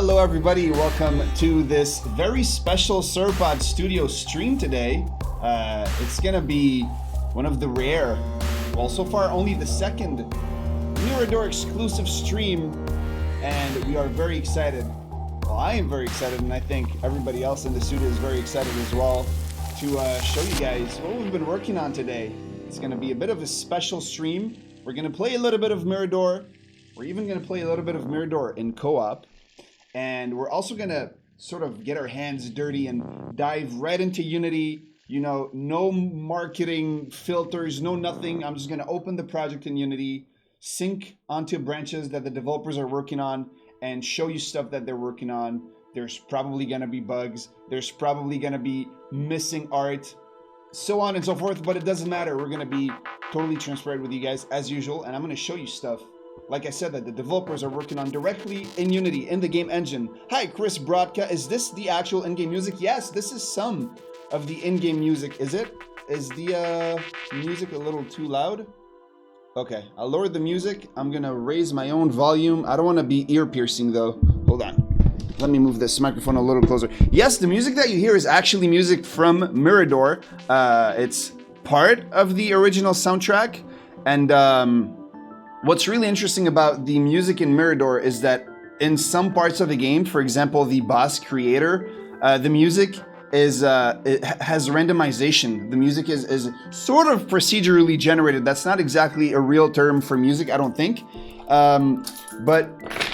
Hello everybody, welcome to this very special Sauropod Studio stream today. It's gonna be one of the rare, well so far only the second Mirador exclusive stream, and we are very excited. Well, I am very excited, and I think everybody else in the studio is very excited as well to show you guys what we've been working on today. It's gonna be a bit of a special stream. We're gonna play a little bit of Mirador. We're even gonna play a little bit of Mirador in co-op. And we're also gonna sort of get our hands dirty and dive right into Unity. You know, no marketing filters, no nothing. I'm just gonna open the project in Unity, sync onto branches that the developers are working on, and show you stuff that they're working on. There's probably gonna be bugs. There's probably gonna be missing art, so on and so forth, but it doesn't matter. We're gonna be totally transparent with you guys as usual, and I'm gonna show you stuff, like I said, that the developers are working on directly in Unity, in the game engine. Hi, Chris Brodka. Is this the actual in-game music? Yes, this is some of the in-game music. Is it? Is the music a little too loud? Okay, I'll lower the music. I'm gonna raise my own volume. I don't want to be ear-piercing though. Hold on. Let me move this microphone a little closer. Yes, the music that you hear is actually music from Mirador. It's part of the original soundtrack, and what's really interesting about the music in Mirador is that in some parts of the game, for example, the boss creator, the music is it has randomization. The music is sort of procedurally generated. That's not exactly a real term for music, I don't think. But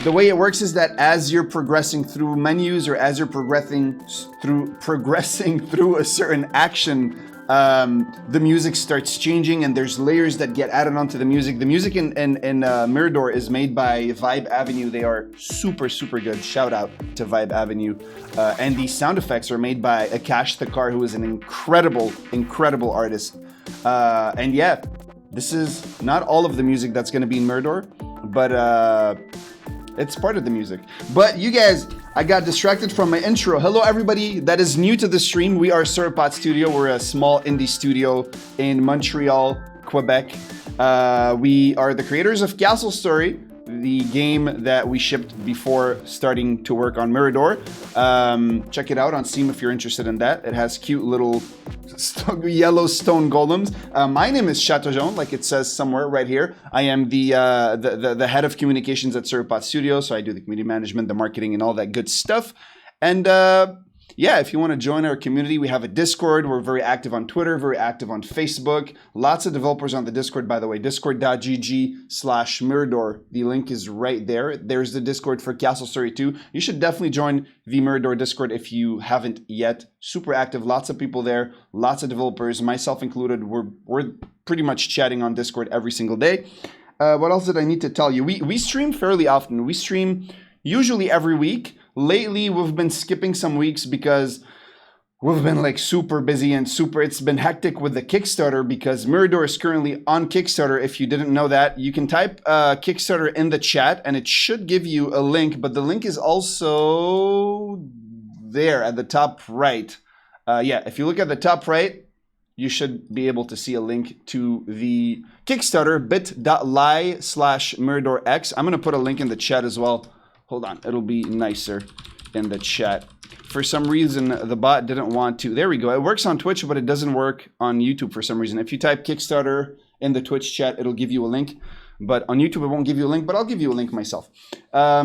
the way it works is that as you're progressing through menus, or as you're progressing through a certain action, the music starts changing, and there's layers that get added onto the music. The music in Mirador is made by Vibe Avenue. They are super good. Shout out to Vibe Avenue. And the sound effects are made by Akash Thakar, who is an incredible artist. And yeah, this is not all of the music that's going to be in Mirador, but it's part of the music. But you guys, I got distracted from my intro. Hello everybody that is new to the stream. We are Sauropod Studio. We're a small indie studio in Montreal, Quebec. We are the creators of Castle Story, the game that we shipped before starting to work on Mirador. Check it out on Steam if you're interested in that. It has cute little yellow stone golems. My name is Chateau Jaune, like it says somewhere right here. I am the head of communications at Sauropod Studio, so I do the community management, the marketing, and all that good stuff. And yeah, if you want to join our community, we have a Discord. We're very active on Twitter, very active on Facebook. Lots of developers on the Discord, by the way. Discord.gg/Mirador. The link is right there. There's the Discord for Castle Story 2. You should definitely join the Mirador Discord if you haven't yet. Super active. Lots of people there. Lots of developers, myself included. We're pretty much chatting on Discord every single day. What else did I need to tell you? We stream fairly often. We stream usually every week. Lately, we've been skipping some weeks because we've been like super busy and it's been hectic with the Kickstarter, because Mirador is currently on Kickstarter. If you didn't know that, you can type Kickstarter in the chat and it should give you a link, but the link is also there at the top right. Yeah, if you look at the top right, you should be able to see a link to the Kickstarter, bit.ly/MiradorX. I'm gonna put a link in the chat as well. Hold on, it'll be nicer in the chat. For some reason, the bot didn't want to. There we go. It works on Twitch, but it doesn't work on YouTube for some reason. If you type Kickstarter in the Twitch chat, it'll give you a link. But on YouTube, it won't give you a link, but I'll give you a link myself. Yeah,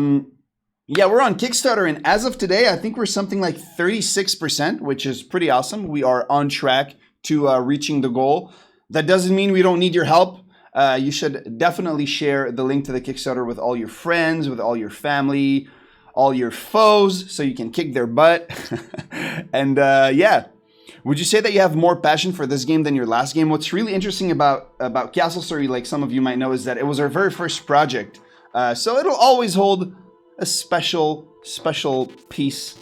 we're on Kickstarter, and as of today, I think we're something like 36%, which is pretty awesome. We are on track to reaching the goal. That doesn't mean we don't need your help. You should definitely share the link to the Kickstarter with all your friends, with all your family, all your foes, so you can kick their butt. And yeah, would you say that you have more passion for this game than your last game? What's really interesting about Castle Story, like some of you might know, is that it was our very first project. So it'll always hold a special place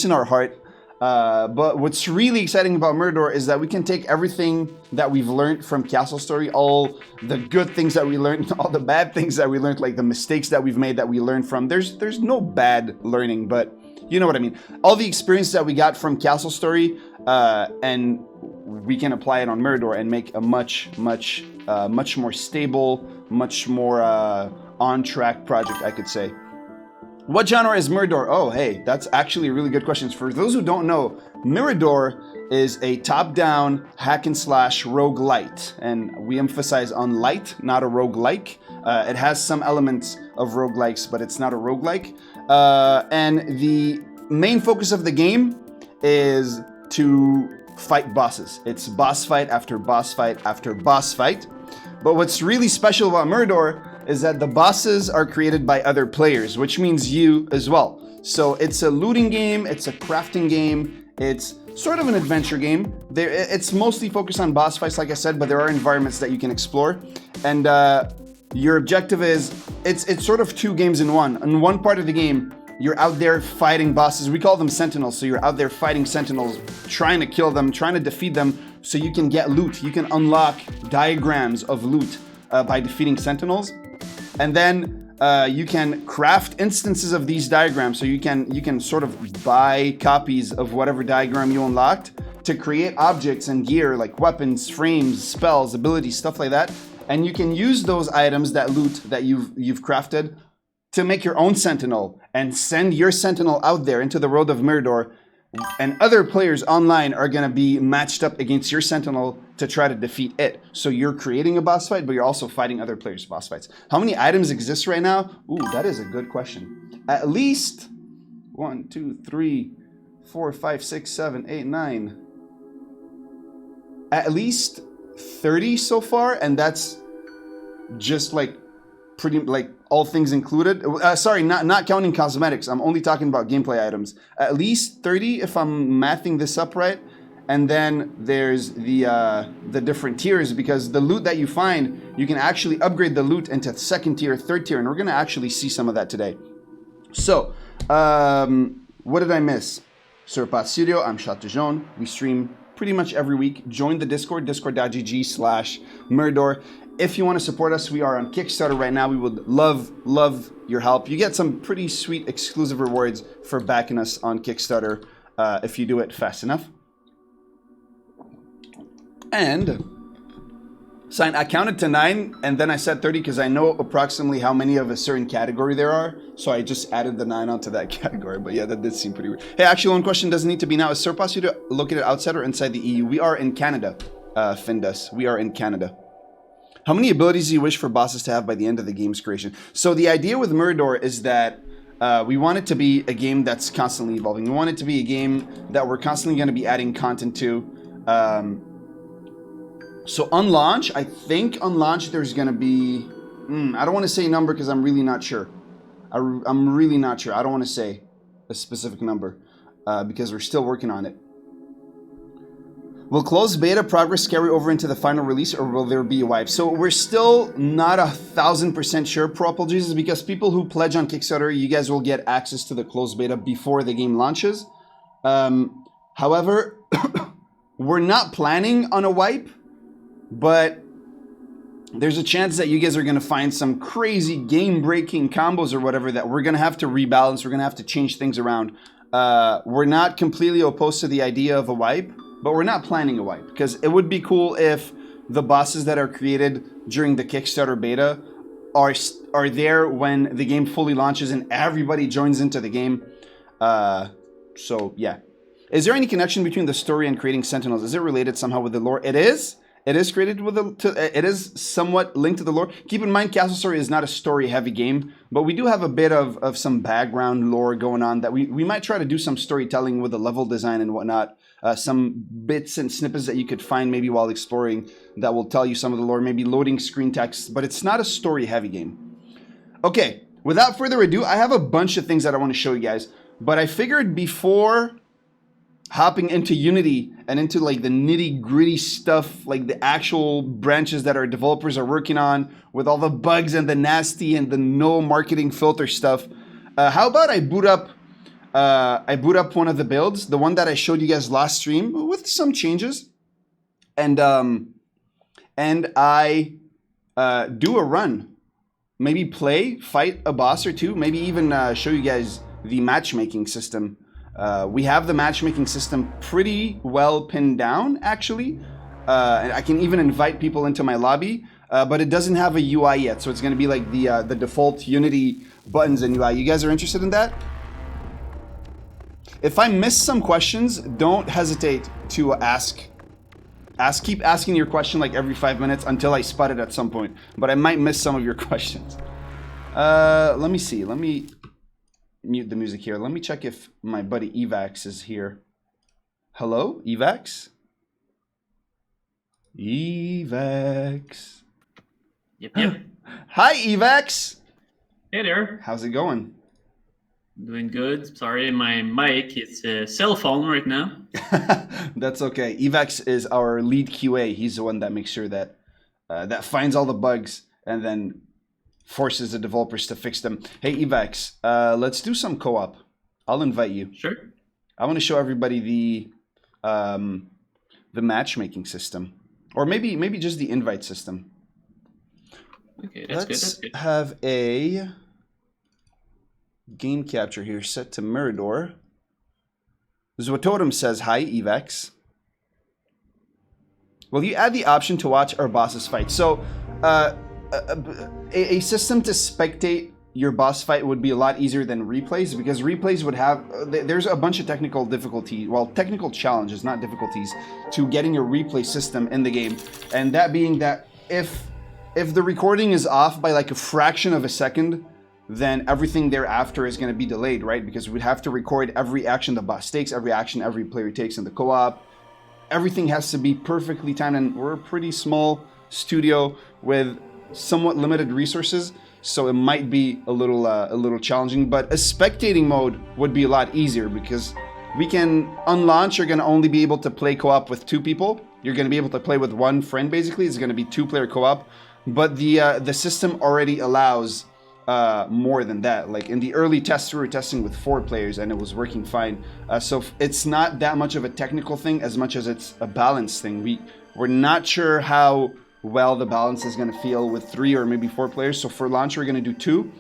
in our heart. But what's really exciting about Mirador is that we can take everything that we've learned from Castle Story, all the good things that we learned, all the bad things that we learned, like the mistakes that we've made that we learned from. There's no bad learning, but you know what I mean. All the experience that we got from Castle Story, and we can apply it on Mirador and make a much more stable, much more on-track project, I could say. What genre is Mirador? Oh, hey, that's actually a really good question. For those who don't know, Mirador is a top-down hack and slash roguelite, and we emphasize on light, not a roguelike. It has some elements of roguelikes, but it's not a roguelike. And the main focus of the game is to fight bosses. It's boss fight after boss fight after boss fight. But what's really special about Mirador is that the bosses are created by other players, which means you as well. So it's a looting game, it's a crafting game, it's sort of an adventure game. It's mostly focused on boss fights, like I said, but there are environments that you can explore. And your objective is, it's sort of two games in one. In one part of the game, you're out there fighting bosses. We call them sentinels. So you're out there fighting sentinels, trying to kill them, trying to defeat them so you can get loot. You can unlock diagrams of loot by defeating sentinels. And then you can craft instances of these diagrams. So you can sort of buy copies of whatever diagram you unlocked to create objects and gear like weapons, frames, spells, abilities, stuff like that. And you can use those items, that loot that you've crafted, to make your own sentinel and send your sentinel out there into the world of Mirador. And other players online are going to be matched up against your sentinel to try to defeat it. So you're creating a boss fight, but you're also fighting other players' boss fights. How many items exist right now? Ooh, that is a good question. At least 1, 2, 3, 4, 5, 6, 7, 8, 9. At least 30 so far, and that's just like pretty like all things included. Sorry, not counting cosmetics. I'm only talking about gameplay items. At least 30 if I'm mathing this up right. And then there's the different tiers, because the loot that you find, you can actually upgrade the loot into second tier, third tier, and we're gonna actually see some of that today. So, what did I miss? Surpat Studio, I'm Chatoujon. We stream pretty much every week. Join the Discord, discord.gg/Mirador. If you want to support us, we are on Kickstarter right now. We would love your help. You get some pretty sweet exclusive rewards for backing us on Kickstarter if you do it fast enough. And I counted to 9, and then I said 30 because I know approximately how many of a certain category there are. So I just added the 9 onto that category. But yeah, that did seem pretty weird. Hey, actually, one question doesn't need to be now. Is Surpass Studio located outside or inside the EU? We are in Canada, Findus. We are in Canada. How many abilities do you wish for bosses to have by the end of the game's creation? So the idea with Mirador is that we want it to be a game that's constantly evolving. We want it to be a game that we're constantly going to be adding content to. So on launch, I think on launch there's going to be... I don't want to say a number because I'm really not sure. I'm really not sure. I don't want to say a specific number because we're still working on it. Will closed beta progress carry over into the final release, or will there be a wipe? So we're still not 1,000% sure, Pro Apologies, because people who pledge on Kickstarter, you guys will get access to the closed beta before the game launches. However, we're not planning on a wipe, but there's a chance that you guys are going to find some crazy game-breaking combos or whatever that we're going to have to rebalance. We're going to have to change things around. We're not completely opposed to the idea of a wipe, but we're not planning a wipe, because it would be cool if the bosses that are created during the Kickstarter beta are there when the game fully launches and everybody joins into the game. So yeah. Is there any connection between the story and creating Sentinels? Is it related somehow with the lore? It is. It is created with it is somewhat linked to the lore. Keep in mind, Castle Story is not a story-heavy game, but we do have a bit of some background lore going on that we might try to do some storytelling with the level design and whatnot. Some bits and snippets that you could find maybe while exploring that will tell you some of the lore, maybe loading screen text, but it's not a story-heavy game. Okay, without further ado, I have a bunch of things that I want to show you guys, but I figured before hopping into Unity and into like the nitty-gritty stuff, like the actual branches that our developers are working on with all the bugs and the nasty and the no marketing filter stuff, how about I boot up one of the builds, the one that I showed you guys last stream with some changes, and I do a run, maybe fight a boss or two, maybe even show you guys the matchmaking system. We have the matchmaking system pretty well pinned down, actually. And I can even invite people into my lobby. but it doesn't have a UI yet. So it's going to be like the default Unity buttons and UI. You guys are interested in that? If I miss some questions, don't hesitate to ask. Keep asking your question like every 5 minutes until I spot it at some point. But I might miss some of your questions. Let me see. Let me mute the music here. Let me check if my buddy Evax is here. Hello, Evax? Evax. Yep. Hi, Evax. Hey there. How's it going? Doing good. Sorry, my mic is a cell phone right now. That's okay. Evax is our lead QA. He's the one that makes sure that that finds all the bugs and then forces the developers to fix them. Hey, Evax, let's do some co-op. I'll invite you. Sure. I want to show everybody the matchmaking system, or maybe just the invite system. Okay, that's good. That's good. Let's have a game capture here set to Mirador. Zwatotem says, hi, Evax. Will you add the option to watch our bosses fight? So, a system to spectate your boss fight would be a lot easier than replays, because replays would have, there's a bunch of technical difficulty, well, technical challenges, not difficulties, to getting a replay system in the game. And that being that if the recording is off by like a fraction of a second, then everything thereafter is going to be delayed, right? Because we'd have to record every action the boss takes, every action every player takes in the co-op. Everything has to be perfectly timed, and we're a pretty small studio with somewhat limited resources, so it might be a little challenging. But a spectating mode would be a lot easier, because we can, on launch, you're going to only be able to play co-op with 2 people. You're going to be able to play with 1 friend, basically. It's going to be 2-player co-op, but the system already allows more than that. Like in the early tests, we were testing with 4 players and it was working fine. So it's not that much of a technical thing as much as it's a balance thing. We're not sure how well the balance is going to feel with 3 or maybe 4 players. So for launch, we're going to do 2,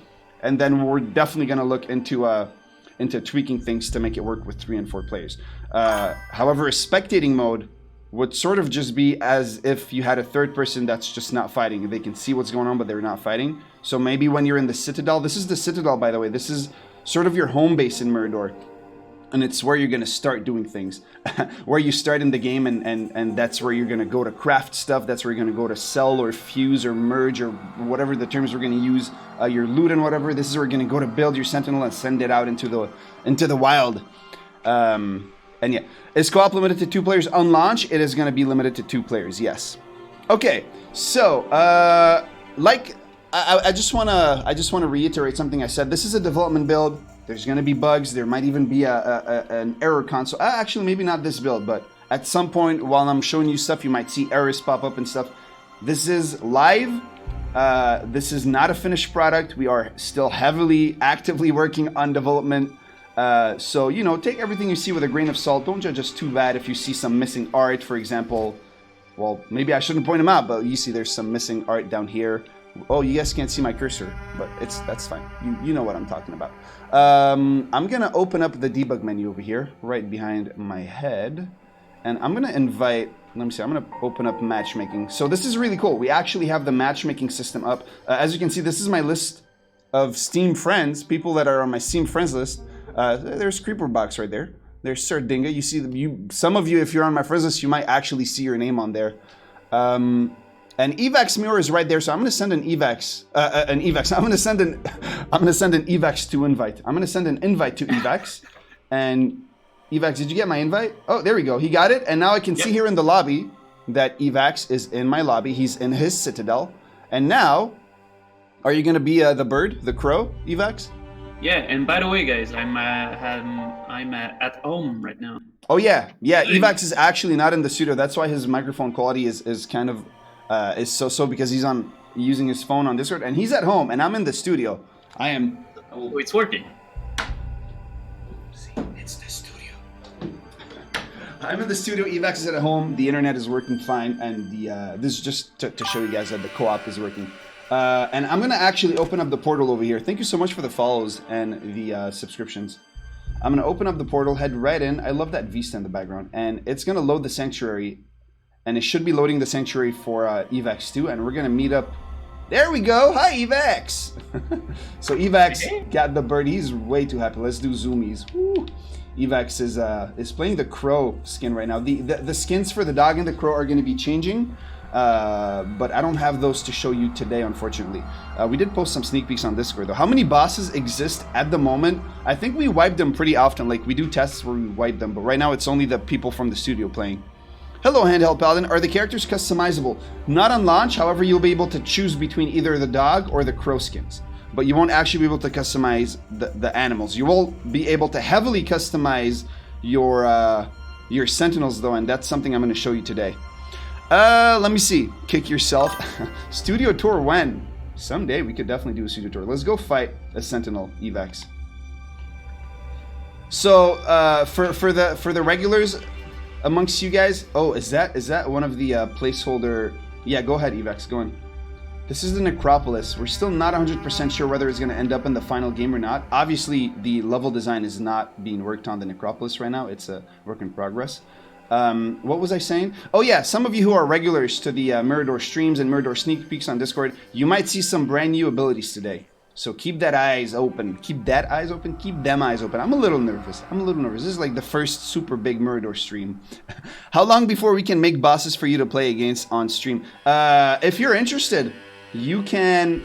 and then we're definitely going to look into tweaking things to make it work with 3 and 4 players. However, a spectating mode would sort of just be as if you had a third person that's just not fighting. They can see what's going on, but they're not fighting. So maybe when you're in the Citadel, this is the Citadel, by the way, this is sort of your home base in Mirador. And it's where you're going to start doing things, where you start in the game, and that's where you're going to go to craft stuff. That's where you're going to go to sell or fuse or merge or whatever the terms we're going to use, your loot and whatever. This is where you're going to go to build your Sentinel and send it out into the wild. And yeah, is co-op limited to 2 players on launch? It is going to be limited to 2 players, yes. Okay, so I just want to reiterate something I said. This is a development build. There's going to be bugs. There might even be an error console. Actually, maybe not this build, but at some point while I'm showing you stuff, you might see errors pop up and stuff. This is live. This is not a finished product. We are still actively working on development. So, you know, take everything you see with a grain of salt. Don't judge us too bad if you see some missing art, for example. Well, maybe I shouldn't point them out, but you see there's some missing art down here. Oh, you guys can't see my cursor, but that's fine. You know what I'm talking about. I'm going to open up the debug menu over here, right behind my head. And I'm going to invite, let me see, I'm going to open up matchmaking. So this is really cool. We actually have the matchmaking system up. As you can see, this is my list of Steam friends, people that are on my Steam friends list. There's Creeperbox right there. There's Sir Dinga. You see, some of you, if you're on my friends list, you might actually see your name on there. And Evax Mirror is right there, so I'm going to send an Evax. I'm going to send an Evax to invite. I'm going to send an invite to Evax. And Evax, did you get my invite? Oh, there we go. He got it, and now I can see here in the lobby that Evax is in my lobby. He's in his Citadel, and now, are you going to be the bird, the crow, Evax? Yeah, and by the way, guys, I'm at home right now. Oh yeah. Evax is actually not in the studio. That's why his microphone quality is kind of is so because he's using his phone on Discord, and he's at home, and I'm in the studio. I am. Oh, it's working. See, it's the studio. I'm in the studio. Evax is at home. The internet is working fine, and this is just to show you guys that the co-op is working. And I'm gonna actually open up the portal over here. Thank you so much for the follows and the subscriptions. I'm gonna open up the portal, head right in. I love that vista in the background, and it's gonna load the sanctuary. and it should be loading the sanctuary for Evax too, and we're gonna meet up. There we go. Hi, Evax. So Evax got the bird. He's way too happy. Let's do zoomies. Woo. Evax is playing the crow skin right now. The skins for the dog and the crow are going to be changing, but I don't have those to show you today, unfortunately. We did post some sneak peeks on Discord, though. How many bosses exist at the moment? I think we wipe them pretty often. Like, we do tests where we wipe them, but right now it's only the people from the studio playing. Hello, Handheld Paladin. Are the characters customizable? Not on launch, however, you'll be able to choose between either the dog or the crow skins. But you won't actually be able to customize the animals. You will be able to heavily customize your sentinels, though, and that's something I'm going to show you today. Let me see. Kick yourself. Studio tour when? Someday we could definitely do a studio tour. Let's go fight a sentinel, Evax. So for the regulars amongst you guys, oh, is that one of the placeholder? Yeah, go ahead, Evax. Go on. This is the Necropolis. We're still not 100% sure whether it's going to end up in the final game or not. Obviously, the level design is not being worked on the Necropolis right now. It's a work in progress. What was I saying? Oh yeah, some of you who are regulars to the Mirador streams and Mirador sneak peeks on Discord, you might see some brand new abilities today. So keep that eyes open. Keep that eyes open. Keep them eyes open. I'm a little nervous. This is like the first super big Mirador stream. How long before we can make bosses for you to play against on stream? If you're interested, you can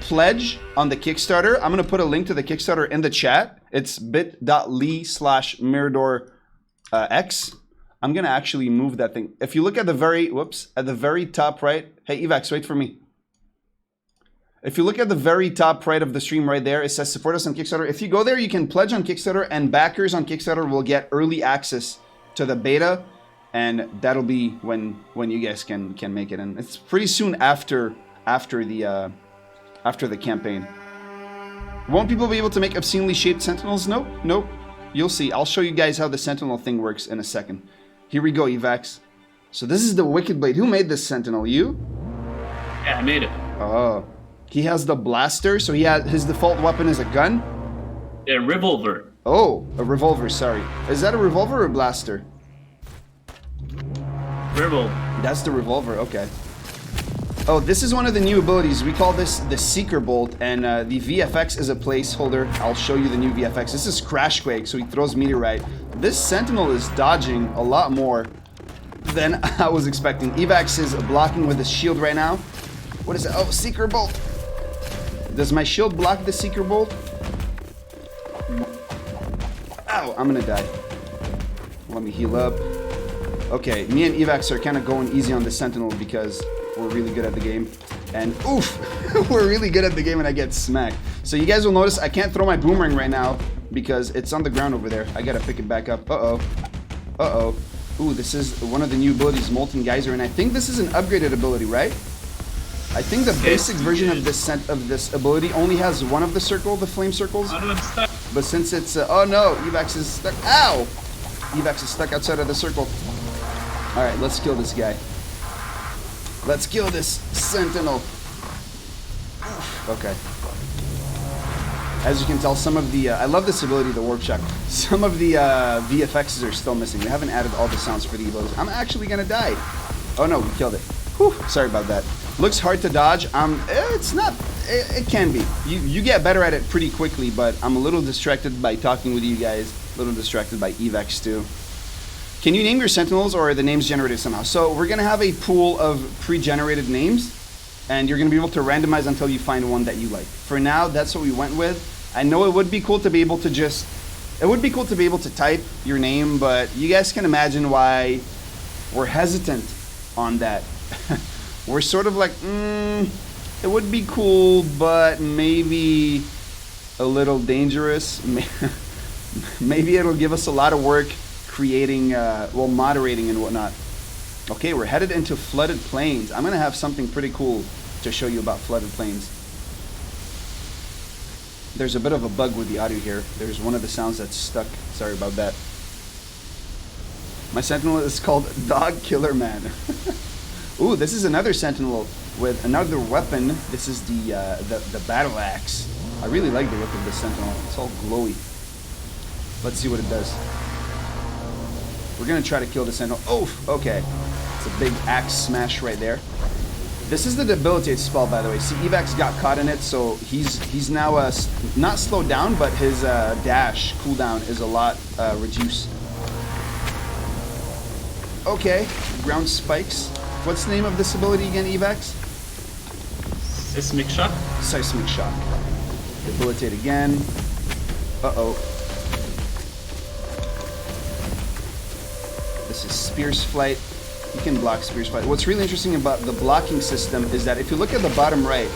pledge on the Kickstarter. I'm going to put a link to the Kickstarter in the chat. It's bit.ly/Mirador-X. I'm going to actually move that thing. If you look at the very top right. Hey, Evax, wait for me. If you look at the very top right of the stream right there, it says support us on Kickstarter. If you go there, you can pledge on Kickstarter, and backers on Kickstarter will get early access to the beta, and that'll be when you guys can make it. And it's pretty soon after the campaign. Won't people be able to make obscenely shaped sentinels? Nope. You'll see. I'll show you guys how the sentinel thing works in a second. Here we go, Evax. So this is the Wicked Blade. Who made this sentinel? You? Yeah, I made it. Oh. He has the blaster, so his default weapon is a gun? A revolver. Oh, a revolver, sorry. Is that a revolver or a blaster? Revolver. That's the revolver, okay. Oh, this is one of the new abilities. We call this the Seeker Bolt, and the VFX is a placeholder. I'll show you the new VFX. This is Crashquake, so he throws meteorite. This Sentinel is dodging a lot more than I was expecting. Evax is blocking with his shield right now. What is it? Oh, Seeker Bolt. Does my shield block the Seeker Bolt? Ow, I'm gonna die. Let me heal up. Okay, me and Evax are kind of going easy on the Sentinel because we're really good at the game. And oof, we're really good at the game and I get smacked. So you guys will notice I can't throw my boomerang right now because it's on the ground over there. I gotta pick it back up. Uh-oh. Ooh, this is one of the new abilities, Molten Geyser, and I think this is an upgraded ability, right? I think the basic version of this ability only has one of the flame circles. But since it's oh no, Evax is stuck. Ow! Evax is stuck outside of the circle. All right, let's kill this guy. Let's kill this Sentinel. Okay. As you can tell, some of the I love this ability, the Warp Shock. Some of the VFXs are still missing. We haven't added all the sounds for the abilities. I'm actually gonna die. Oh no, we killed it. Whew, sorry about that. Looks hard to dodge. It's not. It can be. You get better at it pretty quickly, but I'm a little distracted by talking with you guys. A little distracted by Evax too. Can you name your sentinels, or are the names generated somehow? So we're gonna have a pool of pre-generated names, and you're gonna be able to randomize until you find one that you like. For now, that's what we went with. I know it would be cool to be able to type your name, but you guys can imagine why we're hesitant on that. We're sort of like, it would be cool, but maybe a little dangerous. Maybe it'll give us a lot of work creating, moderating and whatnot. Okay, we're headed into flooded plains. I'm gonna have something pretty cool to show you about flooded plains. There's a bit of a bug with the audio here. There's one of the sounds that's stuck. Sorry about that. My sentinel is called Dog Killer Man. Ooh, this is another sentinel with another weapon. This is the battle axe. I really like the look of this sentinel. It's all glowy. Let's see what it does. We're gonna try to kill the sentinel. Oh, okay. It's a big axe smash right there. This is the debilitate spell, by the way. See, Evax got caught in it, so he's now not slowed down, but his dash cooldown is a lot reduced. Okay, ground spikes. What's the name of this ability again, Evax? Seismic shock. Seismic shock. Debilitate again. Uh-oh. This is Spear's Flight. You can block Spear's Flight. What's really interesting about the blocking system is that if you look at the bottom right,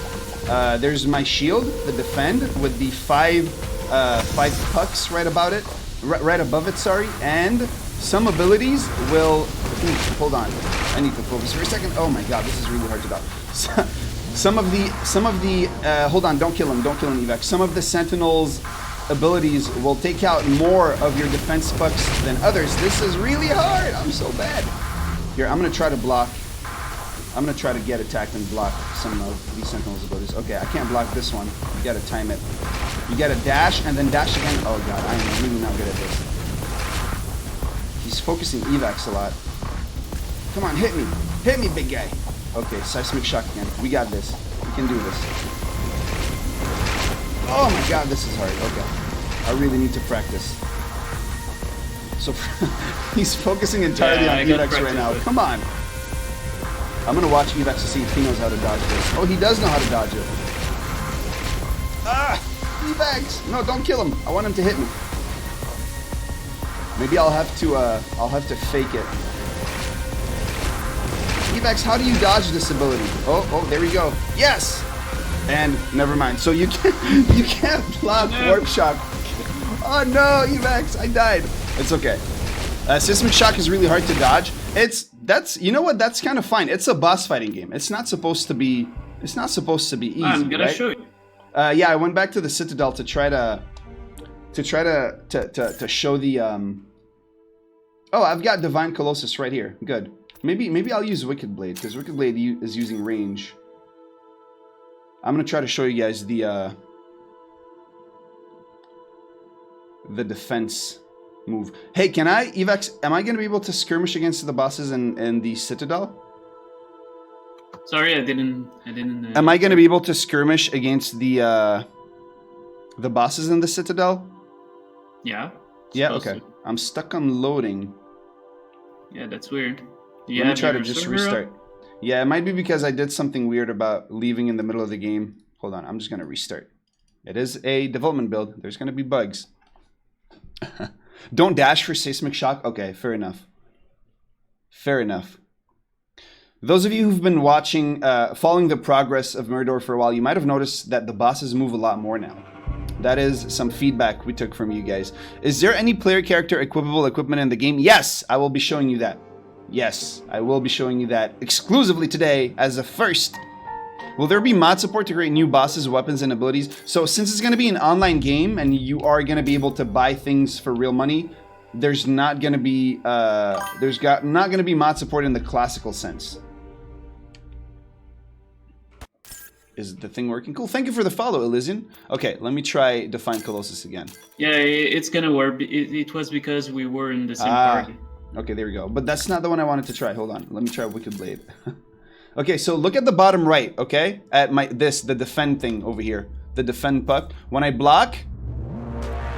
there's my shield, the defend, with the five pucks right about it, right above it, sorry, and some abilities will... Hold on, I need to focus for a second. Oh my god, this is really hard to dodge. Some of the hold on, don't kill him, Evac. Some of the Sentinel's abilities will take out more of your defense pucks than others. This is really hard. I'm so bad. Here, I'm gonna try to block. I'm gonna try to get attacked and block some of these Sentinel's abilities. Okay, I can't block this one. You gotta time it. You gotta dash and then dash again. Oh god, I am really not good at this. He's focusing Evacs a lot. Come on, hit me. Hit me, big guy. Okay, seismic shock again. We got this. We can do this. Oh my god, this is hard. Okay. I really need to practice. So he's focusing entirely on Evax right now. Come on. I'm gonna watch Evax to see if he knows how to dodge this. Oh, he does know how to dodge it. Ah! Evax! No, don't kill him. I want him to hit me. Maybe I'll have to fake it. Evax, how do you dodge this ability? Oh, there we go. Yes! And never mind. So you can't block Warp Shock. Oh no, Evax, I died. It's okay. Seismic Shock is really hard to dodge. You know what? That's kind of fine. It's a boss fighting game. It's not supposed to be easy. I'm gonna right? show you. Yeah, I went back to the Citadel to try to show the Oh, I've got Divine Colossus right here. Good. Maybe I'll use Wicked Blade because Wicked Blade is using range. I'm gonna try to show you guys the defense move. Hey, can I, Evax, am I gonna be able to skirmish against the bosses in the Citadel? Sorry, I didn't. Am I gonna be able to skirmish against the bosses in the Citadel? Yeah. Yeah. Okay. I'm stuck on loading. Yeah, that's weird. Let me try to just restart. Yeah, it might be because I did something weird about leaving in the middle of the game. Hold on, I'm just gonna restart. It is a development build. There's gonna be bugs. Don't dash for Seismic Shock. Okay, fair enough. Fair enough. Those of you who've been watching, following the progress of Mirador for a while, you might have noticed that the bosses move a lot more now. That is some feedback we took from you guys. Is there any player character equipable equipment in the game? Yes, I will be showing you that. Yes, I will be showing you that exclusively today as a first. Will there be mod support to create new bosses, weapons, and abilities? So since it's going to be an online game and you are going to be able to buy things for real money, there's not going to be not going to be mod support in the classical sense. Is the thing working? Cool. Thank you for the follow, Elysian. Okay, let me try Define Colossus again. Yeah, it's gonna work. It was because we were in the same party. Okay, there we go. But that's not the one I wanted to try. Hold on. Let me try Wicked Blade. Okay, so look at the bottom right, okay? At the defend thing over here. The defend puck. When I block...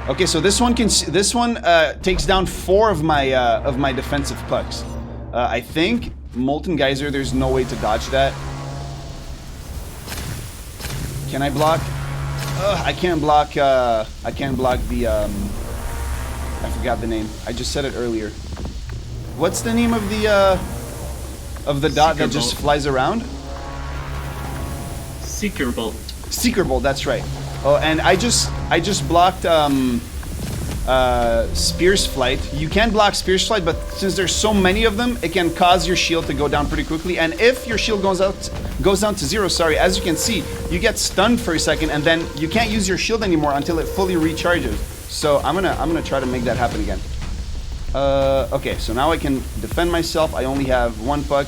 Okay, so this one takes down 4 of my defensive pucks. I think Molten Geyser, there's no way to dodge that. Can I block? I can't block the I forgot the name. I just said it earlier. What's the name of the dot that just flies around? Seeker Bolt. Seeker Bolt, that's right. Oh, and I just blocked Spear's Flight. You can block Spear's Flight, but since there's so many of them, it can cause your shield to go down pretty quickly. And if your shield goes down to 0, sorry, as you can see, you get stunned for a second, and then you can't use your shield anymore until it fully recharges. So I'm gonna try to make that happen again. Okay, so now I can defend myself. I only have 1 puck.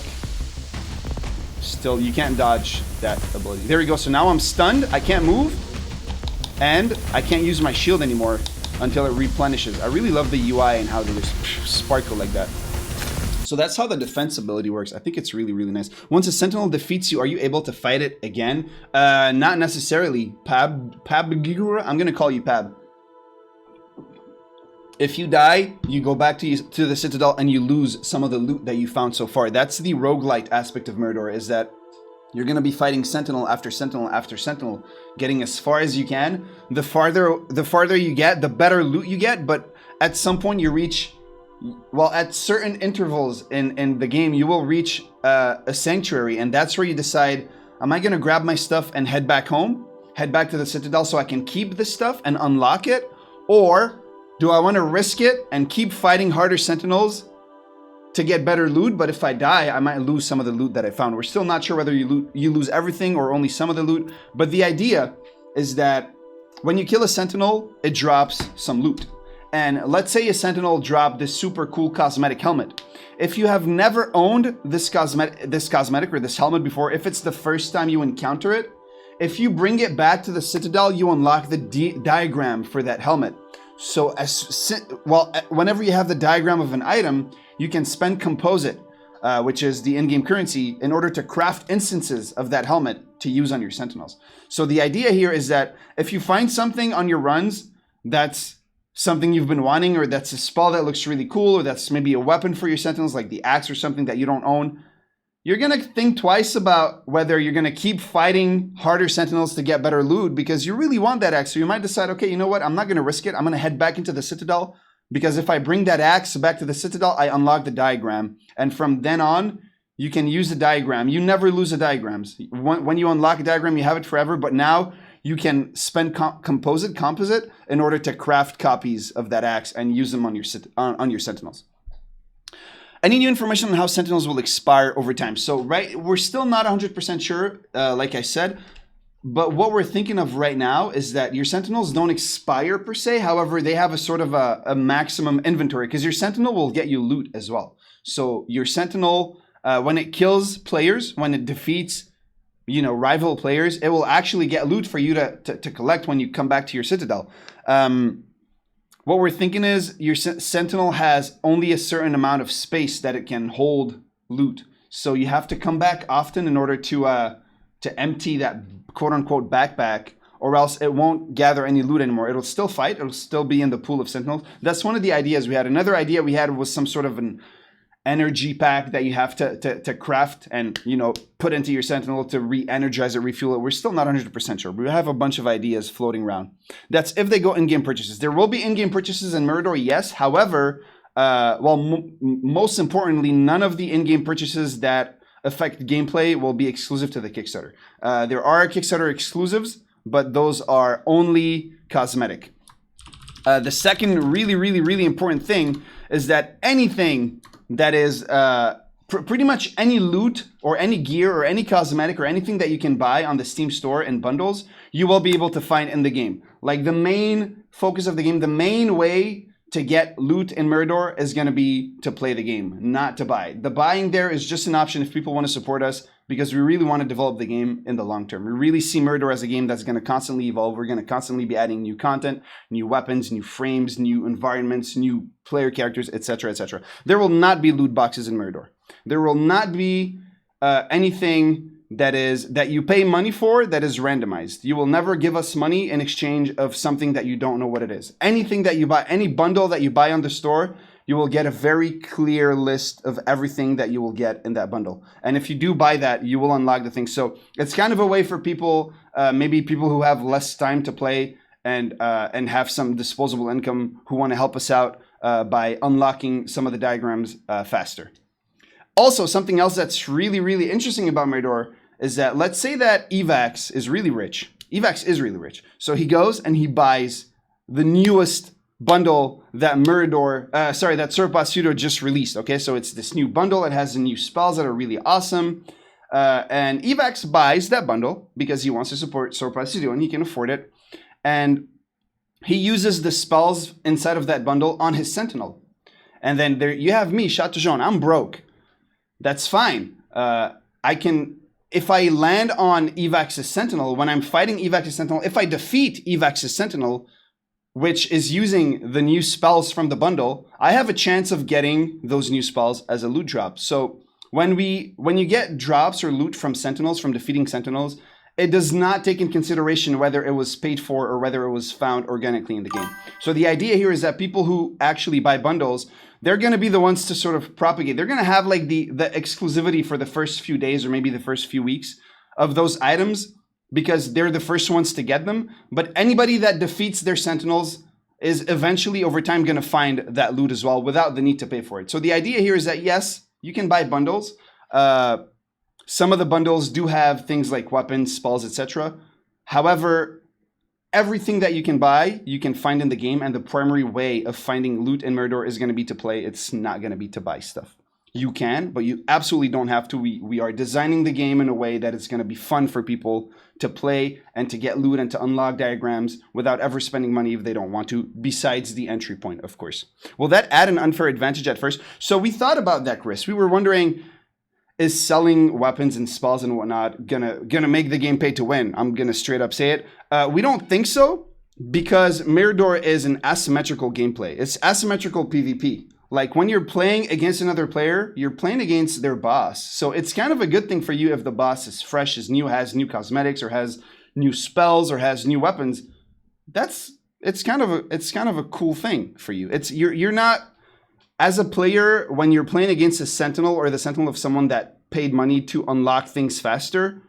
Still, you can't dodge that ability. There we go. So now I'm stunned. I can't move, and I can't use my shield anymore until it replenishes. I really love the UI and how they just sparkle like that. So that's how the defense ability works. I think it's really, really nice. Once a sentinel defeats you, are you able to fight it again? Not necessarily. Pab, I'm gonna call you Pab. If you die, you go back to the Citadel and you lose some of the loot that you found so far. That's the roguelite aspect of Mirador, is that you're going to be fighting sentinel after sentinel after sentinel, getting as far as you can. The farther you get, the better loot you get, but at some point you reach, well, at certain intervals in the game, you will reach a sanctuary, and that's where you decide, am I going to grab my stuff and head back home, head back to the Citadel so I can keep this stuff and unlock it, or do I want to risk it and keep fighting harder sentinels to get better loot? But if I die, I might lose some of the loot that I found. We're still not sure whether you lose everything or only some of the loot. But the idea is that when you kill a sentinel, it drops some loot. And let's say a sentinel dropped this super cool cosmetic helmet. If you have never owned this cosmetic or this helmet before, if it's the first time you encounter it, if you bring it back to the Citadel, you unlock the diagram for that helmet. So whenever you have the diagram of an item, you can spend composite, which is the in-game currency, in order to craft instances of that helmet to use on your sentinels. So the idea here is that if you find something on your runs that's something you've been wanting, or that's a spell that looks really cool, or that's maybe a weapon for your sentinels, like the axe or something that you don't own, you're going to think twice about whether you're going to keep fighting harder sentinels to get better loot, because you really want that axe. So you might decide, okay, you know what? I'm not going to risk it. I'm going to head back into the Citadel, because if I bring that axe back to the Citadel, I unlock the diagram. And from then on, you can use the diagram. You never lose the diagrams. When you unlock a diagram, you have it forever. But now you can spend composite in order to craft copies of that axe and use them on your sentinels. Any new information on how sentinels will expire over time? So we're still not 100% sure, like I said, but what we're thinking of right now is that your sentinels don't expire per se. However, they have a sort of a maximum inventory, because your sentinel will get you loot as well. So your sentinel, when it kills players, when it defeats, rival players, it will actually get loot for you to collect when you come back to your Citadel. What we're thinking is your sentinel has only a certain amount of space that it can hold loot. So you have to come back often in order to empty that quote-unquote backpack, or else it won't gather any loot anymore. It'll still fight. It'll still be in the pool of sentinels. That's one of the ideas we had. Another idea we had was some sort of an energy pack that you have to craft and put into your sentinel to re-energize it, refuel it. We're still not 100% sure. We have a bunch of ideas floating around. That's if they go in-game purchases. There will be in-game purchases in Mirador, yes. However, most importantly, none of the in-game purchases that affect gameplay will be exclusive to the Kickstarter. There are Kickstarter exclusives, but those are only cosmetic. The second really, really, really important thing is that anything that is pretty much any loot or any gear or any cosmetic or anything that you can buy on the Steam store in bundles, you will be able to find in the game. Like the main focus of the game, the main way to get loot in Mirador is going to be to play the game, not to buy. The buying there is just an option if people want to support us, because we really want to develop the game in the long term. We really see Mirador as a game that's going to constantly evolve. We're going to constantly be adding new content, new weapons, new frames, new environments, new player characters, etc., etc. There will not be loot boxes in Mirador. There will not be anything that you pay money for that is randomized. You will never give us money in exchange of something that you don't know what it is. Anything that you buy, any bundle that you buy on the store, you will get a very clear list of everything that you will get in that bundle. And if you do buy that, you will unlock the thing. So it's kind of a way for people, maybe people who have less time to play and have some disposable income, who want to help us out by unlocking some of the diagrams faster. Also, something else that's really, really interesting about Mirador is that, let's say that Evax is really rich. Evax is really rich. So he goes and he buys the newest bundle that that Surfbot Studio just released. Okay, so it's this new bundle. It has the new spells that are really awesome. And Evax buys that bundle because he wants to support Surfbot Studio and he can afford it. And he uses the spells inside of that bundle on his Sentinel. And then there you have me, Chateau Jaune. I'm broke. That's fine. If I land on Evax's Sentinel, when I'm fighting Evax's Sentinel, if I defeat Evax's Sentinel, which is using the new spells from the bundle, I have a chance of getting those new spells as a loot drop. So when you get drops or loot from Sentinels, from defeating Sentinels, it does not take in consideration whether it was paid for or whether it was found organically in the game. So the idea here is that people who actually buy bundles, they're going to be the ones to sort of propagate. They're going to have like the exclusivity for the first few days or maybe the first few weeks of those items because they're the first ones to get them. But anybody that defeats their Sentinels is eventually over time going to find that loot as well without the need to pay for it. So the idea here is that yes, you can buy bundles. Some of the bundles do have things like weapons, spells, etc. However, everything that you can buy, you can find in the game, and the primary way of finding loot in Mirador is going to be to play. It's not going to be to buy stuff. You can, but you absolutely don't have to. We are designing the game in a way that it's going to be fun for people to play and to get loot and to unlock diagrams without ever spending money if they don't want to, besides the entry point, of course. Will that add an unfair advantage at first? So we thought about that, Chris. We were wondering, is selling weapons and spells and whatnot gonna make the game pay to win? I'm gonna straight up say it. We don't think so, because Mirador is an asymmetrical gameplay. It's asymmetrical PvP. Like when you're playing against another player, you're playing against their boss. So it's kind of a good thing for you if the boss is fresh, is new, has new cosmetics, or has new spells, or has new weapons. It's kind of a cool thing for you. You're not, as a player, when you're playing against a Sentinel or the Sentinel of someone that paid money to unlock things faster,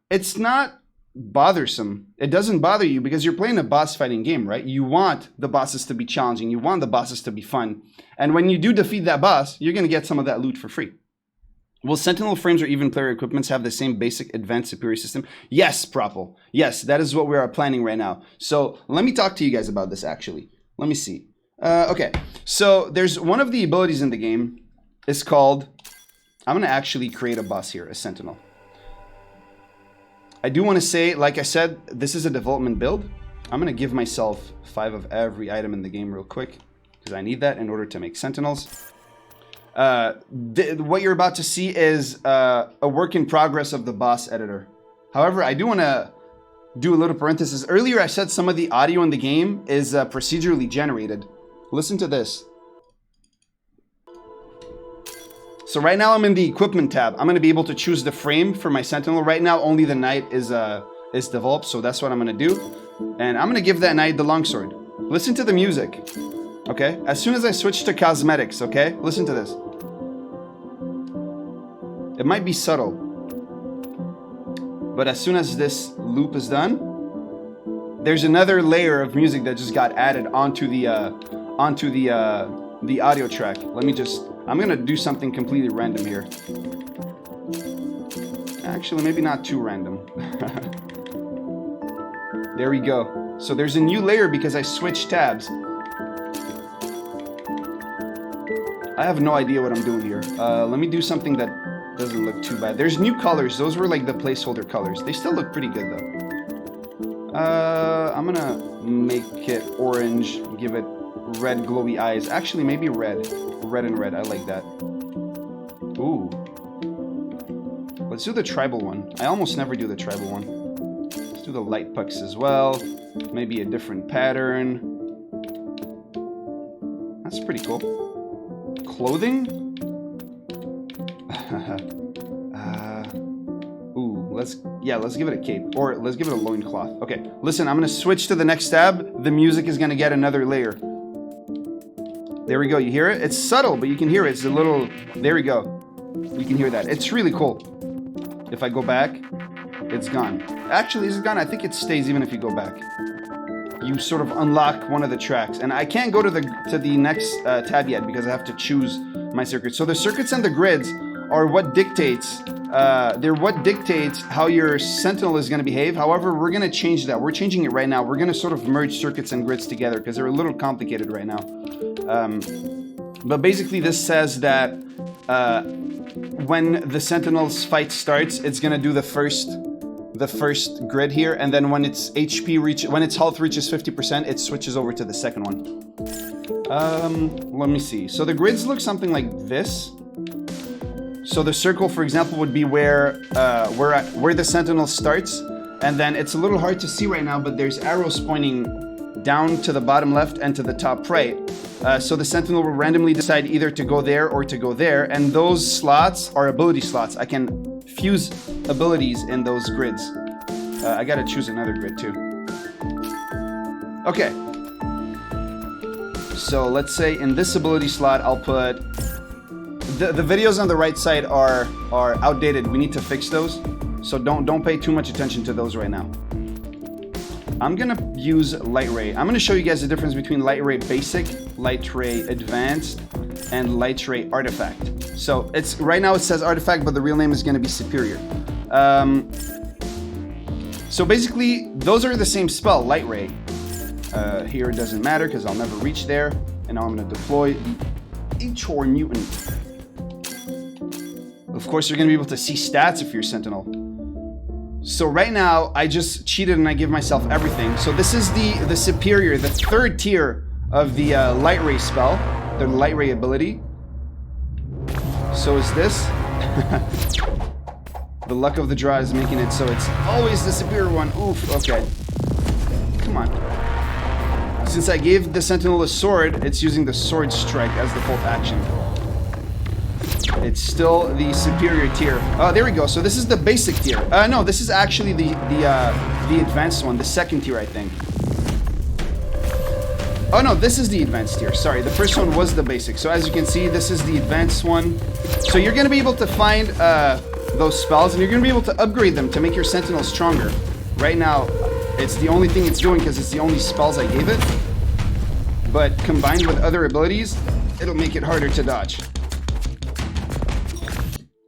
it's not bothersome. It doesn't bother you because you're playing a boss fighting game, right? You want the bosses to be challenging. You want the bosses to be fun. And when you do defeat that boss, you're going to get some of that loot for free. Will Sentinel frames or even player equipments have the same basic advanced superior system? Yes, Propel. Yes, that is what we are planning right now. So let me talk to you guys about this actually. Let me see. Okay, so there's one of the abilities in the game is called, I'm going to actually create a boss here, a Sentinel. I do want to say, like I said, this is a development build. I'm going to give myself 5 of every item in the game real quick because I need that in order to make Sentinels. What you're about to see is a work in progress of the boss editor. However, I do want to do a little parenthesis. Earlier, I said some of the audio in the game is procedurally generated. Listen to this. So right now I'm in the equipment tab. I'm going to be able to choose the frame for my Sentinel. Right now only the knight is developed, so that's what I'm going to do. And I'm going to give that knight the longsword. Listen to the music. Okay? As soon as I switch to cosmetics, okay? Listen to this. It might be subtle, but as soon as this loop is done, there's another layer of music that just got added onto the audio track. I'm gonna do something completely random here. Actually, maybe not too random. There we go. So there's a new layer because I switched tabs. I have no idea what I'm doing here. Let me do something that doesn't look too bad. There's new colors. Those were like the placeholder colors. They still look pretty good though. I'm gonna make it orange, give it red glowy eyes. Actually, maybe red. Red and red. I like that. Ooh. Let's do the tribal one. I almost never do the tribal one. Let's do the light pucks as well. Maybe a different pattern. That's pretty cool. Clothing? Ooh, let's give it a cape. Or let's give it a loincloth. Okay, listen, I'm gonna switch to the next tab. The music is gonna get another layer. There we go, you hear it? It's subtle, but you can hear it. It's a little, there we go. You can hear that. It's really cool. If I go back, it's gone. Actually, is it gone? I think it stays even if you go back. You sort of unlock one of the tracks. And I can't go to the next tab yet because I have to choose my circuits. So the circuits and the grids are what dictates, they're what dictates how your Sentinel is going to behave. However, we're going to change that. We're changing it right now. We're going to sort of merge circuits and grids together because they're a little complicated right now. But basically this says that when the Sentinel's fight starts, it's going to do the first grid here, and then when its health reaches 50%, it switches over to the second one. Let me see. So the grids look something like this. So the circle, for example, would be where the Sentinel starts, and then it's a little hard to see right now, but there's arrows pointing down to the bottom left and to the top right. So the Sentinel will randomly decide either to go there or to go there, and those slots are ability slots. I can fuse abilities in those grids. I gotta choose another grid too. Okay. So let's say in this ability slot, I'll put... The videos on the right side are outdated. We need to fix those. So don't pay too much attention to those right now. I'm gonna use Light Ray. I'm gonna show you guys the difference between Light Ray Basic, Light Ray Advanced, and Light Ray Artifact. So it's right now it says Artifact, but the real name is gonna be Superior. So basically, those are the same spell, Light Ray. Here it doesn't matter because I'll never reach there. And now I'm gonna deploy the H-Or Mutant. Of course, you're gonna be able to see stats if you're Sentinel. So right now, I just cheated and I give myself everything. So this is the Superior, the third tier of the Light Ray spell, the Light Ray ability. So is this. The luck of the draw is making it so it's always the Superior one. Oof, okay. Come on. Since I gave the Sentinel a sword, it's using the Sword Strike as the default action. It's still the Superior tier. Oh, there we go. So this is the basic tier. No, this is actually the advanced one, the second tier, I think. Oh no, this is the advanced tier. Sorry, the first one was the basic. So as you can see, this is the advanced one. So you're gonna be able to find those spells, and you're gonna be able to upgrade them to make your Sentinel stronger. Right now, it's the only thing it's doing because it's the only spells I gave it. But combined with other abilities, it'll make it harder to dodge.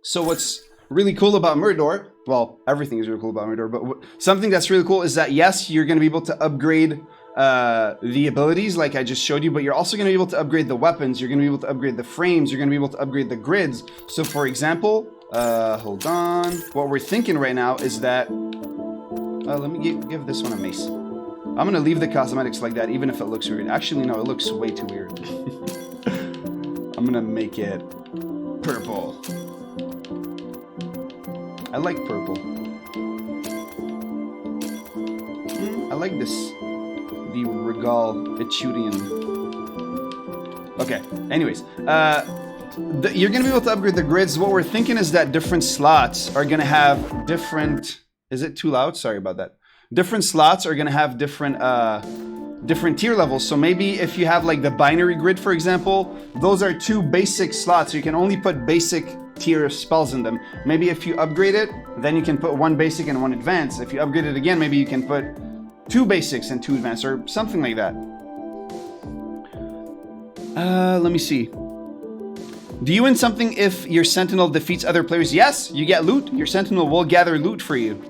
So what's really cool about Mirador, well, everything is really cool about Mirador, but something that's really cool is that, yes, you're going to be able to upgrade the abilities like I just showed you, but you're also going to be able to upgrade the weapons, you're going to be able to upgrade the frames, you're going to be able to upgrade the grids. So for example, hold on, what we're thinking right now is that, let me give this one a mace. I'm going to leave the cosmetics like that, even if it looks weird. Actually, no, it looks way too weird. I'm going to make it purple. I like purple. I like this. The Regal Etudian. Okay, anyways. You're going to be able to upgrade the grids. What we're thinking is that different slots are going to have different... Is it too loud? Sorry about that. Different slots are going to have different tier levels. So maybe if you have like the binary grid, for example, those are 2 basic slots. So you can only put basic tier spells in them. Maybe if you upgrade it, then you can put 1 basic and 1 advanced. If you upgrade it again, maybe you can put 2 basics and 2 advanced, or something like that. Let me see. Do you win something if your Sentinel defeats other players? Yes, you get loot. Your Sentinel will gather loot for you.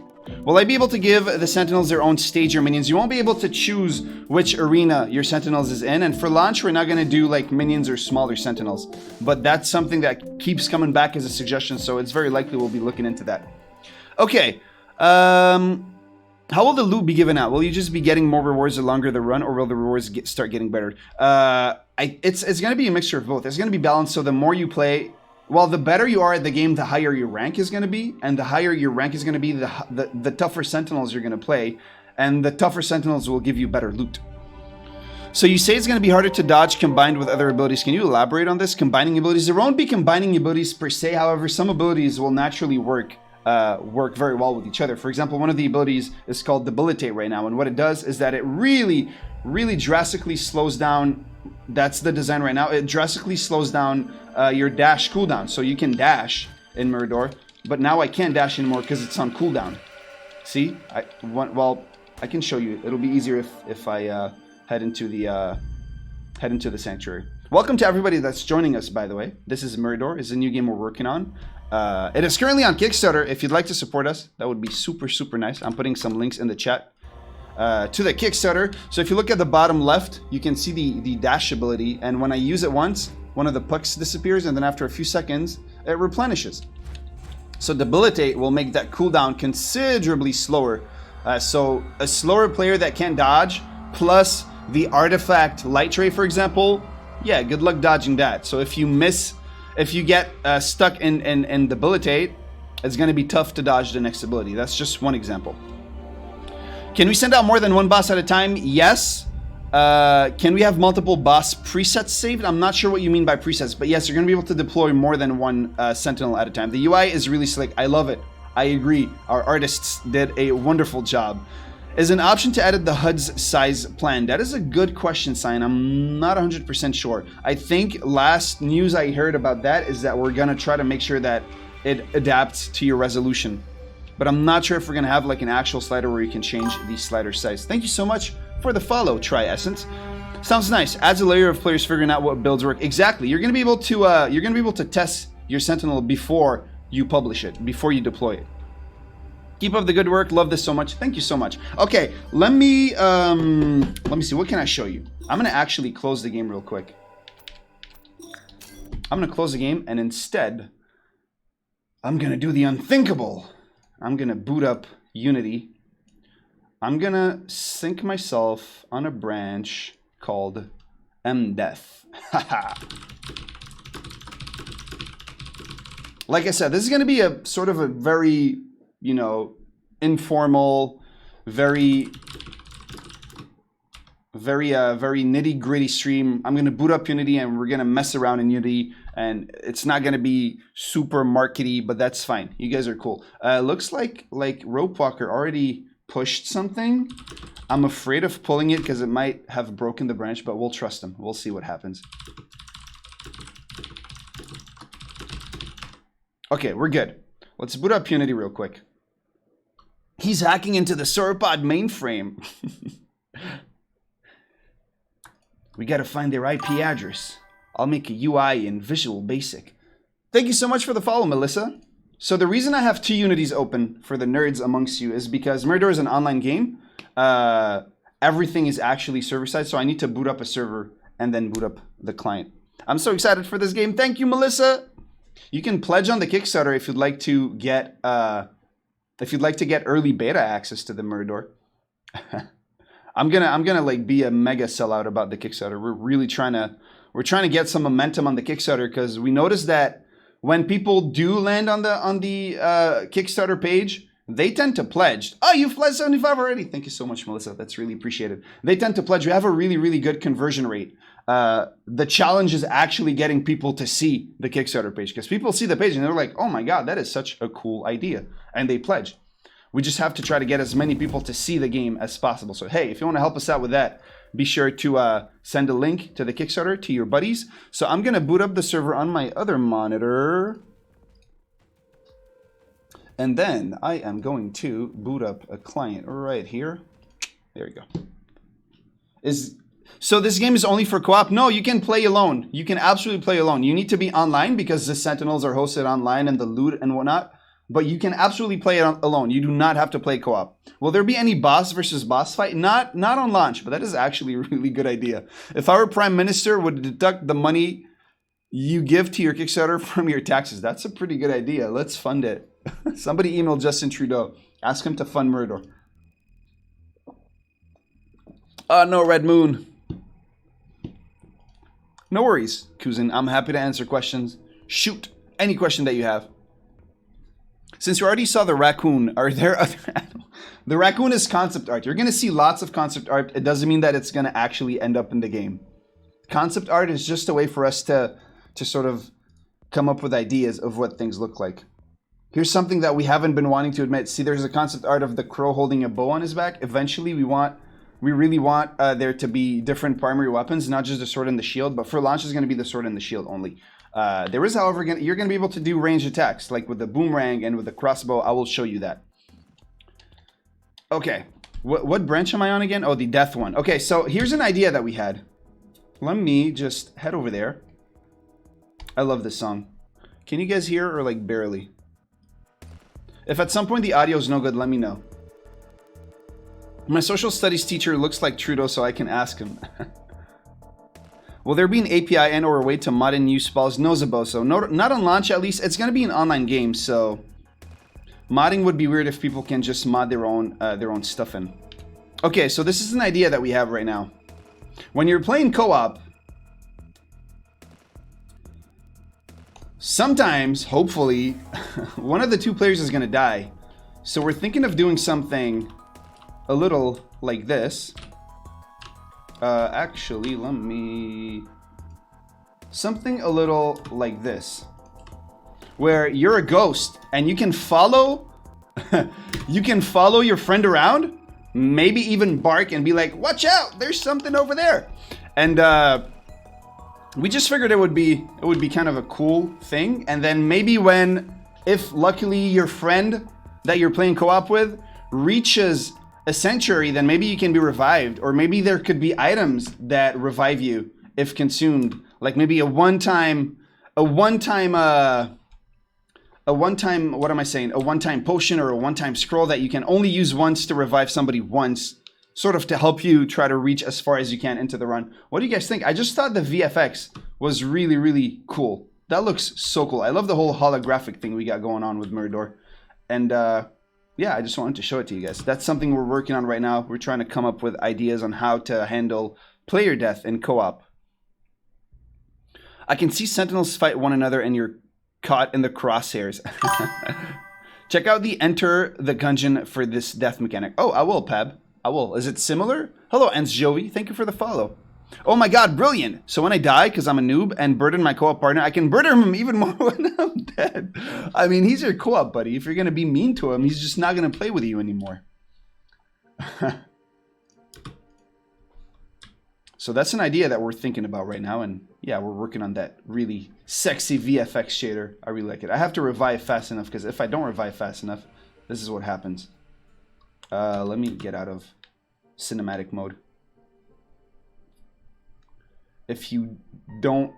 Will I be able to give the Sentinels their own stage or minions? You won't be able to choose which arena your Sentinels is in. And for launch, we're not going to do like minions or smaller Sentinels. But that's something that keeps coming back as a suggestion. So it's very likely we'll be looking into that. Okay. How will the loot be given out? Will you just be getting more rewards the longer the run, or will the rewards start getting better? It's going to be a mixture of both. It's going to be balanced. So the more you play... Well, the better you are at the game, the higher your rank is going to be. And the higher your rank is going to be, the tougher Sentinels you're going to play. And the tougher Sentinels will give you better loot. So you say it's going to be harder to dodge combined with other abilities. Can you elaborate on this? Combining abilities? There won't be combining abilities per se. However, some abilities will naturally work very well with each other. For example, one of the abilities is called Debilitate right now. And what it does is that it really drastically slows down. That's the design right now. It drastically slows down your dash cooldown. So you can dash in Mirador, but now I can't dash anymore because it's on cooldown. See? I can show you. It'll be easier if I head into the sanctuary. Welcome to everybody that's joining us, by the way. This is Mirador. It's a new game we're working on. It is currently on Kickstarter. If you'd like to support us, that would be super nice. I'm putting some links in the chat to the Kickstarter. So if you look at the bottom left, you can see the dash ability. And when I use it once, one of the pucks disappears, and then after a few seconds, it replenishes. So Debilitate will make that cooldown considerably slower. So a slower player that can't dodge, plus the artifact Light Ray, for example, yeah, good luck dodging that. So if you get stuck in Debilitate, it's going to be tough to dodge the next ability. That's just one example. Can we send out more than one boss at a time? Yes. Can we have multiple boss presets saved? I'm not sure what you mean by presets, but yes, you're going to be able to deploy more than one sentinel at a time. The UI is really slick. I love it. I agree. Our artists did a wonderful job. Is an option to edit the HUD's size plan? That is a good question, Sign. I'm not 100% sure. I think last news I heard about that is that we're going to try to make sure that it adapts to your resolution. But I'm not sure if we're going to have like an actual slider where you can change the slider size. Thank you so much for the follow, Try Essence. Sounds nice. Adds a layer of players figuring out what builds work. Exactly. You're going to be able to test your Sentinel before you publish it, before you deploy it. Keep up the good work. Love this so much. Thank you so much. Okay, let me see. What can I show you? I'm going to actually close the game real quick. I'm going to close the game, and instead, I'm going to do the unthinkable. I'm going to boot up Unity. I'm going to sync myself on a branch called mdef. Like I said, this is going to be a sort of a very, you know, informal, very nitty-gritty stream. I'm going to boot up Unity and we're going to mess around in Unity, and it's not going to be super markety, but that's fine. You guys are cool. Looks like Rope Walker already pushed something. I'm afraid of pulling it because it might have broken the branch, but we'll trust him. We'll see what happens. Okay, we're good. Let's boot up Unity real quick. He's hacking into the Sauropod mainframe. We gotta find their IP address. I'll make a UI in Visual Basic. Thank you so much for the follow, Melissa. So the reason I have two Unities open for the nerds amongst you is because Mirador is an online game. Everything is actually server-side, so I need to boot up a server and then boot up the client. I'm so excited for this game. Thank you, Melissa. You can pledge on the Kickstarter if you'd like to get early beta access to the Mirador. I'm gonna like be a mega sellout about the Kickstarter. We're trying to get some momentum on the Kickstarter because we noticed that when people do land on the Kickstarter page, they tend to pledge. Oh, you've pledged 75 already. Thank you so much, Melissa. That's really appreciated. They tend to pledge. We have a really, really good conversion rate. The challenge is actually getting people to see the Kickstarter page, because people see the page and they're like, oh my God, that is such a cool idea. And they pledge. We just have to try to get as many people to see the game as possible. So, hey, if you want to help us out with that, be sure to send a link to the Kickstarter to your buddies. So I'm going to boot up the server on my other monitor. And then I am going to boot up a client right here. There we go. So this game is only for co-op? No, you can play alone. You can absolutely play alone. You need to be online because the Sentinels are hosted online and the loot and whatnot. But you can absolutely play it alone. You do not have to play co-op. Will there be any boss versus boss fight? Not on launch, but that is actually a really good idea. If our Prime Minister would deduct the money you give to your Kickstarter from your taxes, that's a pretty good idea. Let's fund it. Somebody email Justin Trudeau. Ask him to fund Mirador. No, Red Moon. No worries, Kuzin. I'm happy to answer questions. Shoot any question that you have. Since you already saw the raccoon, are there other animals? The raccoon is concept art. You're going to see lots of concept art. It doesn't mean that it's going to actually end up in the game. Concept art is just a way for us to sort of come up with ideas of what things look like. Here's something that we haven't been wanting to admit. See, there's a concept art of the crow holding a bow on his back. Eventually, we really want there to be different primary weapons, not just the sword and the shield, but for launch, it's going to be the sword and the shield only. There is, however, you're going to be able to do ranged attacks, like with the boomerang and with the crossbow. I will show you that. Okay, what branch am I on again? Oh, the death one. Okay, so here's an idea that we had. Let me just head over there. I love this song. Can you guys hear or like barely? If at some point the audio is no good, let me know. My social studies teacher looks like Trudeau, so I can ask him. Will there be an API and or a way to mod in new spells? No, Zaboso. No, not on launch at least. It's going to be an online game, so modding would be weird if people can just mod their own stuff in. Okay, so this is an idea that we have right now. When you're playing co-op, sometimes, hopefully, one of the two players is going to die. So we're thinking of doing something a little like this. Actually, let me... Something a little like this. Where you're a ghost and you can follow... you can follow your friend around. Maybe even bark and be like, watch out, there's something over there. And we just figured it would be kind of a cool thing. And then maybe if luckily your friend that you're playing co-op with reaches a century, then maybe you can be revived, or maybe there could be items that revive you if consumed, like maybe a one-time what am I saying? A one-time potion or a one-time scroll that you can only use once to revive somebody once, sort of to help you try to reach as far as you can into the run. What do you guys think? I just thought the VFX was really, really cool. That looks so cool. I love the whole holographic thing we got going on with Mirador. And yeah, I just wanted to show it to you guys. That's something we're working on right now. We're trying to come up with ideas on how to handle player death in co-op. I can see sentinels fight one another and you're caught in the crosshairs. Check out the Enter the Gungeon for this death mechanic. Oh, I will, Pab. I will. Is it similar? Hello, Jovi. Thank you for the follow. Oh my god, brilliant. So when I die, because I'm a noob, and burden my co-op partner, I can burden him even more when I'm dead. I mean, he's your co-op buddy. If you're going to be mean to him, he's just not going to play with you anymore. So that's an idea that we're thinking about right now. And yeah, we're working on that really sexy VFX shader. I really like it. I have to revive fast enough, because if I don't revive fast enough, this is what happens. Let me get out of cinematic mode. If you don't,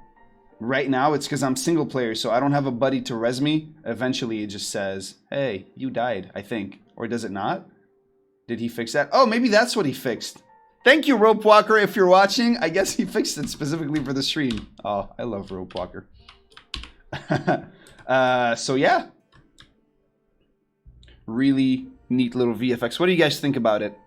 right now it's because I'm single player, so I don't have a buddy to res me. Eventually it just says, hey, you died, I think. Or does it not? Did he fix that? Oh, maybe that's what he fixed. Thank you, Rope Walker, if you're watching. I guess he fixed it specifically for the stream. Oh, I love Rope Walker. So yeah. Really neat little VFX. What do you guys think about it?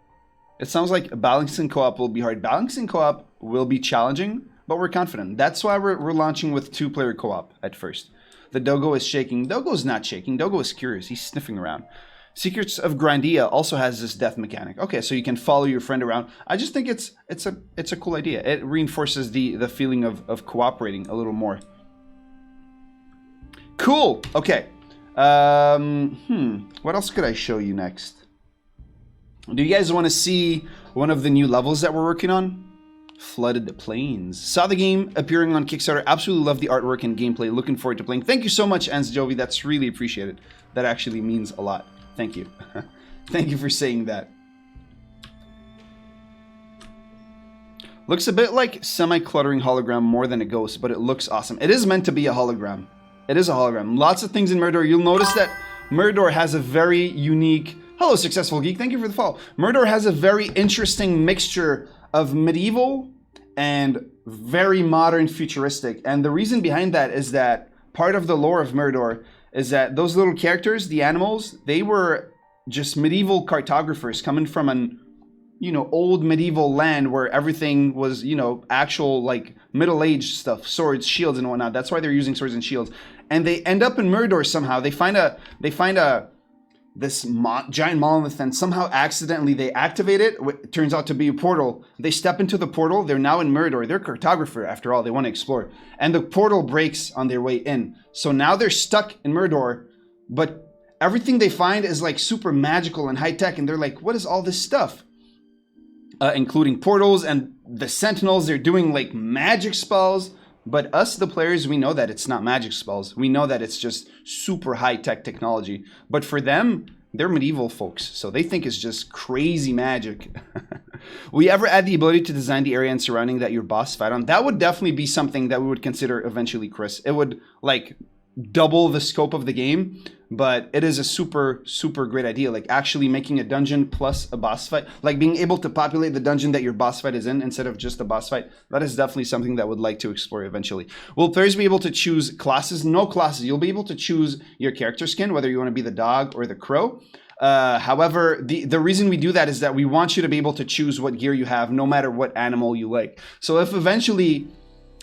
It sounds like balancing co-op will be hard. Balancing co-op will be challenging, but we're confident. That's why we're launching with 2-player co-op at first. The Dogo is shaking. Dogo's not shaking. Dogo is curious. He's sniffing around. Secrets of Grandia also has this death mechanic. Okay, so you can follow your friend around. I just think it's a cool idea. It reinforces the feeling of cooperating a little more. Cool. Okay. What else could I show you next? Do you guys want to see one of the new levels that we're working on? Flooded Plains. Saw the game appearing on Kickstarter. Absolutely love the artwork and gameplay. Looking forward to playing. Thank you so much, Jovi. That's really appreciated. That actually means a lot. Thank you. Thank you for saying that. Looks a bit like semi-cluttering hologram more than a ghost, but it looks awesome. It is meant to be a hologram. It is a hologram. Lots of things in Mirador. You'll notice that Mirador has a very unique... Hello, Successful Geek. Thank you for the follow. Mirador has a very interesting mixture of medieval and very modern futuristic. And the reason behind that is that part of the lore of Mirador is that those little characters, the animals, they were just medieval cartographers coming from an, old medieval land where everything was, actual like middle-aged stuff, swords, shields, and whatnot. That's why they're using swords and shields. And they end up in Mirador somehow. They find this giant monolith, and somehow accidentally they activate it. It turns out to be a portal. They step into the portal. They're now in Mirador. They're a cartographer after all. They want to explore. And the portal breaks on their way in. So now they're stuck in Mirador, but everything they find is like super magical and high tech. And they're like, what is all this stuff? Including portals and the sentinels. They're doing like magic spells. But us, the players, we know that it's not magic spells. We know that it's just super high-tech technology. But for them, they're medieval folks, so they think it's just crazy magic. Will you ever add the ability to design the area and surrounding that your boss fight on? That would definitely be something that we would consider eventually, Chris. It would, like, double the scope of the game, but it is a super, super great idea. Like, actually making a dungeon plus a boss fight. Like, being able to populate the dungeon that your boss fight is in instead of just a boss fight. That is definitely something that I would like to explore eventually. Will players be able to choose classes? No classes. You'll be able to choose your character skin, whether you want to be the dog or the crow. However, the reason we do that is that we want you to be able to choose what gear you have, no matter what animal you like. So if eventually...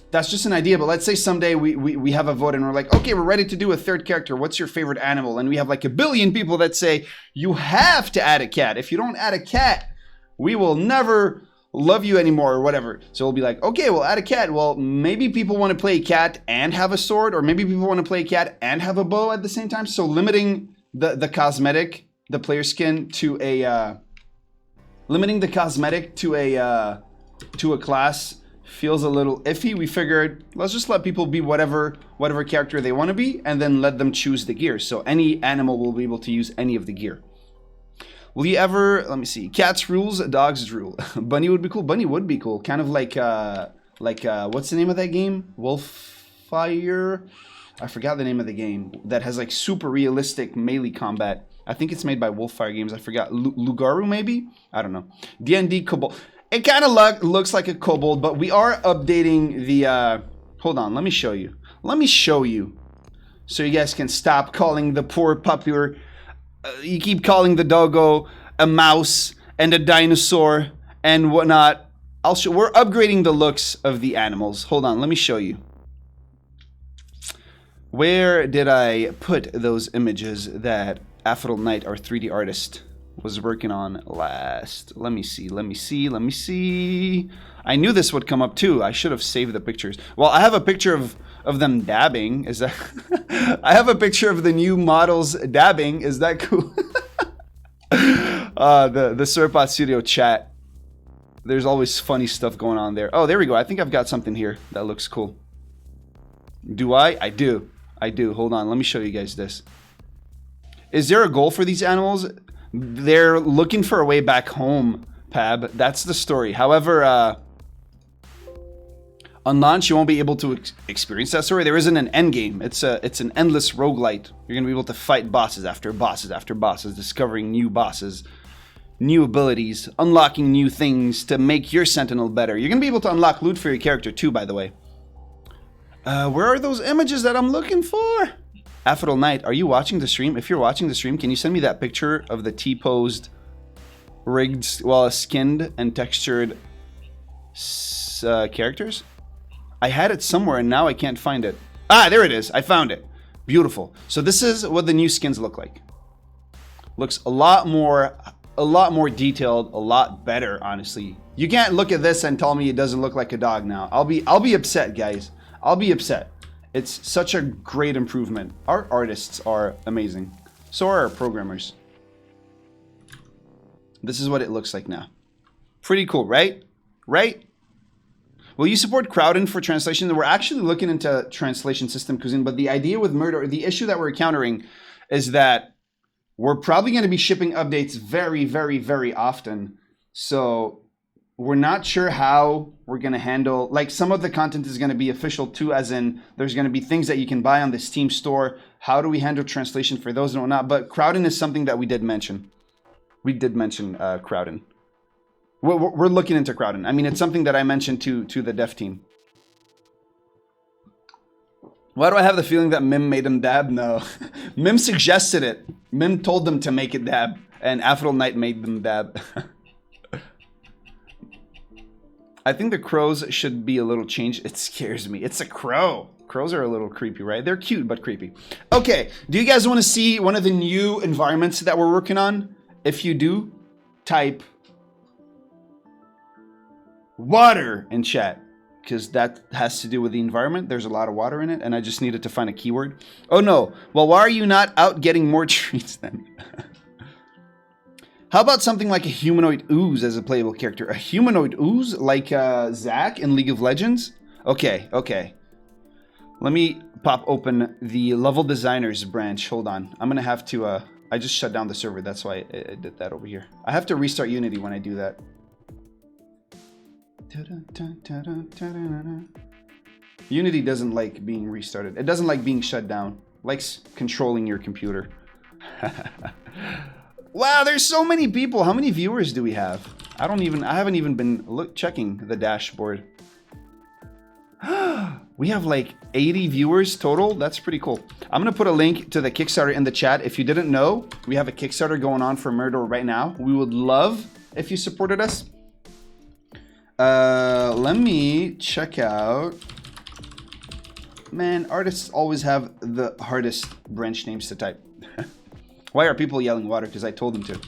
That's just an idea, but let's say someday we have a vote and we're like, okay, we're ready to do a third character. What's your favorite animal? And we have like 1 billion people that say, you have to add a cat. If you don't add a cat, we will never love you anymore or whatever. So we'll be like, okay, we'll add a cat. Well, maybe people want to play a cat and have a sword, or maybe people want to play a cat and have a bow at the same time. So limiting the cosmetic, the player skin to a to a class feels a little iffy. We figured let's just let people be whatever character they want to be, and then let them choose the gear. So any animal will be able to use any of the gear. Will you ever, let me see, cats rules, dogs rule. Bunny would be cool. Bunny would be cool. Kind of like what's the name of that game? Wolffire? I forgot the name of the game that has like super realistic melee combat. I think it's made by Wolffire Games. I forgot. Lugaru maybe? I don't know. D&D Kobold. It kind of looks like a kobold, but we are updating the... hold on, let me show you. Let me show you. So you guys can stop calling the poor popular... you keep calling the doggo a mouse and a dinosaur and whatnot. We're upgrading the looks of the animals. Hold on, let me show you. Where did I put those images that Aphrodite Knight, our 3D artist, was working on last? Let me see. I knew this would come up too. I should have saved the pictures. Well, I have a picture of them dabbing. Is that... I have a picture of the new models dabbing. Is that cool? The Surpot Studio chat. There's always funny stuff going on there. Oh, there we go. I think I've got something here that looks cool. Do I? I do. Hold on. Let me show you guys this. Is there a goal for these animals? They're looking for a way back home, Pab. That's the story. However, on launch, you won't be able to experience that story. There isn't an end game. It's an endless roguelite. You're going to be able to fight bosses after bosses after bosses, discovering new bosses, new abilities, unlocking new things to make your Sentinel better. You're going to be able to unlock loot for your character too, by the way. Where are those images that I'm looking for? Aphrodite Knight, are you watching the stream? If you're watching the stream, can you send me that picture of the T-posed, rigged, well, skinned and textured characters? I had it somewhere and now I can't find it. Ah, there it is. I found it. Beautiful. So this is what the new skins look like. Looks a lot more detailed, a lot better, honestly. You can't look at this and tell me it doesn't look like a dog now. I'll be upset, guys. I'll be upset. It's such a great improvement. Our artists are amazing. So are our programmers. This is what it looks like now. Pretty cool, right? Right? Will you support Crowdin for translation? We're actually looking into translation system, Cuisine, but the idea with Mirador, the issue that we're encountering is that we're probably going to be shipping updates very, very, very often. So we're not sure how we're going to handle, like some of the content is going to be official too, as in there's going to be things that you can buy on the Steam store. How do we handle translation for those and whatnot? But Crowdin is something that we did mention. We did mention Crowdin. We're looking into Crowdin. I mean, it's something that I mentioned to the dev team. Why do I have the feeling that Mim made him dab? No. Mim suggested it. Mim told them to make it dab. And Aphrodite Knight made them dab. I think the crows should be a little changed. It scares me. It's a crow. Crows are a little creepy, right? They're cute, but creepy. Okay. Do you guys want to see one of the new environments that we're working on? If you do, type water in chat, because that has to do with the environment. There's a lot of water in it, and I just needed to find a keyword. Oh no. Well, why are you not out getting more treats then? How about something like a humanoid ooze as a playable character? A humanoid ooze like Zac in League of Legends? Okay, okay. Let me pop open the level designers branch. Hold on. I'm gonna have to I just shut down the server. That's why I did that over here. I have to restart Unity when I do that. Unity doesn't like being restarted. It doesn't like being shut down. It likes controlling your computer. Wow, there's so many people. How many viewers do we have? I haven't even been checking the dashboard. We have like 80 viewers total. That's pretty cool. I'm gonna put a link to the Kickstarter in the chat. If you didn't know, we have a Kickstarter going on for Mirador right now. We would love if you supported us. Let me check out. Man, artists always have the hardest branch names to type. Why are people yelling water? Because I told them to.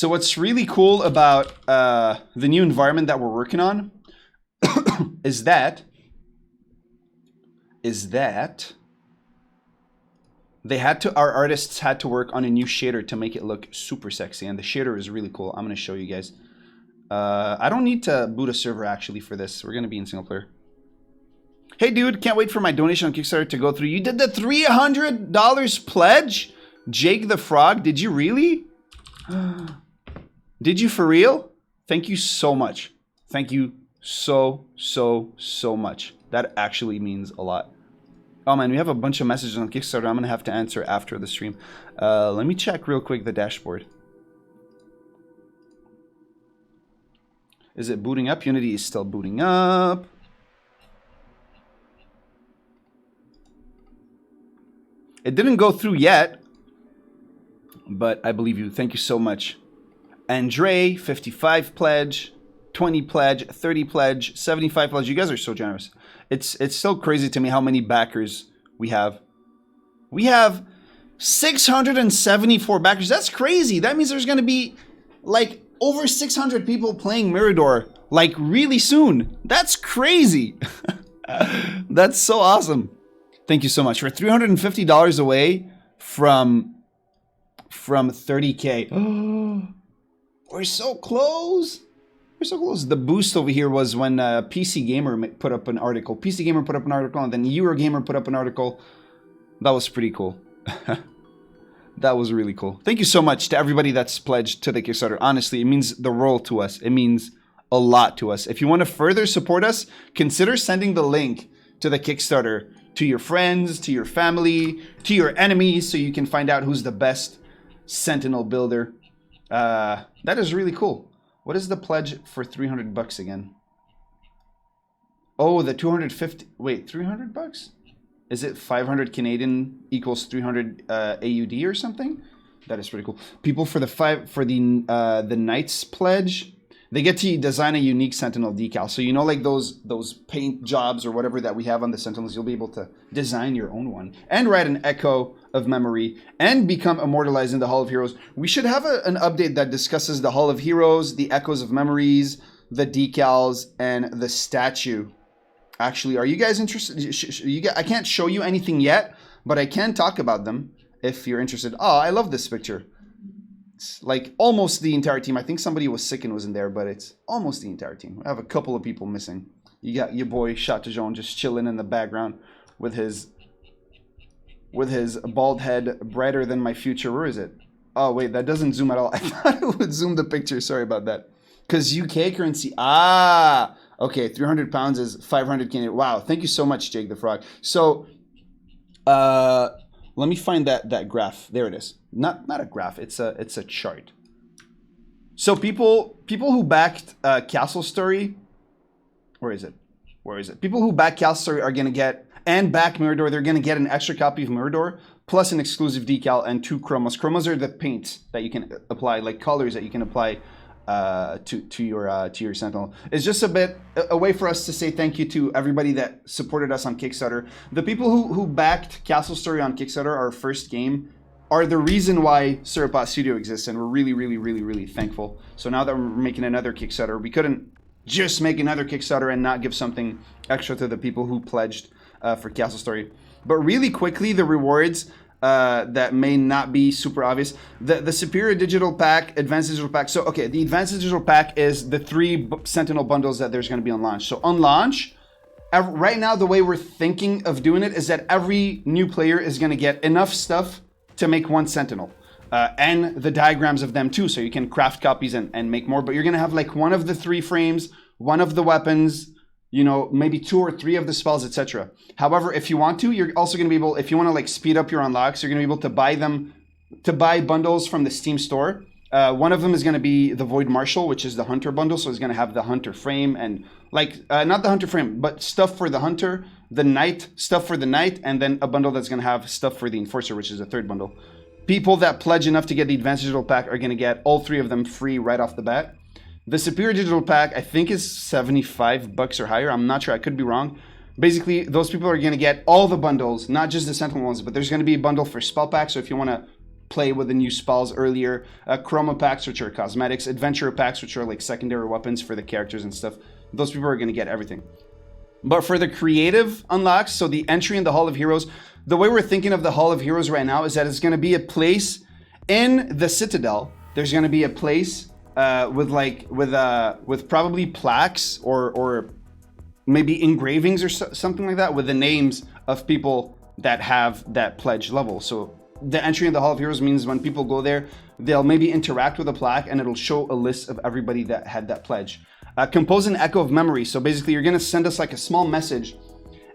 So what's really cool about the new environment that we're working on is that our artists had to work on a new shader to make it look super sexy, and the shader is really cool. I'm gonna show you guys. I don't need to boot a server actually for this. We're gonna be in single player. Hey dude, can't wait for my donation on Kickstarter to go through. You did the $300 pledge? Jake the Frog, did you really? Did you for real? Thank you so much. Thank you so much. That actually means a lot. Oh man, we have a bunch of messages on Kickstarter I'm gonna have to answer after the stream. Let me check real quick the dashboard. Is it booting up? Unity is still booting up. It didn't go through yet, but I believe you. Thank you so much. Andre, 55 pledge, 20 pledge, 30 pledge, 75 pledge. You guys are so generous. It's so crazy to me how many backers we have. We have 674 backers. That's crazy. That means there's going to be like over 600 people playing Mirador like really soon. That's crazy. That's so awesome. Thank you so much. We're $350 away from 30K. We're so close. We're so close. The boost over here was when PC Gamer put up an article. PC Gamer put up an article, and then Eurogamer put up an article. That was pretty cool. That was really cool. Thank you so much to everybody that's pledged to the Kickstarter. Honestly, it means the world to us. It means a lot to us. If you want to further support us, consider sending the link to the Kickstarter to your friends, to your family, to your enemies, so you can find out who's the best Sentinel builder. That is really cool. What is the pledge for 300 bucks again? Oh, the 250. Wait, 300 bucks? Is it 500 Canadian equals 300 AUD or something? That is pretty cool. People for the Knights pledge, they get to design a unique Sentinel decal. So you know, like those paint jobs or whatever that we have on the Sentinels, you'll be able to design your own one and write an echo of memory and become immortalized in the Hall of Heroes. We should have an update that discusses the Hall of Heroes, the echoes of memories, the decals, and the statue. Actually, are you guys interested? I can't show you anything yet, but I can talk about them if you're interested. Oh, I love this picture. It's like almost the entire team. I think somebody was sick and wasn't there, but it's almost the entire team. I have a couple of people missing. You got your boy Shot to Joan just chilling in the background with his bald head brighter than my future. Where is it? Oh, wait, that doesn't zoom at all. I thought it would zoom the picture. Sorry about that. Because UK currency. Ah, okay. 300 pounds is 500 Canadian. Wow. Thank you so much, Jake the Frog. So, let me find that graph. There it is. Not a graph. It's a chart. So people who backed Castle Story. Where is it? People who back Castle Story are gonna get, and back Mirador, they're gonna get an extra copy of Mirador plus an exclusive decal and 2 chromos. Chromos are the paints that you can apply, like colors that you can apply to your Sentinel. It's just a way for us to say thank you to everybody that supported us on Kickstarter. The people who backed Castle Story on Kickstarter, our first game, are the reason why Surapot Studio exists, and we're really thankful. So now that we're making another Kickstarter, we couldn't just make another Kickstarter and not give something extra to the people who pledged for Castle Story. But really quickly, the rewards that may not be super obvious. The Superior Digital Pack, Advanced Digital Pack. So, okay, the Advanced Digital Pack is the 3 Sentinel bundles that there's going to be on launch. So on launch, right now, the way we're thinking of doing it is that every new player is going to get enough stuff to make 1 Sentinel. And the diagrams of them too, so you can craft copies and make more. But you're going to have like 1 of the 3 frames, 1 of the weapons, you know, maybe 2 or 3 of the spells, etc. However, if you want to, you're also going to be able, if you want to like speed up your unlocks, you're going to be able to buy bundles from the Steam store. One of them is going to be the Void Marshal, which is the Hunter bundle. So it's going to have the Hunter frame and like, not the Hunter frame, but stuff for the Hunter, the Knight, stuff for the Knight, and then a bundle that's going to have stuff for the Enforcer, which is the 3rd bundle. People that pledge enough to get the Advanced Digital Pack are going to get all 3 of them free right off the bat. The Superior Digital Pack, I think, is 75 bucks or higher. I'm not sure. I could be wrong. Basically, those people are going to get all the bundles, not just the Sentinel ones, but there's going to be a bundle for spell packs. So if you want to play with the new spells earlier, chroma packs, which are cosmetics, adventure packs, which are like secondary weapons for the characters and stuff. Those people are going to get everything. But for the creative unlocks, so the entry in the Hall of Heroes, the way we're thinking of the Hall of Heroes right now is that it's going to be a place in the Citadel. There's going to be a place with probably plaques or maybe engravings or something like that with the names of people that have that pledge level. So the entry in the Hall of Heroes means when people go there, they'll maybe interact with a plaque and it'll show a list of everybody that had that pledge. Compose an echo of memory. So basically you're going to send us like a small message,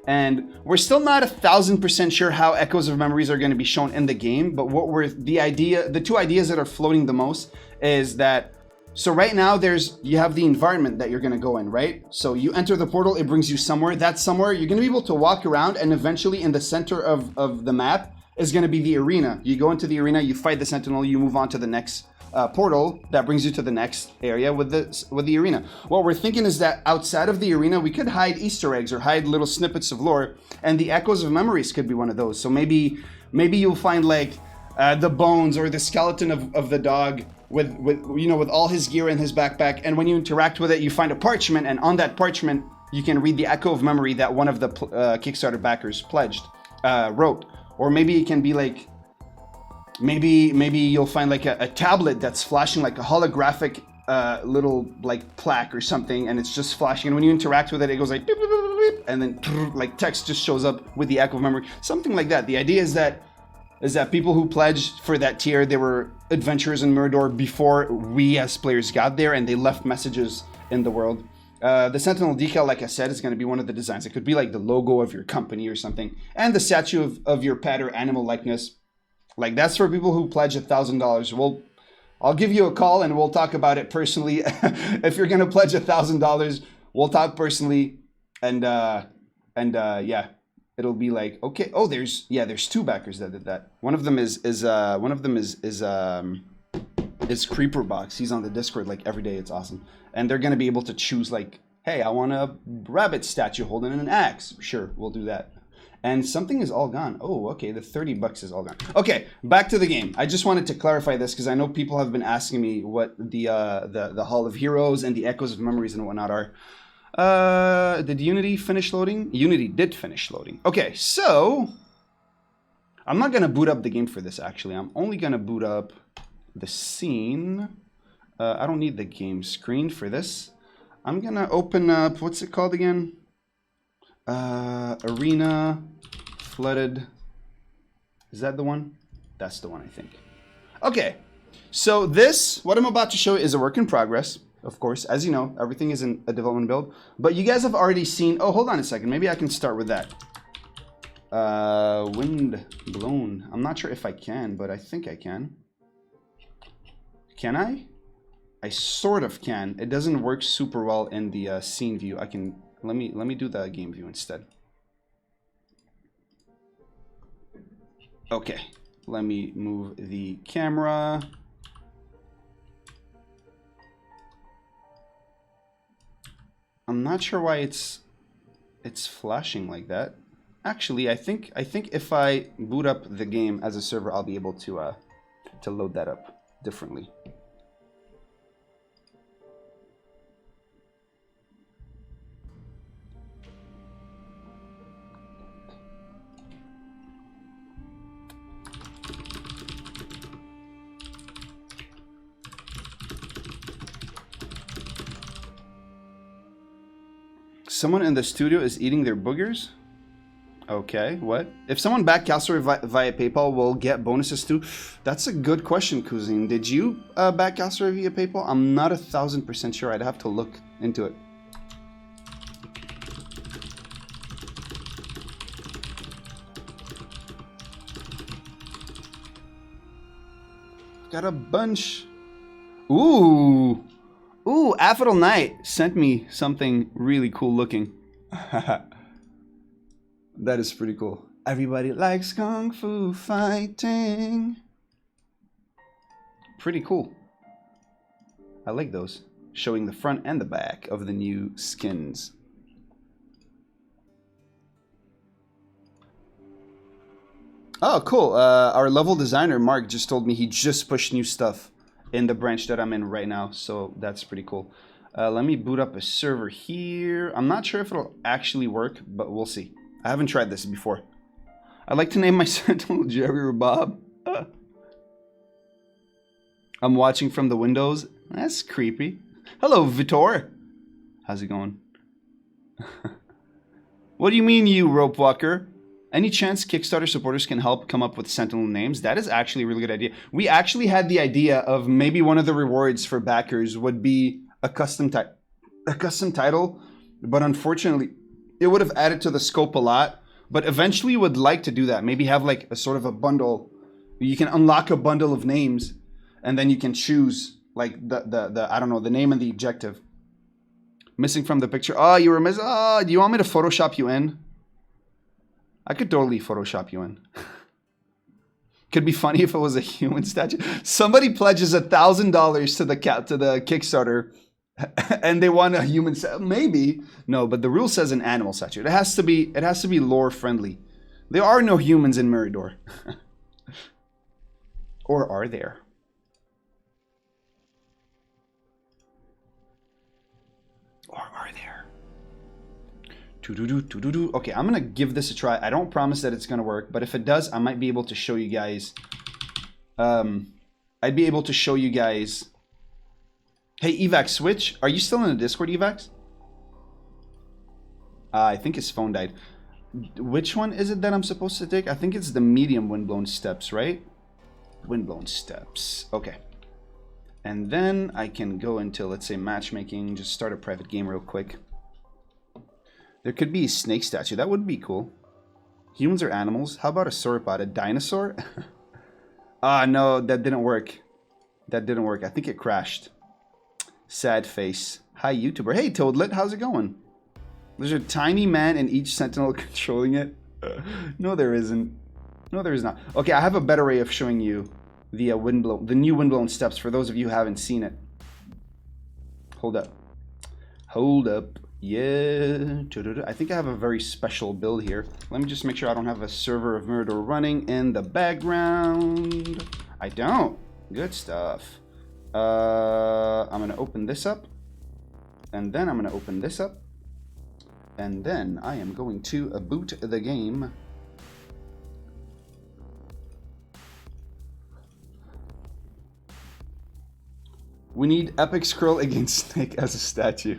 and we're still not 1,000% sure how echoes of memories are going to be shown in the game. But the two ideas that are floating the most is that, so right now you have the environment that you're going to go in, right? So you enter the portal, it brings you somewhere. That somewhere you're going to be able to walk around, and eventually in the center of the map is going to be the arena. You go into the arena, you fight the Sentinel, you move on to the next portal that brings you to the next area with the arena. What we're thinking is that outside of the arena, we could hide Easter eggs or hide little snippets of lore, and the echoes of memories could be one of those. So maybe you'll find like the bones or the skeleton of the dog with all his gear in his backpack, and when you interact with it, you find a parchment, and on that parchment you can read the echo of memory that one of the Kickstarter backers wrote. Or maybe it can be like, maybe you'll find like a tablet that's flashing like a holographic little like plaque or something, and it's just flashing, and when you interact with it, it goes like beep, beep, beep, beep, and then like text just shows up with the echo of memory, something like that. The idea is that people who pledged for that tier, they were adventurers in Mirador before we as players got there, and they left messages in the world. The Sentinel decal, like I said, is going to be one of the designs. It could be like the logo of your company or something, and the statue of your pet or animal likeness. Like, that's for people who pledge $1,000. I'll give you a call and we'll talk about it personally. If you're gonna pledge $1,000, we'll talk personally, and yeah, it'll be like, okay. Oh, there's two backers that did that. One of them is Creeper Box. He's on the Discord like every day. It's awesome, and they're gonna be able to choose like, hey, I want a rabbit statue holding an axe. Sure, we'll do that. And something is all gone. Oh, okay, the $30 is all gone. Okay, back to the game. I just wanted to clarify this because I know people have been asking me what the Hall of Heroes and the Echoes of Memories and whatnot are. Did Unity finish loading? Unity did finish loading. Okay, so I'm not gonna boot up the game for this actually. I'm only gonna boot up the scene. I don't need the game screen for this. I'm gonna open up, what's it called again? Arena Flooded. Is that the one? That's the one, I think. Okay, so what I'm about to show is a work in progress. Of course, as you know, everything is in a development build, but you guys have already seen, oh, hold on a second. Maybe I can start with that. Wind blown. I'm not sure if I can, but I think I can. Can I? I sort of can. It doesn't work super well in the scene view. I can, let me do the game view instead. Okay, let me move the camera. I'm not sure why it's flashing like that. Actually, I think if I boot up the game as a server, I'll be able to load that up differently. Someone in the studio is eating their boogers? Okay, what? If someone backed Calstory via PayPal, will get bonuses too? That's a good question, Kuzin. Did you back Calstory via PayPal? I'm not 1,000% sure. I'd have to look into it. Got a bunch. Ooh. Ooh, Affidal Knight sent me something really cool looking. That is pretty cool. Everybody likes Kung Fu fighting. Pretty cool. I like those. Showing the front and the back of the new skins. Oh, cool. Our level designer, Mark, just told me he just pushed new stuff in the branch that I'm in right now. So that's pretty cool. Let me boot up a server here. I'm not sure if it'll actually work, but we'll see. I haven't tried this before. I'd like to name my sentinel Jerry or Bob. I'm watching from the windows. That's creepy. Hello, Vitor. How's it going? What do you mean, you rope walker? Any chance Kickstarter supporters can help come up with sentinel names? That is actually a really good idea. We actually had the idea of maybe one of the rewards for backers would be a custom title, but unfortunately, it would have added to the scope a lot. But eventually, would like to do that. Maybe have like a sort of a bundle. You can unlock a bundle of names, and then you can choose like the I don't know, the name and the objective. Missing from the picture. Oh, you were missing. Oh, do you want me to Photoshop you in? I could totally Photoshop you in. Could be funny if it was a human statue. Somebody pledges $1,000 to the Kickstarter, and they want a human statue. Maybe no, but the rule says an animal statue. It has to be lore friendly. There are no humans in Mirador, or are there? Or are there? Okay, I'm gonna give this a try. I don't promise that it's gonna work, but if it does, I might be able to show you guys. I'd be able to show you guys. Hey, Evax Switch, are you still in the Discord, Evax? I think his phone died. Which one is it that I'm supposed to take? I think it's the medium windblown steps, right? Windblown steps. Okay. And then I can go into, let's say, matchmaking. Just start a private game real quick. There could be a snake statue. That would be cool. Humans or animals? How about a sauropod? A dinosaur? No, that didn't work. That didn't work. I think it crashed. Sad face. Hi, YouTuber. Hey, Toadlet. How's it going? There's a tiny man in each sentinel controlling it. No, there isn't. No, there is not. Okay, I have a better way of showing you the new windblown steps for those of you who haven't seen it. Hold up. Hold up. Yeah. I think I have a very special build here. Let me just make sure I don't have a server of Mirador running in the background. I don't. Good stuff. I'm going to open this up. And then I'm going to open this up. And then I am going to boot the game. We need Epic Scroll against Snake as a statue.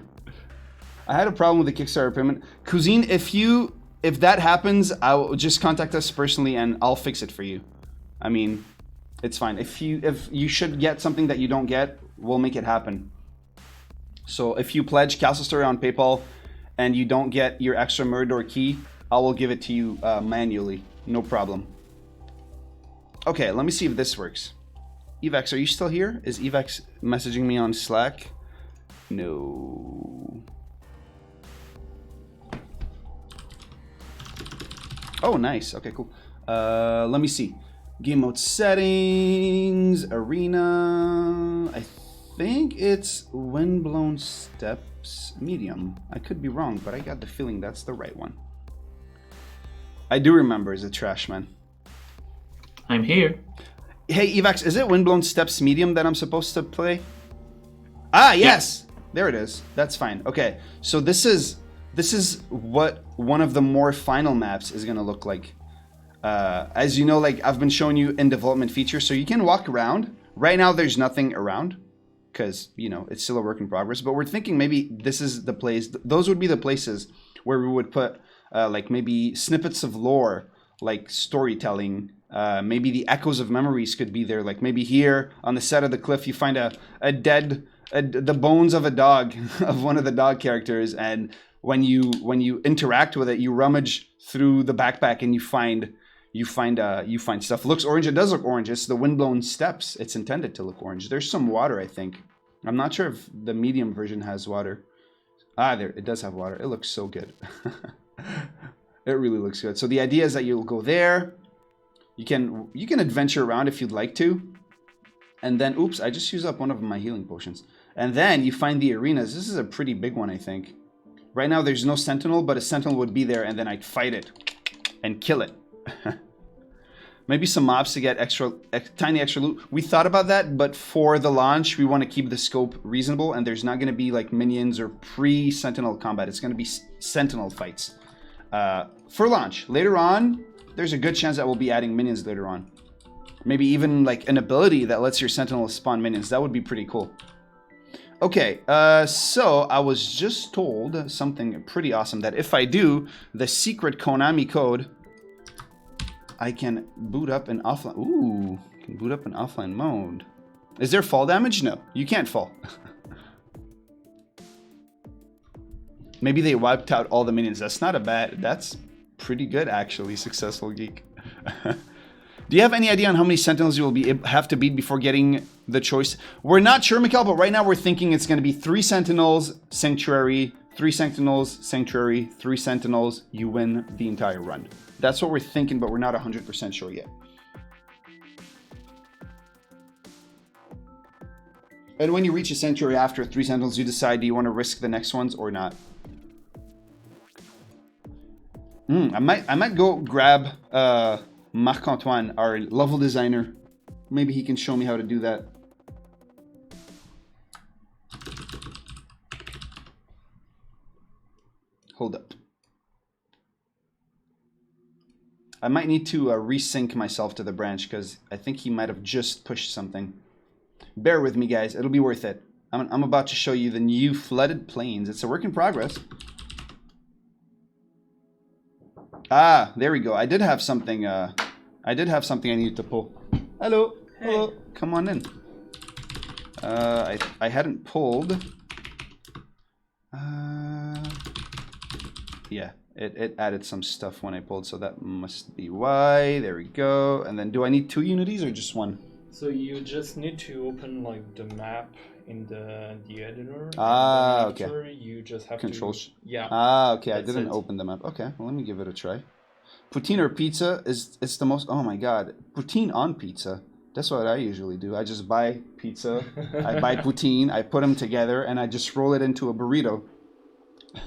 I had a problem with the Kickstarter payment. Cuisine, if that happens, I'll just contact us personally and I'll fix it for you. I mean, it's fine. If you should get something that you don't get, we'll make it happen. So if you pledge Castle Story on PayPal and you don't get your extra Mirador key, I will give it to you manually. No problem. Okay, let me see if this works. Evax, are you still here? Is Evax messaging me on Slack? No. Oh, nice. Okay, cool. Let me see. Game mode settings, arena. I think it's windblown steps, medium. I could be wrong, but I got the feeling that's the right one. I do remember as a trash man. I'm here. Hey, Evax, is it windblown steps medium that I'm supposed to play? Ah, yes. Yeah. There it is. That's fine. Okay, so this is what one of the more final maps is gonna look like. As you know, like I've been showing you in development features, so you can walk around. Right now, there's nothing around because you know it's still a work in progress. But we're thinking maybe this is the place. Those would be the places where we would put like maybe snippets of lore, like storytelling. Maybe the echoes of memories could be there. Like maybe here on the set of the cliff, you find the bones of a dog, of one of the dog characters, and when you interact with it, you rummage through the backpack and you find stuff. Looks orange. It does look orange. It's the windblown steps. It's intended to look orange. There's some water, I think. I'm not sure if the medium version has water. Ah, there. It does have water. It looks so good. It really looks good. So the idea is that you'll go there. You can adventure around if you'd like to. And then, oops, I just used up one of my healing potions. And then you find the arenas. This is a pretty big one, I think. Right now, there's no sentinel, but a sentinel would be there, and then I'd fight it and kill it. Maybe some mobs to get tiny extra loot. We thought about that, but for the launch, we want to keep the scope reasonable, and there's not going to be like minions or pre-sentinel combat. It's going to be sentinel fights for launch. Later on, there's a good chance that we'll be adding minions later on. Maybe even like an ability that lets your sentinel spawn minions. That would be pretty cool. Okay, so I was just told something pretty awesome, that if I do the secret Konami code, I can boot up an offline. Ooh, can boot up an offline mode. Is there fall damage? No, you can't fall. Maybe they wiped out all the minions. That's not a bad. That's pretty good, actually. Successful Geek. Do you have any idea on how many sentinels you will have to beat before getting the choice? We're not sure, Mikhail, but right now we're thinking it's going to be 3 sentinels, sanctuary, 3 sentinels, sanctuary, 3 sentinels. You win the entire run. That's what we're thinking, but we're not 100% sure yet. And when you reach a sanctuary after 3 sentinels, you decide, do you want to risk the next ones or not? I might go grab Marc-Antoine, our level designer. Maybe he can show me how to do that. Hold up. I might need to resync myself to the branch because I think he might have just pushed something. Bear with me, guys. It'll be worth it. I'm about to show you the new flooded plains. It's a work in progress. Ah, there we go. I did have something. I needed to pull. Hello. Hey. Hello. Come on in. I hadn't pulled. Yeah. It added some stuff when I pulled, so that must be why. There we go. And then do I need 2 unities or just 1? So you just need to open like the map in the editor. Ah, and okay. You just have Control. Yeah. Ah, okay. I didn't open the map. Okay, well, let me give it a try. Poutine or pizza it's the most. Oh my god, poutine on pizza. That's what I usually do. I just buy pizza, I buy poutine, I put them together, and I just roll it into a burrito.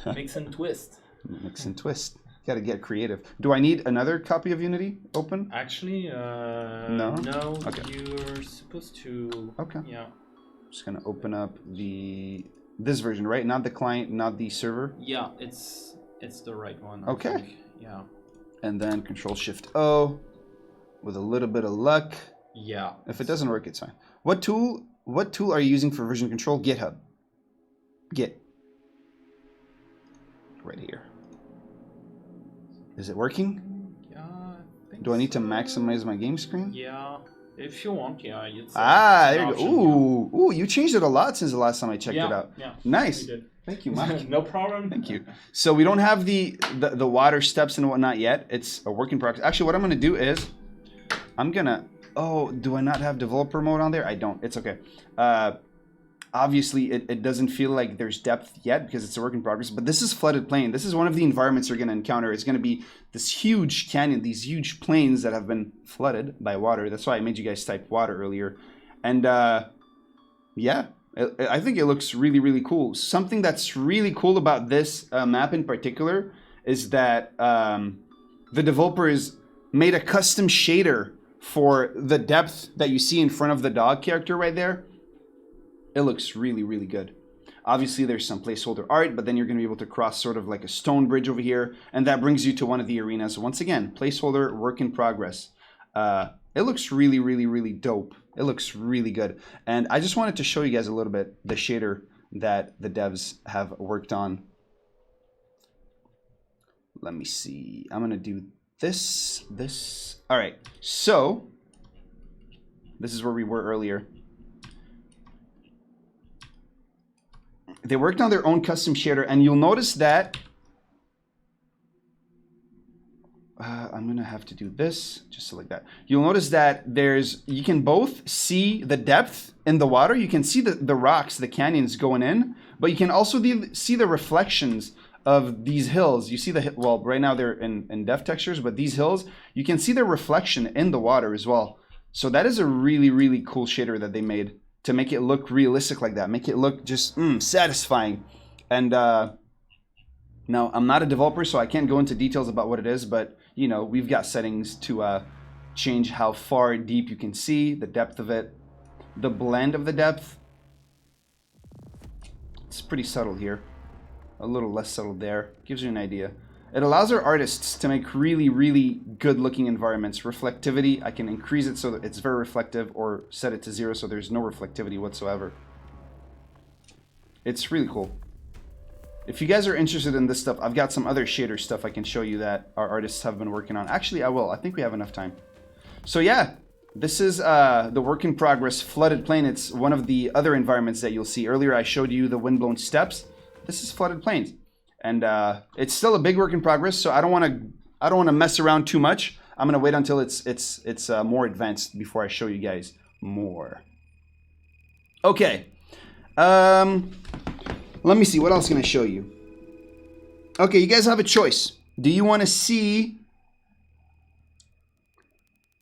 Mix and twist. Mix and twist. Got to get creative. Do I need another copy of Unity open? Actually, no. No. Okay. You're supposed to. Okay. Yeah. Just gonna open up this version, right? Not the client, not the server. Yeah, it's the right one. Okay. I think. Yeah. And then Control Shift O, with a little bit of luck. Yeah. If it doesn't work, it's fine. What tool are you using for version control? GitHub. Git. Right here. Is it working? Yeah, I think Do I need to maximize my game screen? Yeah, if you want, yeah. It's there you go. Ooh, ooh, you changed it a lot since the last time I checked it out. Yeah, nice. we did. Thank you, Mike. No problem. Thank you. So we don't have the water steps and whatnot yet. It's a work in progress. Actually, what I'm going to do is I'm going to... Oh, do I not have developer mode on there? I don't. It's okay. Obviously, it doesn't feel like there's depth yet because it's a work in progress. But this is flooded plain. This is one of the environments you're going to encounter. It's going to be this huge canyon, these huge plains that have been flooded by water. That's why I made you guys type water earlier. And yeah, I think it looks really, really cool. Something that's really cool about this map in particular is that the developers made a custom shader for the depth that you see in front of the dog character right there. It looks really, really good. Obviously, there's some placeholder art, but then you're going to be able to cross sort of like a stone bridge over here, and that brings you to one of the arenas. Once again, placeholder, work in progress. It looks really, really, really dope. It looks really good. And I just wanted to show you guys a little bit the shader that the devs have worked on. Let me see. I'm going to do this. All right. So this is where we were earlier. They worked on their own custom shader, and you'll notice that I'm gonna have to do this just so like that. You'll notice that you can both see the depth in the water. You can see the rocks, the canyons going in, but you can also see the reflections of these hills. You see well, right now they're in depth textures, but these hills, you can see the reflection in the water as well. So that is a really, really cool shader that they made to make it look realistic like that, make it look just satisfying. And now I'm not a developer, so I can't go into details about what it is, but you know, we've got settings to change how far deep you can see, the depth of it, the blend of the depth. It's pretty subtle here. A little less subtle there. Gives you an idea. It allows our artists to make really, really good looking environments. Reflectivity, I can increase it so that it's very reflective, or set it to 0 so there's no reflectivity whatsoever. It's really cool. If you guys are interested in this stuff, I've got some other shader stuff I can show you that our artists have been working on. Actually, I will. I think we have enough time. So yeah, this is the work in progress flooded plain. It's one of the other environments that you'll see. Earlier I showed you the windblown steppes. This is flooded plains. And it's still a big work in progress, so I don't want to mess around too much. I'm gonna wait until it's more advanced before I show you guys more. Okay. Let me see what else can I show you. Okay, you guys have a choice. Do you want to see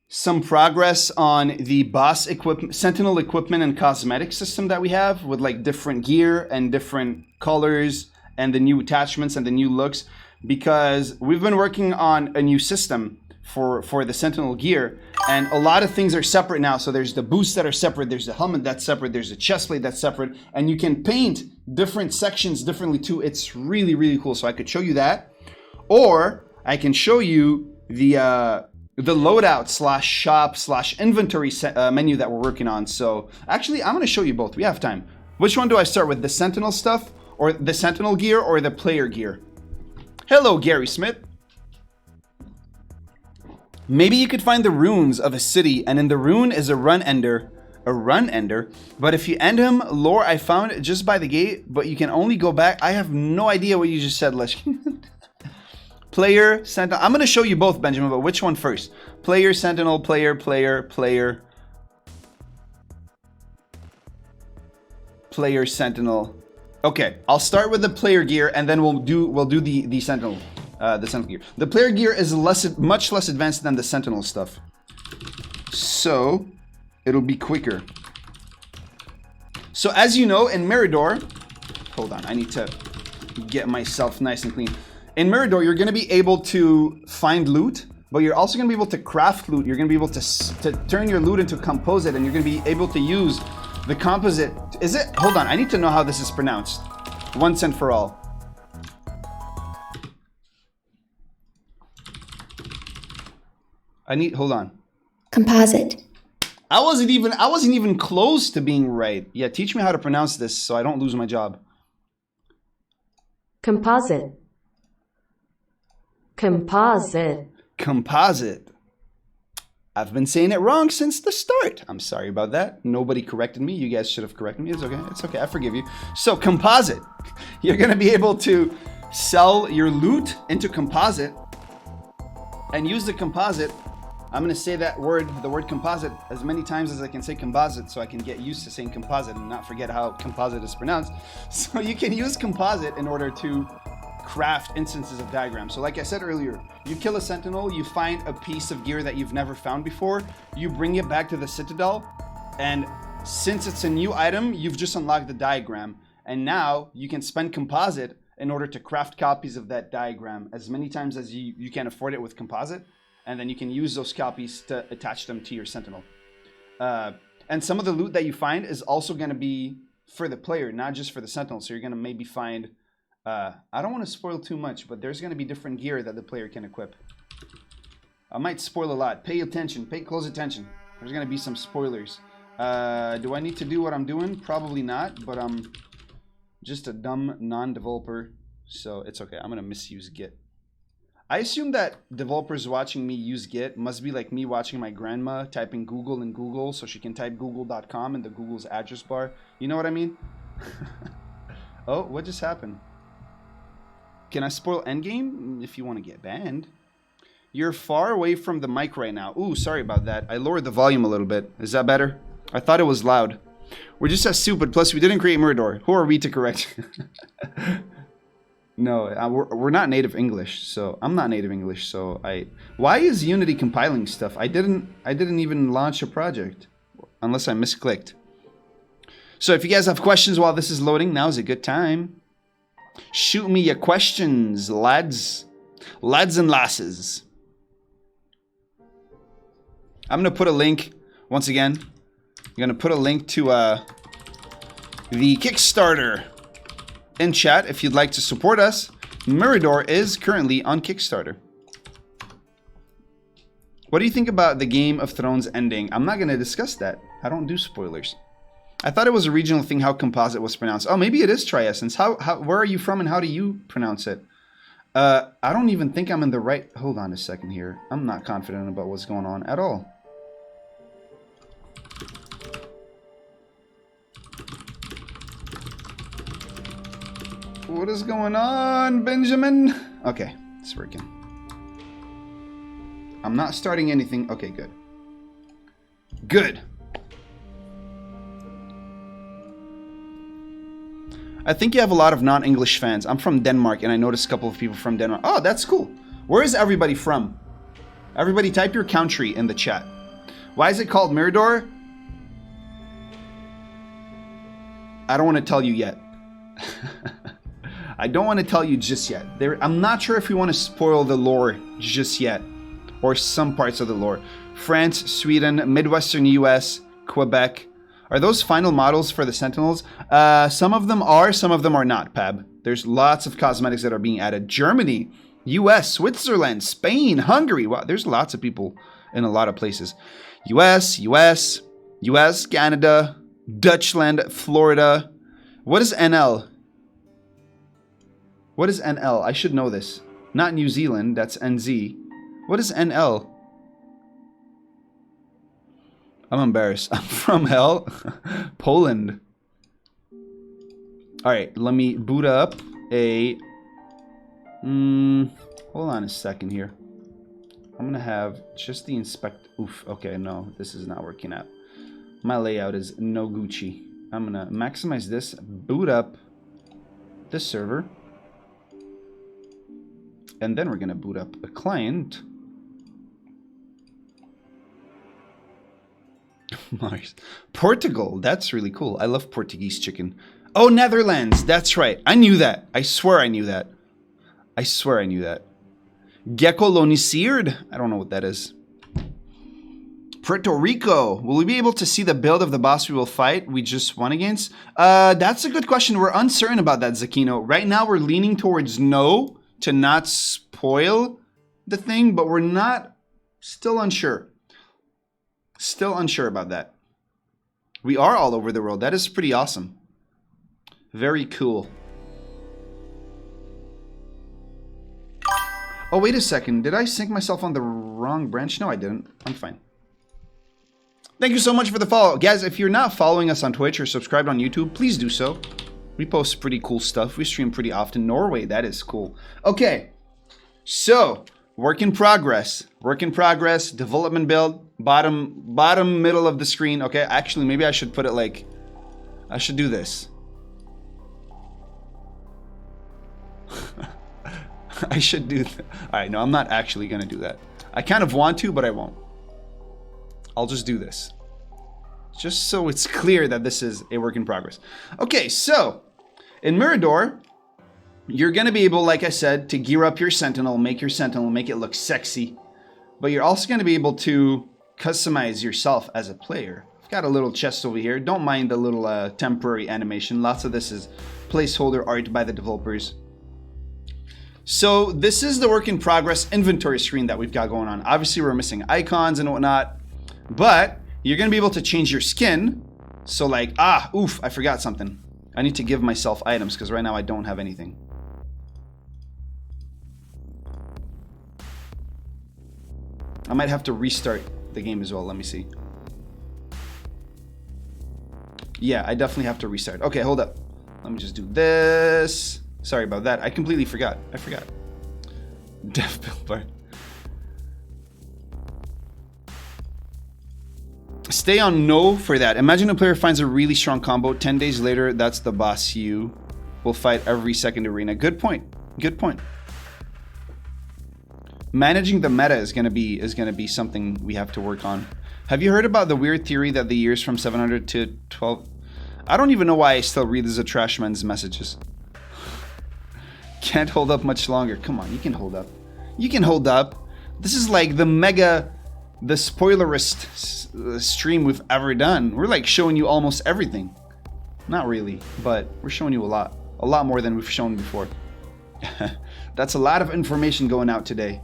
some progress on the boss equipment, Sentinel equipment and cosmetic system that we have, with like different gear and different colors and the new attachments and the new looks? Because we've been working on a new system for the Sentinel gear, and a lot of things are separate now. So there's the boots that are separate, there's the helmet that's separate, there's the chest plate that's separate, and you can paint different sections differently too. It's really, really cool. So I could show you that, or I can show you the loadout slash shop slash inventory menu that we're working on. So actually, I'm going to show you both. We have time. Which one do I start with? The Sentinel stuff, or the Sentinel gear, or the player gear? Hello, Gary Smith. Maybe you could find the runes of a city, and in the rune is a run ender. But if you end him, lore I found just by the gate, but you can only go back. I have no idea what you just said, Lesh. Player, Sentinel. I'm going to show you both, Benjamin, but which one first? Player, Sentinel, player. Player, Sentinel. Okay, I'll start with the player gear, and then we'll do the Sentinel. The Sentinel gear. The player gear is much less advanced than the Sentinel stuff, so it'll be quicker. So as you know, in Mirador, hold on, I need to get myself nice and clean. In Mirador, you're going to be able to find loot, but you're also going to be able to craft loot. You're going to be able to turn your loot into composite, and you're going to be able to use the composite. Is it? Hold on, I need to know how this is pronounced once and for all. Hold on. Composite. I wasn't even close to being right. Yeah, teach me how to pronounce this so I don't lose my job. Composite. Composite. Composite. I've been saying it wrong since the start. I'm sorry about that. Nobody corrected me. You guys should have corrected me. It's okay. It's okay. I forgive you. So composite. You're going to be able to sell your loot into composite and use the composite. I'm going to say that word, the word composite, as many times as I can say composite, so I can get used to saying composite and not forget how composite is pronounced. So you can use composite in order to craft instances of diagrams. So like I said earlier, you kill a Sentinel, you find a piece of gear that you've never found before, you bring it back to the Citadel, and since it's a new item, you've just unlocked the diagram, and now you can spend composite in order to craft copies of that diagram as many times as you can afford it with composite. And then you can use those copies to attach them to your Sentinel. And some of the loot that you find is also going to be for the player, not just for the Sentinel. So you're going to maybe find, I don't want to spoil too much, but there's going to be different gear that the player can equip. I might spoil a lot. Pay attention, pay close attention. There's going to be some spoilers. Do I need to do what I'm doing? Probably not, but I'm just a dumb non-developer, so it's okay. I'm going to misuse Git. I assume that developers watching me use Git must be like me watching my grandma typing Google in Google so she can type google.com in the Google's address bar. You know what I mean? Oh, what just happened? Can I spoil endgame? If you want to get banned. You're far away from the mic right now. Ooh, sorry about that. I lowered the volume a little bit. Is that better? I thought it was loud. We're just as stupid. Plus, we didn't create Mirador. Who are we to correct? No, we're not native English, so I'm not native English, so why is Unity compiling stuff? I didn't even launch a project unless I misclicked. So if you guys have questions while this is loading, now's a good time. Shoot me your questions, lads and lasses. I'm gonna put a link once again. I'm gonna put a link to the Kickstarter in chat if you'd like to support us. Mirador is currently on Kickstarter. What do you think about the Game of Thrones ending? I'm not going to discuss that. I don't do spoilers. I thought it was a regional thing how composite was pronounced. Oh, maybe it is Triessence. Where are you from and how do you pronounce it? I don't even think I'm in the right... Hold on a second here. I'm not confident about what's going on at all. What is going on, Benjamin? Okay, it's working. I'm not starting anything. Okay, good. Good. I think you have a lot of non-English fans. I'm from Denmark, and I noticed a couple of people from Denmark. Oh, that's cool. Where is everybody from? Everybody type your country in the chat. Why is it called Mirador? I don't want to tell you yet. I don't want to tell you just yet. I'm not sure if we want to spoil the lore just yet. Or some parts of the lore. France, Sweden, Midwestern US, Quebec. Are those final models for the Sentinels? Some of them are, some of them are not, Pab. There's lots of cosmetics that are being added. Germany, US, Switzerland, Spain, Hungary. Wow, there's lots of people in a lot of places. US, Canada, Dutchland, Florida. What is NL? What is NL? I should know this. Not New Zealand, that's NZ. What is NL? I'm embarrassed. I'm from hell. Poland. Alright, let me boot up a... hold on a second here. I'm gonna have just the inspect... Oof, okay, no, this is not working out. My layout is no Gucci. I'm gonna maximize this, boot up this server. And then we're gonna boot up a client. Nice. Portugal, that's really cool. I love Portuguese chicken. Oh, Netherlands, that's right. I knew that. I swear I knew that. I swear I knew that. Gekoloniseerd? I don't know what that is. Puerto Rico. Will we be able to see the build of the boss we will fight we just won against? That's a good question. We're uncertain about that, Zakino. Right now we're leaning towards no to not spoil the thing, but we're not... Still unsure. Still unsure about that. We are all over the world. That is pretty awesome. Very cool. Oh, wait a second. Did I sync myself on the wrong branch? No, I didn't. I'm fine. Thank you so much for the follow. Guys, if you're not following us on Twitch or subscribed on YouTube, please do so. We post pretty cool stuff. We stream pretty often. Norway, that is cool. Okay. So, work in progress. Work in progress. Development build. Bottom middle of the screen. Okay, actually, maybe I should put it like... I should do this. I should do that. Alright, no, I'm not actually going to do that. I kind of want to, but I won't. I'll just do this. Just so it's clear that this is a work in progress. Okay, so in Mirador, you're going to be able, like I said, to gear up your Sentinel, make it look sexy. But you're also going to be able to customize yourself as a player. I've got a little chest over here. Don't mind the little temporary animation. Lots of this is placeholder art by the developers. So this is the work in progress inventory screen that we've got going on. Obviously, we're missing icons and whatnot. But you're going to be able to change your skin. So like, oof, I forgot something. I need to give myself items because right now I don't have anything. I might have to restart the game as well. Let me see. Yeah, I definitely have to restart. Okay, hold up. Let me just do this. Sorry about that. I completely forgot. I forgot. Dev build bar. Stay on no for that. Imagine a player finds a really strong combo. 10 days later, that's the boss you will fight every second arena. Good point. Good point. Managing the meta is gonna be something we have to work on. Have you heard about the weird theory that the years from 700 to 12? I don't even know why I still read the Trashman's messages. Can't hold up much longer. Come on, you can hold up. You can hold up. This is like the mega the spoilerist stream we've ever done. We're like showing you almost everything. Not really, but we're showing you a lot more than we've shown before. That's a lot of information going out today.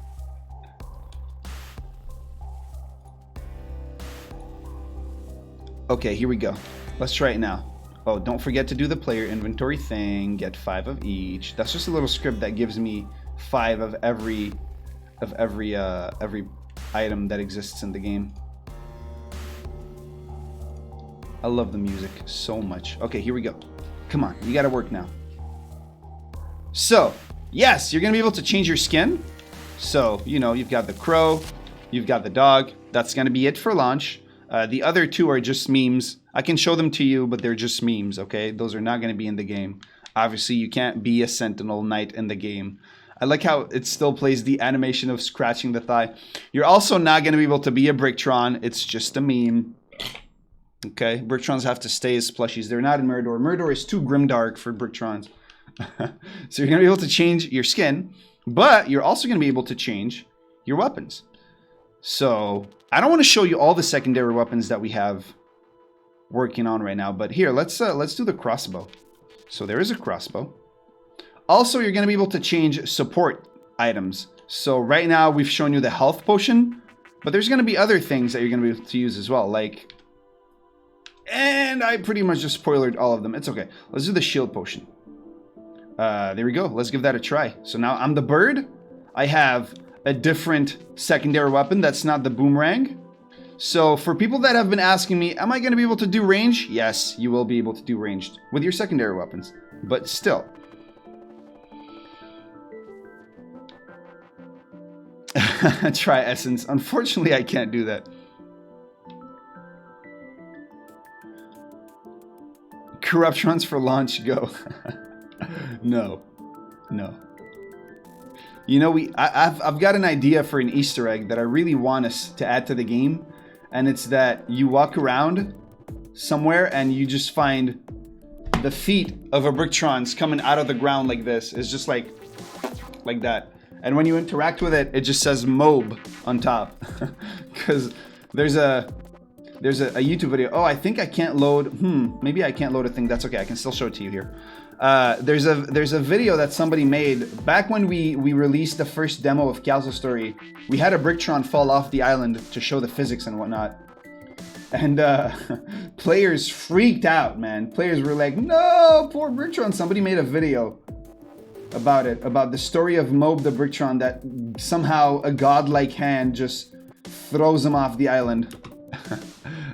Okay, here we go. Let's try it now. Oh, don't forget to do the player inventory thing. Get 5 of each. That's just a little script that gives me 5 of every item that exists in the game. I love the music so much. Okay, here we go. Come on, you gotta work now. So, yes, you're gonna be able to change your skin. So, you know, you've got the crow, you've got the dog. That's gonna be it for launch. The other 2 are just memes. I can show them to you, but they're just memes, okay? Those are not gonna be in the game. Obviously, you can't be a Sentinel Knight in the game. I like how it still plays the animation of scratching the thigh. You're also not gonna be able to be a Bricktron. It's just a meme. Okay, Bricktrons have to stay as plushies. They're not in Mirador. Mirador is too grimdark for Bricktrons. So you're gonna be able to change your skin, but you're also gonna be able to change your weapons. So I don't want to show you all the secondary weapons that we have working on right now, but here, let's do the crossbow. So there is a crossbow. Also, you're gonna be able to change support items. So right now we've shown you the health potion, but there's gonna be other things that you're gonna be able to use as well, like. And I pretty much just spoiled all of them. It's okay. Let's do the shield potion. There we go. Let's give that a try. So now I'm the bird. I have a different secondary weapon that's not the boomerang. So for people that have been asking me, am I going to be able to do range? Yes, you will be able to do ranged with your secondary weapons. But still. Try essence. Unfortunately, I can't do that. Corruptrons for launch, go. No. You know, I've got an idea for an Easter egg that I really want us to add to the game, and it's that you walk around somewhere and you just find the feet of a Bricktrons coming out of the ground like this. It's just like that. And when you interact with it, it just says MOB on top. Because there's a YouTube video. Oh, I think I can't load. Maybe I can't load a thing. That's okay. I can still show it to you here. There's a video that somebody made back when we released the first demo of Calzo Story. We had a Bricktron fall off the island to show the physics and whatnot. And players freaked out, man. Players were like, no, poor Bricktron. Somebody made a video about it, about the story of Mob the Bricktron, that somehow a godlike hand just throws him off the island.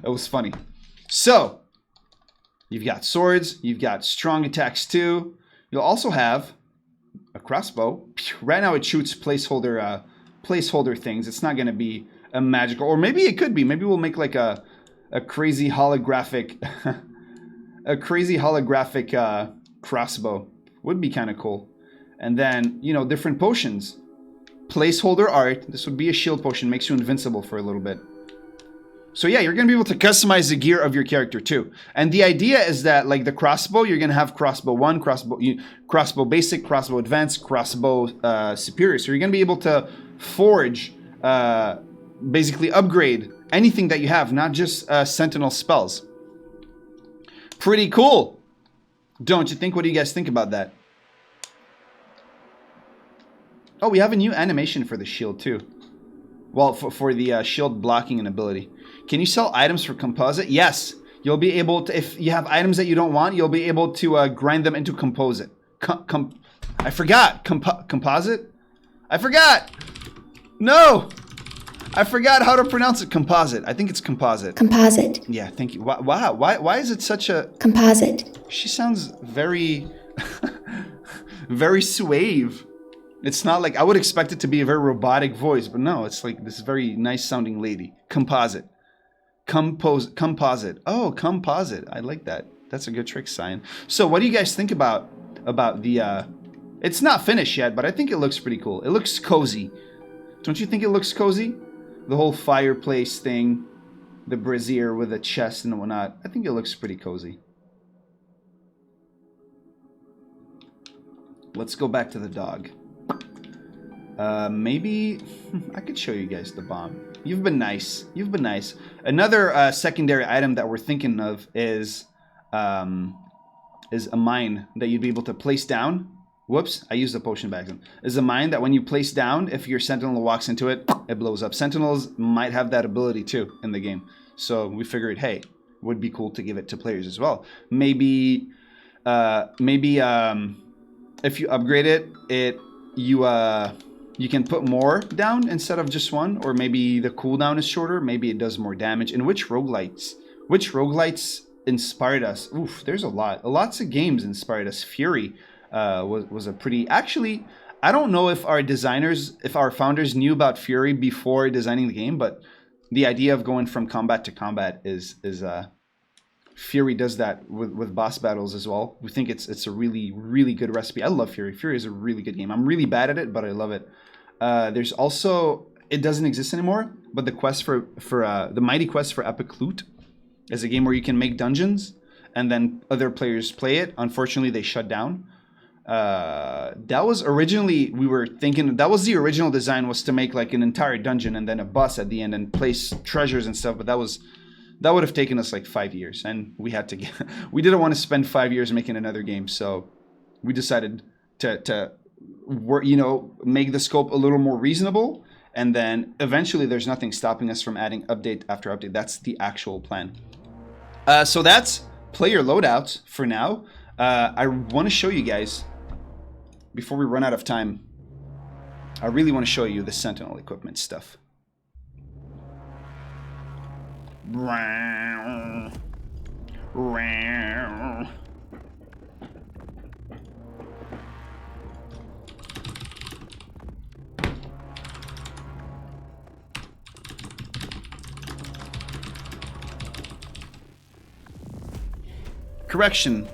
It was funny. So, you've got swords, you've got strong attacks too. You'll also have a crossbow. Right now it shoots placeholder things. It's not going to be a magical, or maybe it could be. Maybe we'll make like a crazy holographic, crossbow. Would be kind of cool. And then, you know, different potions. Placeholder art. This would be a shield potion. Makes you invincible for a little bit. So yeah, you're going to be able to customize the gear of your character too. And the idea is that, like the crossbow, you're going to have crossbow 1, crossbow basic, crossbow advanced, crossbow superior. So you're going to be able to forge, basically upgrade anything that you have, not just sentinel spells. Pretty cool. Don't you think? What do you guys think about that? Oh, we have a new animation for the shield too. Well, for the shield blocking and ability. Can you sell items for composite? Yes. You'll be able to, if you have items that you don't want, you'll be able to grind them into composite. I forgot. Composite? I forgot. No. I forgot how to pronounce it. Composite. I think it's composite. Composite. Yeah, thank you. Wow. Why is it such a... Composite. She sounds very... very suave. It's not like... I would expect it to be a very robotic voice, but no, it's like this very nice sounding lady. Composite. Composite. Oh, composite. I like that. That's a good trick sign. So what do you guys think about the... It's not finished yet, but I think it looks pretty cool. It looks cozy. Don't you think it looks cozy? The whole fireplace thing. The brazier with a chest and whatnot. I think it looks pretty cozy. Let's go back to the dog. Maybe I could show you guys the bomb. You've been nice. You've been nice. Another secondary item that we're thinking of is a mine that you'd be able to place down. Whoops, I used the potion back. Is a mine that when you place down, if your sentinel walks into it, it blows up. Sentinels might have that ability too in the game. So we figured, hey, it would be cool to give it to players as well. Maybe if you upgrade it, you can put more down instead of just one, or maybe the cooldown is shorter. Maybe it does more damage. And which roguelites inspired us? Oof, there's a lot. Lots of games inspired us. Fury was a pretty. Actually, I don't know if our founders knew about Fury before designing the game, but the idea of going from combat to combat is Fury does that with boss battles as well. We think it's a really, really good recipe. I love Fury. Fury is a really good game. I'm really bad at it, but I love it. There's also, it doesn't exist anymore, but the quest for the Mighty Quest for Epic Loot is a game where you can make dungeons and then other players play it. Unfortunately, they shut down. That was originally, we were thinking, that was the original design, was to make like an entire dungeon and then a boss at the end and place treasures and stuff, but that would have taken us like 5 years, and we didn't want to spend 5 years making another game, so we decided to work, make the scope a little more reasonable, and then eventually there's nothing stopping us from adding update after update. That's the actual plan. So that's player loadouts for now. I want to show you guys, before we run out of time, I really want to show you the Sentinel equipment stuff. Correction.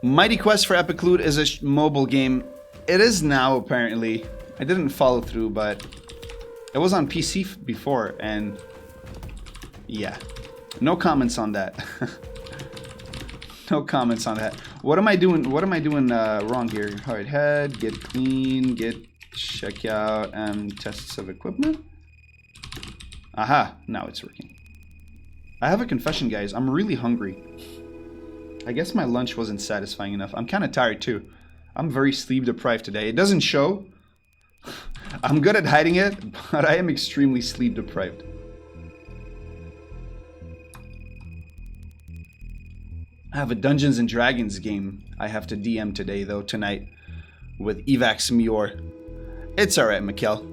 Mighty Quest for Epic Loot is a mobile game. It is now, apparently. I didn't follow through, but it was on PC before, and yeah. No comments on that. No comments on that. What am I doing? What am I doing wrong here? Hard head, get clean, get check out, tests of equipment. Aha, now it's working. I have a confession, guys. I'm really hungry. I guess my lunch wasn't satisfying enough. I'm kind of tired too. I'm very sleep deprived today. It doesn't show. I'm good at hiding it, but I am extremely sleep deprived. I have a Dungeons and Dragons game I have to DM today, though, tonight, with Evax Mior. It's alright, Mikkel.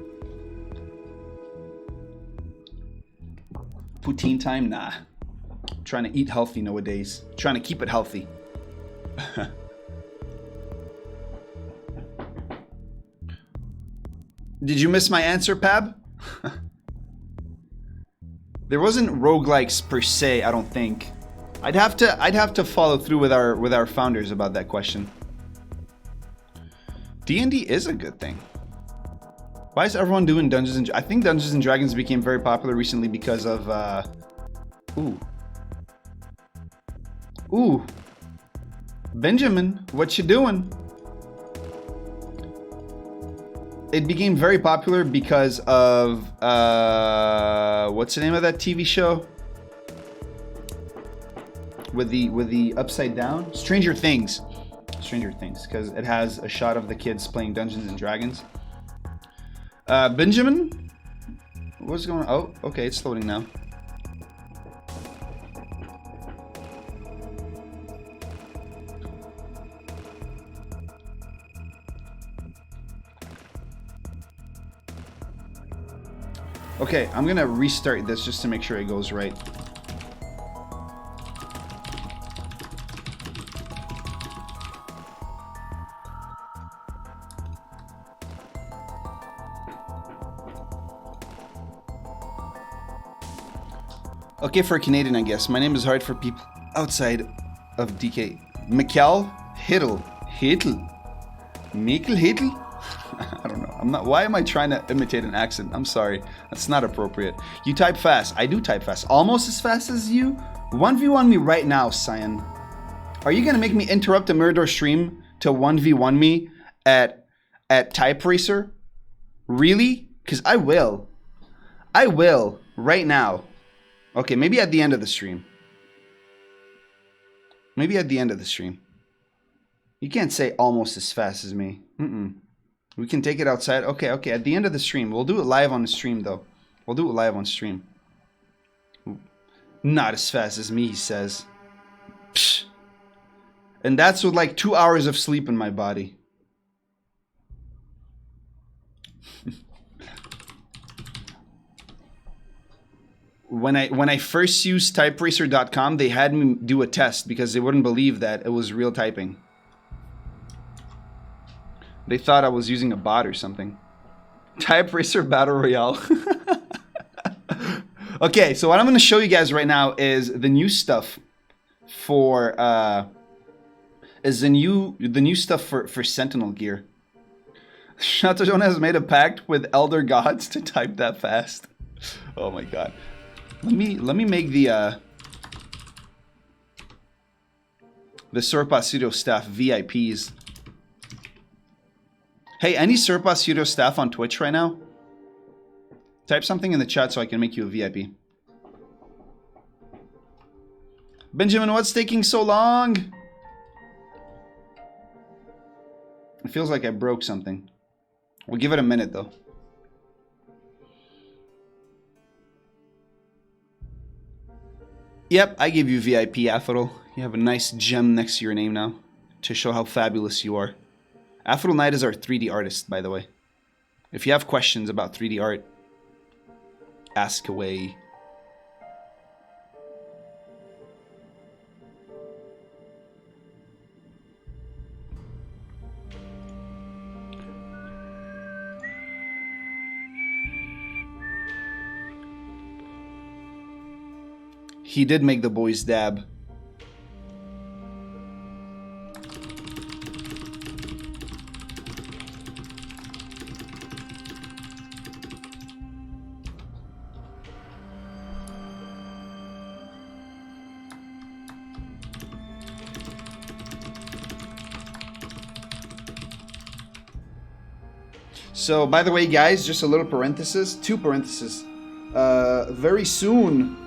Poutine time? Nah. Trying to eat healthy nowadays. Trying to keep it healthy. Did you miss my answer, Pab? There wasn't roguelikes per se, I don't think. I'd have to follow through with our founders about that question. D&D is a good thing. Why is everyone doing Dungeons and I think Dungeons and Dragons became very popular recently because of Ooh. Benjamin, what you doing? It became very popular because of what's the name of that TV show? With the upside down? Stranger Things. Stranger Things, because it has a shot of the kids playing Dungeons and Dragons. Benjamin? What's going on? Oh, okay, it's loading now. Okay, I'm gonna restart this just to make sure it goes right. Okay, for a Canadian, I guess. My name is hard for people outside of DK. Mikkel Hittel. Mikkel Hittel? I don't know. I'm not. Why am I trying to imitate an accent? I'm sorry. That's not appropriate. You type fast. I do type fast. Almost as fast as you. 1v1 me right now, Cyan. Are you gonna make me interrupt the Mirador stream to 1v1 me at Type Racer? Really? Because I will. I will right now. Okay, maybe at the end of the stream. Maybe at the end of the stream. You can't say almost as fast as me. We can take it outside. Okay, okay. At the end of the stream. We'll do it live on the stream, though. We'll do it live on stream. Not as fast as me, he says. Psh. And that's with like 2 hours of sleep in my body. When I first used typeracer.com, they had me do a test because they wouldn't believe that it was real typing. They thought I was using a bot or something. Typeracer Battle Royale. Okay, so what I'm going to show you guys right now is the new stuff for the new stuff for Sentinel gear. Shatojon has made a pact with elder gods to type that fast. Oh my god. Let me make the Surpa Studio staff VIPs. Hey, any Surpa Studio staff on Twitch right now? Type something in the chat so I can make you a VIP. Benjamin, what's taking so long? It feels like I broke something. We'll give it a minute though. Yep, I give you VIP, Aphrodite. You have a nice gem next to your name now to show how fabulous you are. Aphrodite Knight is our 3D artist, by the way. If you have questions about 3D art, ask away. He did make the boys dab. So, by the way, guys, just a little parenthesis, 2 parentheses. Very soon,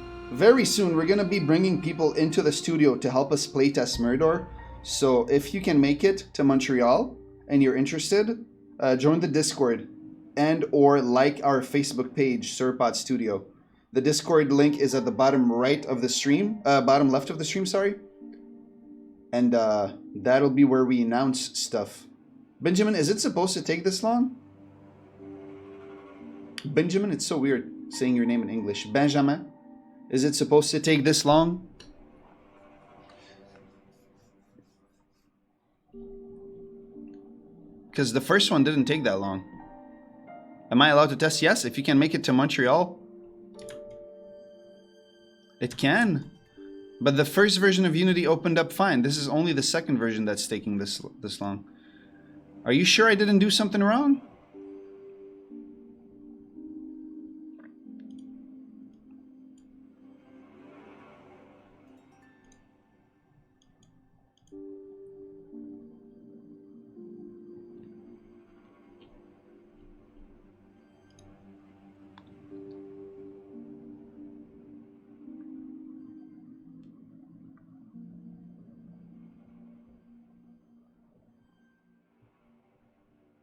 we're gonna be bringing people into the studio to help us playtest Mirador. So, if you can make it to Montreal and you're interested, join the Discord and or like our Facebook page, Surpod Studio. The Discord link is at the bottom right of the stream, bottom left of the stream, sorry. And that'll be where we announce stuff. Benjamin, is it supposed to take this long? Benjamin, it's so weird saying your name in English. Benjamin, is it supposed to take this long? Because the first one didn't take that long. Am I allowed to test? Yes, if you can make it to Montreal. It can. But the first version of Unity opened up fine. This is only the second version that's taking this long. Are you sure I didn't do something wrong?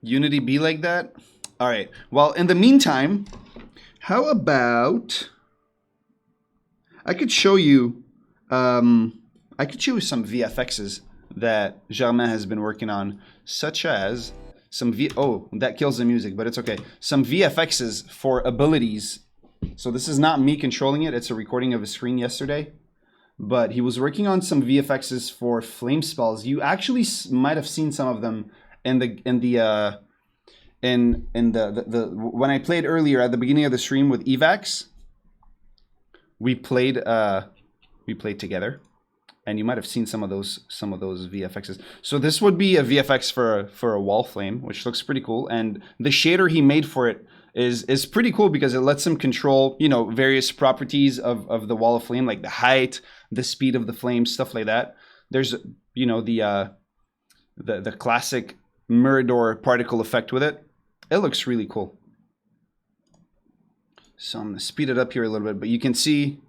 Unity be like that? All right. Well, in the meantime, how about I could show you some VFXs that Germain has been working on, such as some oh, that kills the music, but it's okay. Some VFXs for abilities. So this is not me controlling it. It's a recording of a screen yesterday. But he was working on some VFXs for flame spells. You actually might have seen some of them in the when I played earlier at the beginning of the stream with Evax, we played together, and you might have seen some of those VFXs. So this would be a VFX for a wall flame, which looks pretty cool, and the shader he made for it is pretty cool because it lets him control, you know, various properties of the wall of flame, like the height, the speed of the flame, stuff like that. There's, you know, the classic Mirador particle effect with it. It looks really cool. So I'm going to speed it up here a little bit, but you can see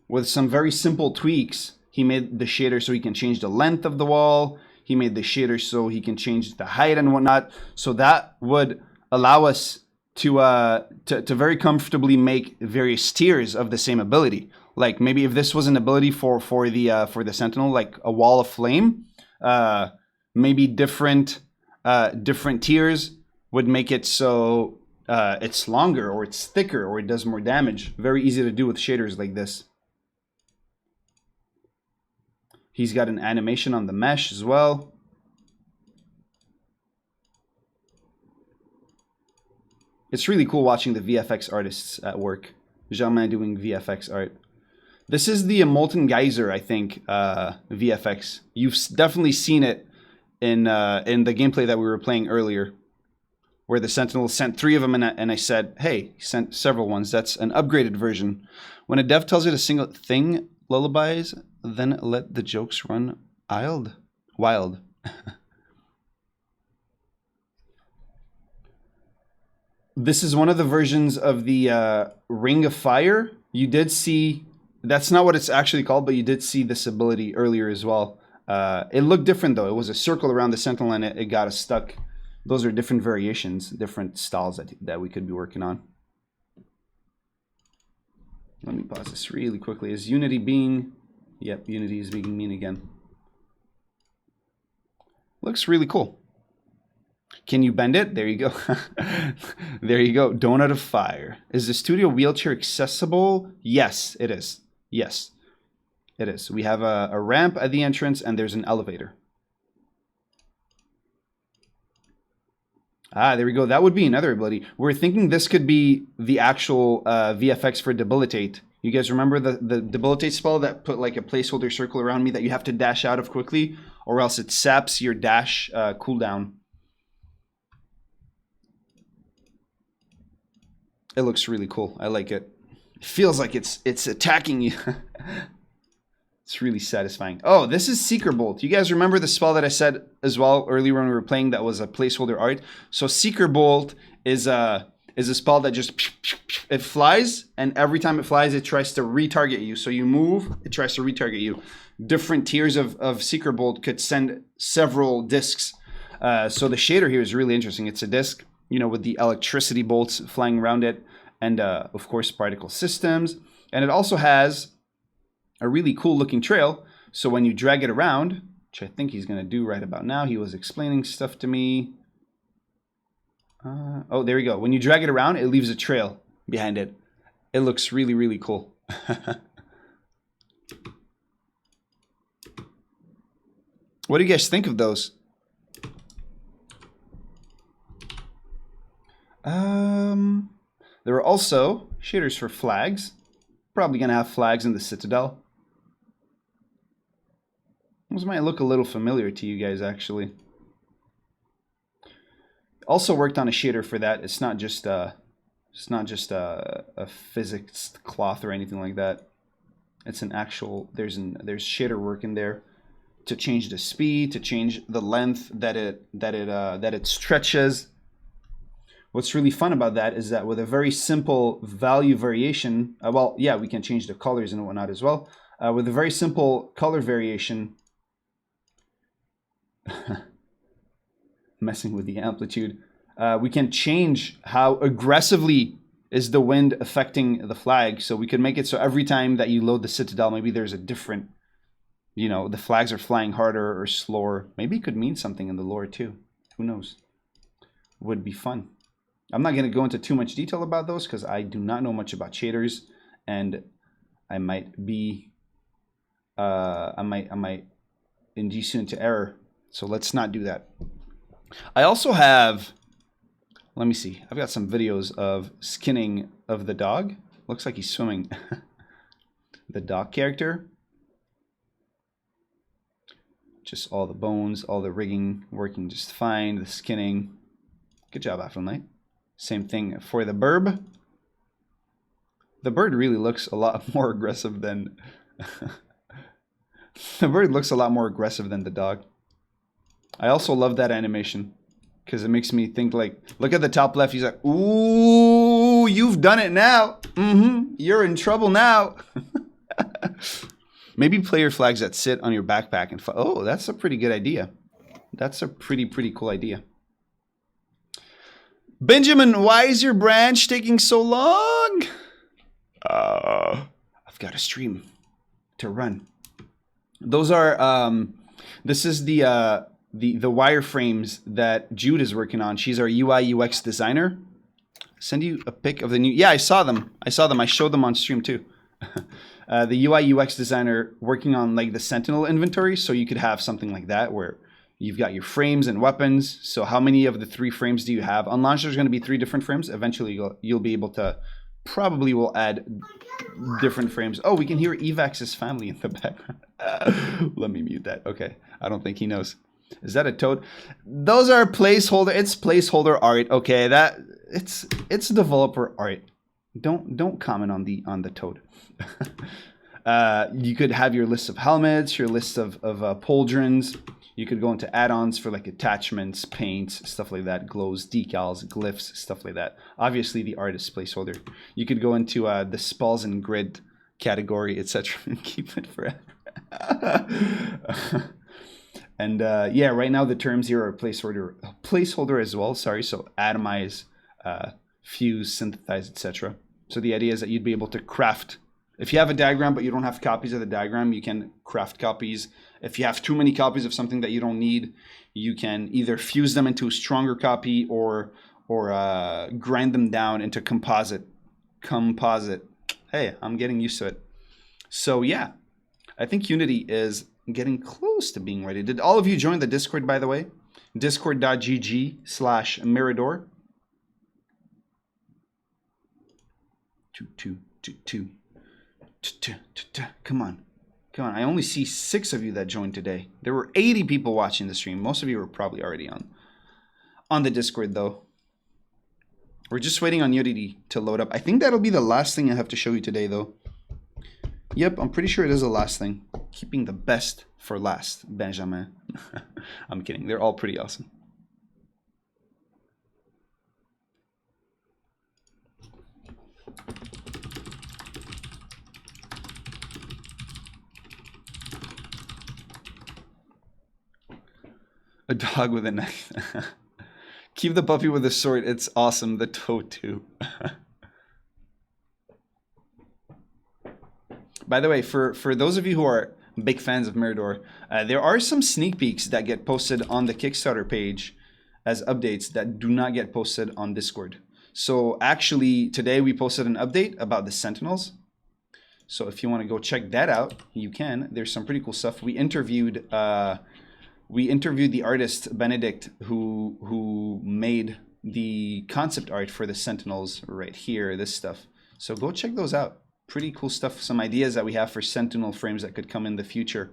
with some very simple tweaks, he made the shader so he can change the length of the wall. He made the shader so he can change the height and whatnot. So that would allow us to very comfortably make various tiers of the same ability. Like maybe if this was an ability for the Sentinel, like a wall of flame, maybe different tiers would make it so it's longer or it's thicker or it does more damage. Very easy to do with shaders like this. He's got an animation on the mesh as well. It's really cool watching the VFX artists at work. Germain doing VFX art. This is the Molten Geyser, I think, VFX. You've definitely seen it in the gameplay that we were playing earlier, where the Sentinel sent 3 of them, and I said, hey, he sent several ones. That's an upgraded version. When a dev tells you a single thing, lullabies, then let the jokes run wild. This is one of the versions of the Ring of Fire. You did see, that's not what it's actually called, but you did see this ability earlier as well. It looked different though. It was a circle around the Sentinel and it got us stuck. Those are different variations, different styles that we could be working on. Let me pause this really quickly. Is Unity being... Yep, Unity is being mean again. Looks really cool. Can you bend it? There you go. There you go. Donut of Fire. Is the studio wheelchair accessible? Yes, it is. Yes, it is. We have a ramp at the entrance and there's an elevator. Ah, there we go. That would be another ability. We're thinking this could be the actual VFX for Debilitate. You guys remember the Debilitate spell that put like a placeholder circle around me that you have to dash out of quickly, or else it saps your dash cooldown. It looks really cool. I like it. It feels like it's attacking you. It's really satisfying. Oh, this is Seeker Bolt. You guys remember the spell that I said as well earlier when we were playing that was a placeholder art? So Seeker Bolt is a spell that just it flies, and every time it flies, it tries to retarget you. So you move, it tries to retarget you. Different tiers of Seeker Bolt could send several discs. So the shader here is really interesting. It's a disc, you know, with the electricity bolts flying around it, and of course particle systems. And it also has a really cool looking trail. So when you drag it around, which I think he's gonna do right about now, he was explaining stuff to me. Oh, there we go. When you drag it around, it leaves a trail behind it. It looks really, really cool. What do you guys think of those? There are also shaders for flags. Probably gonna have flags in the Citadel. Those might look a little familiar to you guys, actually. Also worked on a shader for that. It's not just a physics cloth or anything like that. It's an actual. There's shader work in there to change the speed, to change the length that it stretches. What's really fun about that is that with a very simple value variation, well, yeah, we can change the colors and whatnot as well. With a very simple color variation. Messing with the amplitude, we can change how aggressively is the wind affecting the flag. So we can make it so every time that you load the Citadel, maybe there's a different, you know, the flags are flying harder or slower. Maybe it could mean something in the lore too. Who knows? Would be fun. I'm not going to go into too much detail about those because I do not know much about shaders, and I might be I might induce you into error. So let's not do that. I also have, let me see, I've got some videos of skinning of the dog. Looks like he's swimming. The dog character. Just all the bones, all the rigging working just fine. The skinning. Good job, Afterlight. Same thing for the burb. The bird really looks a lot more aggressive than... The bird looks a lot more aggressive than the dog. I also love that animation because it makes me think like, look at the top left. He's like, ooh. Ooh, you've done it now. You're in trouble now. Maybe player flags that sit on your backpack and oh, that's a pretty good idea. That's a pretty cool idea. Benjamin, why is your branch taking so long? I've got a stream to run. Those are this is the wireframes that Jude is working on. She's our UI UX designer. Send you a pic of the new. Yeah, I saw them. I showed them on stream too. The UI UX designer working on like the Sentinel inventory, so you could have something like that where you've got your frames and weapons. So how many of the 3 frames do you have? On launch, there's going to be 3 different frames. Eventually, you'll be able to. Probably will add different frames. Oh, we can hear Evax's family in the background. Let me mute that. Okay, I don't think he knows. Is that a toad? Those are placeholder. It's placeholder art. Okay, that it's developer art. Don't comment on the toad. You could have your list of helmets, your list of pauldrons. You could go into add-ons for like attachments, paints, stuff like that, glows, decals, glyphs, stuff like that. Obviously, the artist placeholder. You could go into the spalls and grid category, etc., and keep it forever. And yeah, right now the terms here are placeholder as well. Sorry, so atomize, fuse, synthesize, etc. So the idea is that you'd be able to craft. If you have a diagram but you don't have copies of the diagram, you can craft copies. If you have too many copies of something that you don't need, you can either fuse them into a stronger copy or grind them down into composite. Hey, I'm getting used to it. So yeah, I think Unity is getting close to being ready. Did all of you join the Discord, by the way? Discord.gg/Mirador. 2. Come on. I only see 6 of you that joined today. There were 80 people watching the stream. Most of you were probably already on the Discord, though. We're just waiting on Unity to load up. I think that'll be the last thing I have to show you today, though. Yep, I'm pretty sure it is the last thing. Keeping the best for last, Benjamin. I'm kidding. They're all pretty awesome. A dog with a knife. Keep the puppy with a sword. It's awesome. The toad too. By the way, for those of you who are big fans of Mirador, there are some sneak peeks that get posted on the Kickstarter page as updates that do not get posted on Discord. So actually, today we posted an update about the Sentinels. So if you want to go check that out, you can. There's some pretty cool stuff. We interviewed the artist Benedict who made the concept art for the Sentinels right here, this stuff. So go check those out. Pretty cool stuff. Some ideas that we have for Sentinel frames that could come in the future.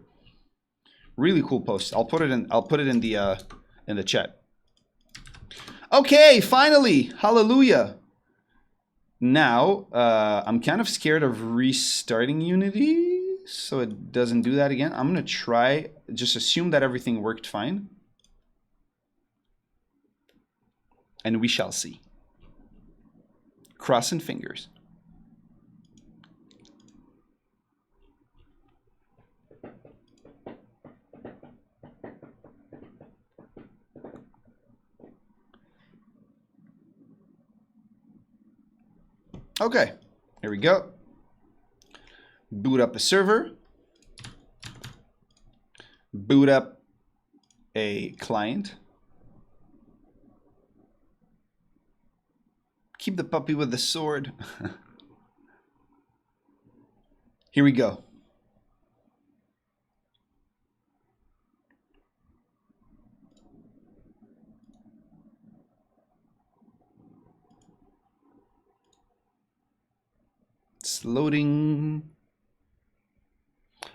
Really cool post. I'll put it in the chat. Okay, finally. Hallelujah. Now, I'm kind of scared of restarting Unity, so it doesn't do that again. I'm going to try, just assume that everything worked fine. And we shall see. Crossing fingers. Okay, here we go. Boot up the server. Boot up a client. Keep the puppy with the sword. Here we go. It's loading.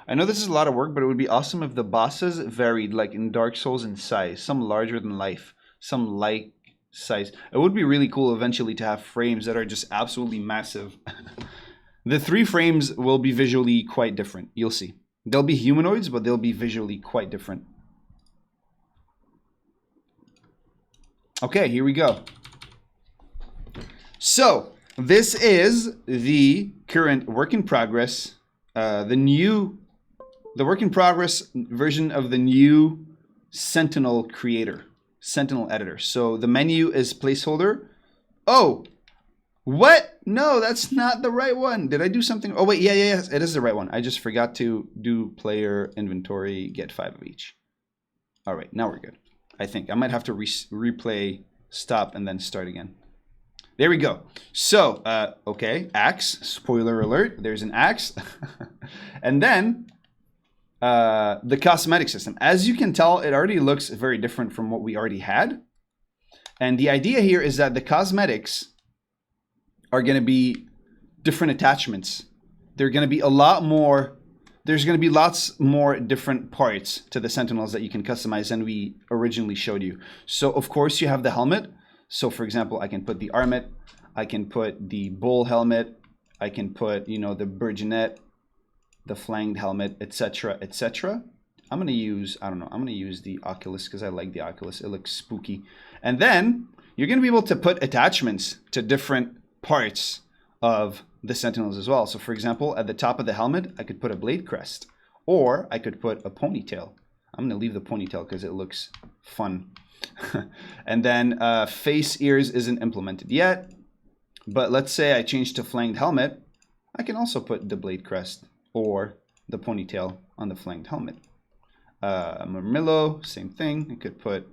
I know this is a lot of work, but it would be awesome if the bosses varied, like in Dark Souls, in size. Some larger than life, some like size. It would be really cool eventually to have frames that are just absolutely massive. The 3 frames will be visually quite different. You'll see. They'll be humanoids, but they'll be visually quite different. Okay, here we go. So, this is the current work in progress, the work in progress version of the new Sentinel creator, Sentinel editor. So the menu is placeholder. Oh, what? No, that's not the right one. Did I do something? Oh wait, yeah, it is the right one. I just forgot to do player inventory, get 5 of each. All right, now we're good. I think I might have to replay, stop, and then start again. There we go. So, okay, axe, spoiler alert, there's an axe. And then the cosmetic system. As you can tell, it already looks very different from what we already had. And the idea here is that the cosmetics are going to be different attachments. They're going to be a lot more, there's going to be lots more different parts to the Sentinels that you can customize than we originally showed you. So of course you have the helmet. So for example, I can put the armet, I can put the bull helmet, I can put, you know, the burgonet, the flanged helmet, etc., etc. I'm going to use, I don't know, I'm going to use the Oculus because I like the Oculus. It looks spooky. And then you're going to be able to put attachments to different parts of the Sentinels as well. So for example, at the top of the helmet, I could put a blade crest, or I could put a ponytail. I'm going to leave the ponytail because it looks fun. And then face ears isn't implemented yet. But let's say I change to flanged helmet. I can also put the blade crest or the ponytail on the flanged helmet. Murmillo, same thing. I could put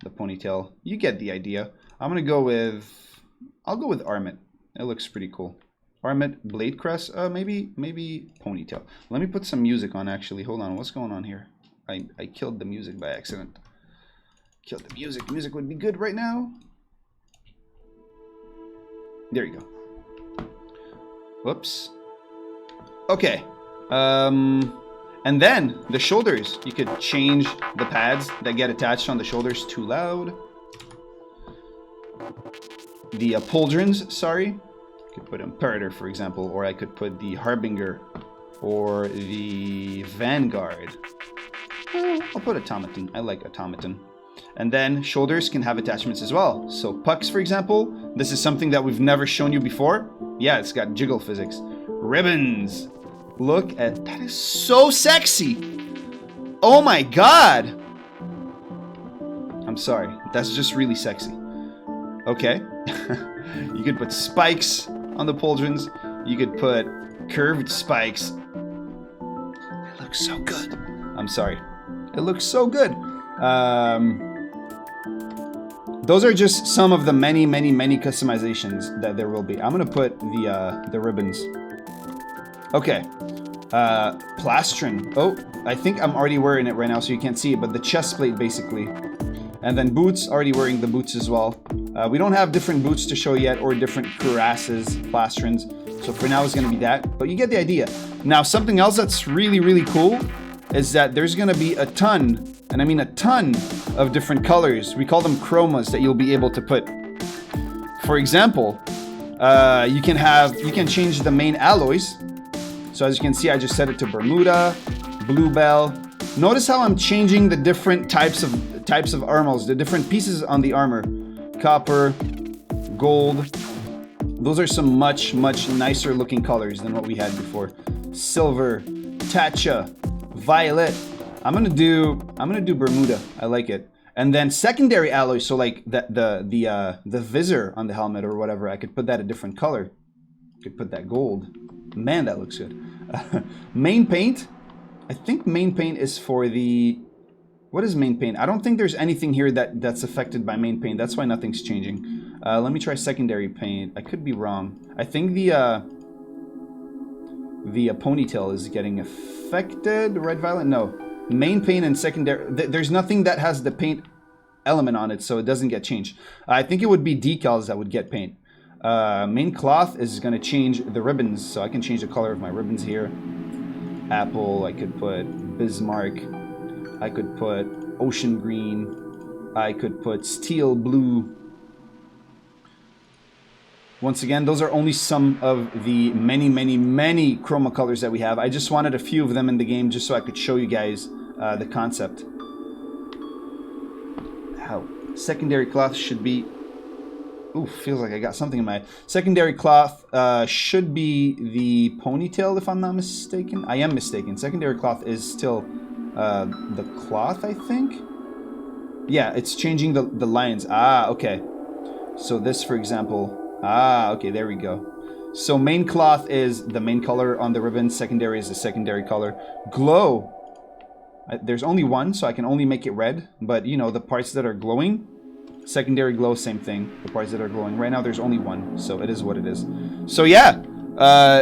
the ponytail. You get the idea. I'm going to go with, I'll go with armet. It looks pretty cool. Armet, blade crest, maybe ponytail. Let me put some music on actually. Hold on, what's going on here? I killed the music by accident. Killed the music. Music would be good right now. There you go. Whoops. Okay. And then the shoulders. You could change the pads that get attached on the shoulders. Too loud. The pauldrons, sorry. I could put Imperator, for example, or I could put the Harbinger or the Vanguard. I'll put Automaton. I like Automaton. And then shoulders can have attachments as well. So pucks, for example, this is something that we've never shown you before. Yeah, it's got jiggle physics. Ribbons. Look at that, is so sexy. Oh my god. I'm sorry, that's just really sexy. Okay. You could put spikes on the pauldrons. You could put curved spikes. It looks so good. I'm sorry. It looks so good. Those are just some of the many customizations that there will be. I'm gonna put the ribbons. Okay. Plastron. Oh, I think I'm already wearing it right now, so you can't see it, but the chest plate basically. And then boots, already wearing the boots as well. We don't have different boots to show yet, or different cuirasses, plastrons. So for now it's gonna be that, but you get the idea. Now something else that's really cool is that there's gonna be a ton, and I mean a ton, of different colors. We call them chromas that you'll be able to put. For example, you can change the main alloys. So as you can see, I just set it to Bermuda, Bluebell. Notice how I'm changing the different types of armors, the different pieces on the armor. Copper, gold. Those are some much nicer looking colors than what we had before. Silver, Tatcha, Violet. I'm gonna do Bermuda. I like it. And then secondary alloys, so like the visor on the helmet or whatever, I could put that a different color. Could put that gold. Man, that looks good. Main paint. I think main paint is for the... What is main paint? I don't think there's anything here that's affected by main paint. That's why nothing's changing. Let me try secondary paint. I could be wrong. I think the ponytail is getting affected. Red, violet? No. Main paint and secondary... There's nothing that has the paint element on it, so it doesn't get changed. I think it would be decals that would get paint. Main cloth is going to change the ribbons, so I can change the color of my ribbons here. Apple, I could put Bismarck, I could put ocean green, I could put steel blue. Once again, those are only some of the many chroma colors that we have. I just wanted a few of them in the game just so I could show you guys the concept. How secondary cloth should be Ooh, feels like I got something in my secondary cloth. Should be the ponytail, if I'm not mistaken. I am mistaken. Secondary cloth is still the cloth, I think. Yeah, it's changing the lines. Ah, okay. So this, for example. Ah, okay, there we go. So main cloth is the main color on the ribbon. Secondary is the secondary color. Glow. There's only one, so I can only make it red. But, you know, the parts that are glowing, secondary glow, same thing. The parts that are glowing. Right now, there's only one, so it is what it is. So, yeah,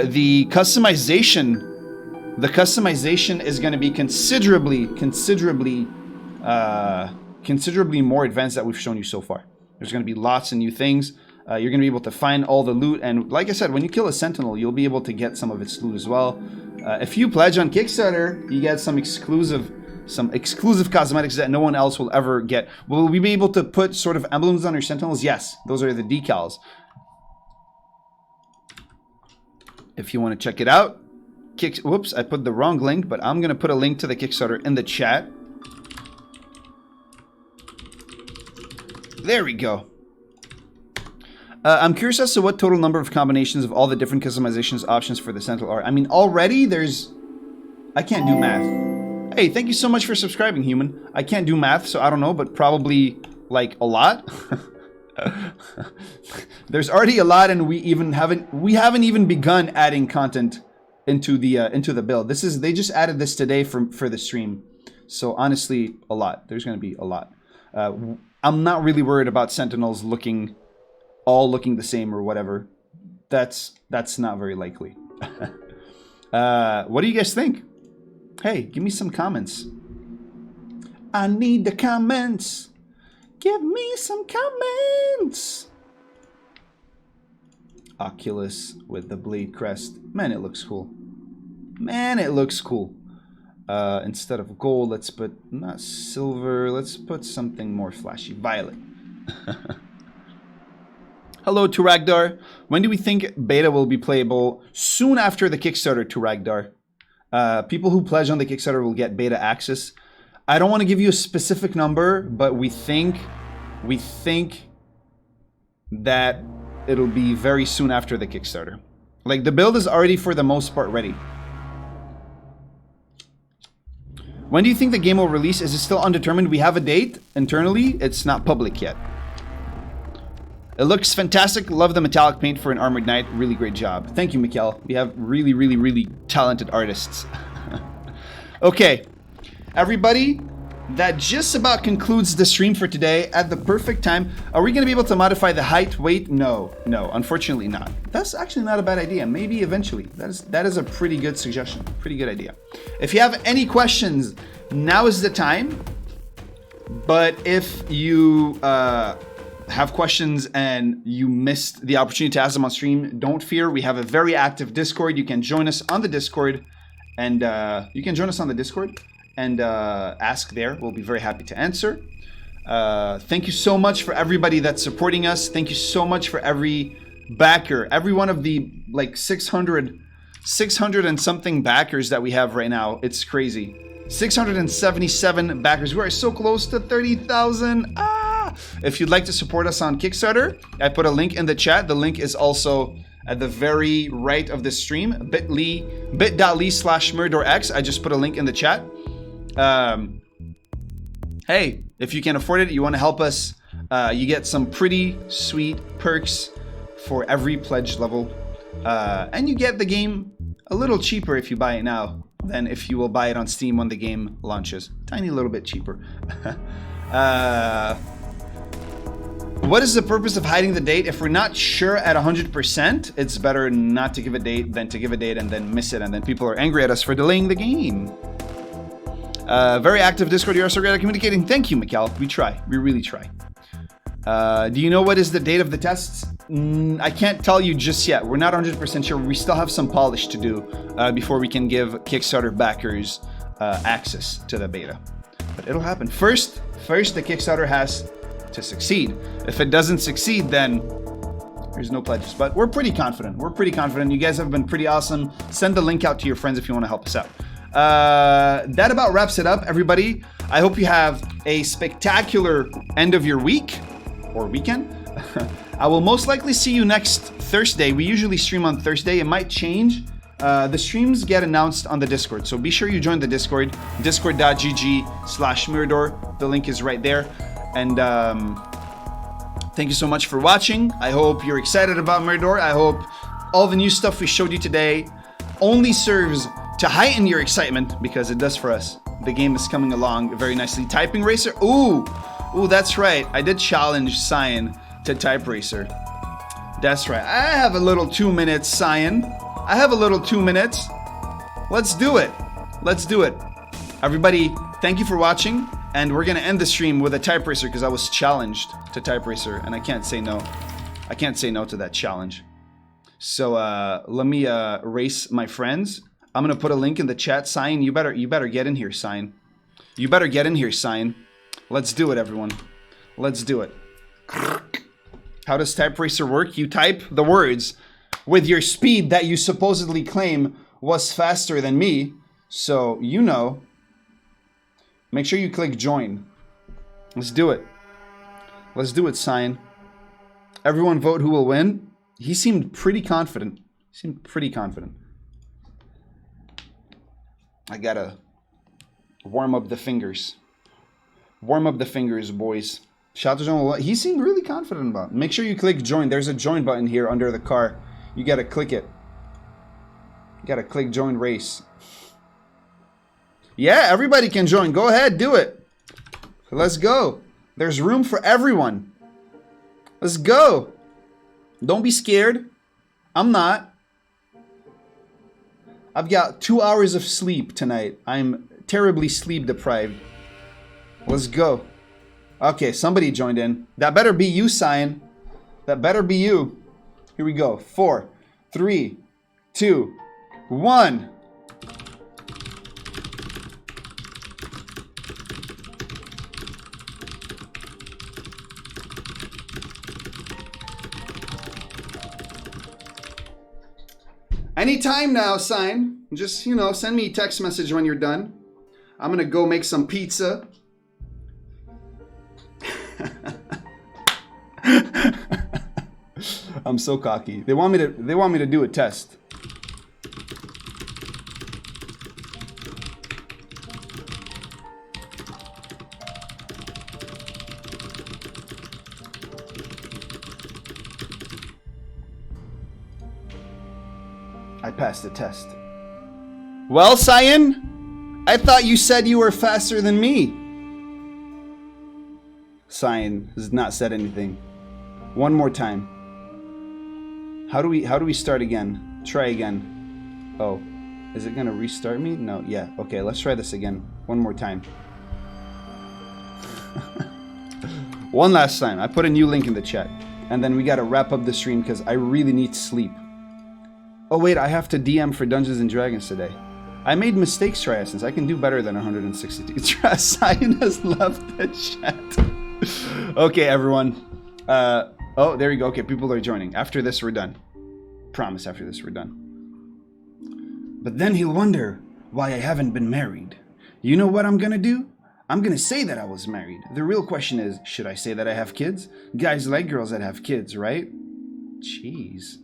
the customization is going to be considerably more advanced that we've shown you so far. There's going to be lots of new things. You're going to be able to find all the loot. And like I said, when you kill a sentinel, you'll be able to get some of its loot as well. If you pledge on Kickstarter, you get some exclusive cosmetics that no one else will ever get. Will we be able to put sort of emblems on your sentinels? Yes, those are the decals. If you want to check it out, whoops, I put the wrong link, but I'm going to put a link to the Kickstarter in the chat. There we go. I'm curious as to what total number of combinations of all the different customizations options for the Sentinel are. I mean, already there's... I can't do math. Hey, thank you so much for subscribing, human. I can't do math, so I don't know, but probably, like, a lot. There's already a lot, and we haven't even begun adding content into the build. They just added this today for the stream. So honestly, a lot. There's going to be a lot. I'm not really worried about Sentinels all looking the same or whatever. That's not very likely. What do you guys think? Hey, give me some comments. I need the comments. Give me some comments. Oculus with the blade crest. Man, it looks cool. Man, it looks cool. Instead of gold, let's put not silver. Let's put something more flashy. Violet. Hello, Turagdar. When do we think beta will be playable? Soon after the Kickstarter, Turagdar. People who pledge on the Kickstarter will get beta access. I don't want to give you a specific number, but we think that it'll be very soon after the Kickstarter. Like, the build is already for the most part ready. When do you think the game will release? Is it still undetermined? We have a date internally. It's not public yet. It looks fantastic. Love the metallic paint for an armored knight. Really great job. Thank you, Mikkel. We have really, really, really talented artists. Okay, everybody, that just about concludes the stream for today at the perfect time. Are we going to be able to modify the height, weight? No, unfortunately not. That's actually not a bad idea. Maybe eventually. That is a pretty good suggestion. Pretty good idea. If you have any questions, now is the time. But if you have questions and you missed the opportunity to ask them on stream, don't fear. We have a very active Discord. You can join us on the Discord and ask there. We'll be very happy to answer. Thank you so much for everybody that's supporting us. Thank you so much for every backer, every one of the like 600 and something backers that we have right now. It's crazy. 677 backers. We are so close to 30,000. If you'd like to support us on Kickstarter, I put a link in the chat. The link is also at the very right of the stream, bit.ly/MiradorX. I just put a link in the chat. Hey, if you can afford it, you want to help us, you get some pretty sweet perks for every pledge level. And you get the game a little cheaper if you buy it now than if you will buy it on Steam when the game launches. Tiny little bit cheaper. What is the purpose of hiding the date? If we're not sure at 100%, it's better not to give a date than to give a date and then miss it, and then people are angry at us for delaying the game. Very active Discord. You are so great at communicating. Thank you, Mikkel. We try. We really try. Do you know what is the date of the tests? I can't tell you just yet. We're not 100% sure. We still have some polish to do before we can give Kickstarter backers access to the beta. But it'll happen. First, the Kickstarter has to succeed. If it doesn't succeed, then there's no pledges. But we're pretty confident. You guys have been pretty awesome. Send the link out to your friends if you want to help us out. That about wraps it up, everybody. I hope you have a spectacular end of your week or weekend. I will most likely see you next Thursday. We usually stream on Thursday. It might change. The streams get announced on the Discord, so be sure you join the Discord, discord.gg/Mirador. The link is right there. And thank you so much for watching. I hope you're excited about Mirador. I hope all the new stuff we showed you today only serves to heighten your excitement, because it does for us. The game is coming along very nicely. Typing Racer. Ooh, that's right. I did challenge Cyan to Type Racer. That's right. I have a little 2 minutes, Cyan. I have a little 2 minutes. Let's do it. Let's do it. Everybody, thank you for watching. And we're going to end the stream with a Type Racer because I was challenged to Type Racer. And I can't say no. I can't say no to that challenge. So let me race my friends. I'm going to put a link in the chat. Cyan, you better get in here, Cyan. You better get in here, Cyan. Let's do it, everyone. Let's do it. How does Type Racer work? You type the words with your speed that you supposedly claim was faster than me. So, you know. Make sure you click join. Let's do it. Let's do it, Cyan. Everyone vote who will win. He seemed pretty confident. I gotta warm up the fingers. Warm up the fingers, boys. Shatterzone, he seemed really confident about it. Make sure you click join. There's a join button here under the car. You gotta click it. You gotta click join race. Yeah, everybody can join. Go ahead, do it. Let's go. There's room for everyone. Let's go. Don't be scared. I'm not. I've got 2 hours of sleep tonight. I'm terribly sleep deprived. Let's go. Okay, somebody joined in. That better be you, Cyan. That better be you. Here we go. 4, 3, 2, 1. Anytime now, Cyan. Just, you know, send me a text message when you're done. I'm gonna go make some pizza. I'm so cocky. They want me to do a test. I passed the test. Well, Cyan, I thought you said you were faster than me. Cyan has not said anything. One more time. How do we start again? Try again. Oh, is it gonna restart me? No, yeah. Okay, let's try this again. One more time. One last time. I put a new link in the chat. And then we gotta wrap up the stream because I really need sleep. Oh wait, I have to DM for Dungeons and Dragons today. I made mistakes, Triasens. I can do better than 162. Cyan has left the chat. Okay, everyone. Oh, there you go. Okay, people are joining. After this, we're done. Promise, after this, we're done. But then he'll wonder why I haven't been married. You know what I'm gonna do? I'm gonna say that I was married. The real question is, should I say that I have kids? Guys like girls that have kids, right? Jeez.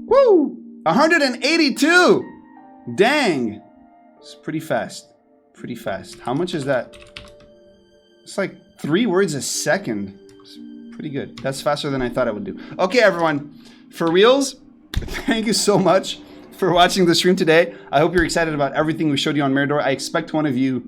Woo! 182! Dang! It's pretty fast. Pretty fast. How much is that? It's like 3 words a second. It's pretty good. That's faster than I thought I would do. Okay, everyone. For reals, thank you so much for watching the stream today. I hope you're excited about everything we showed you on Mirador. I expect one of you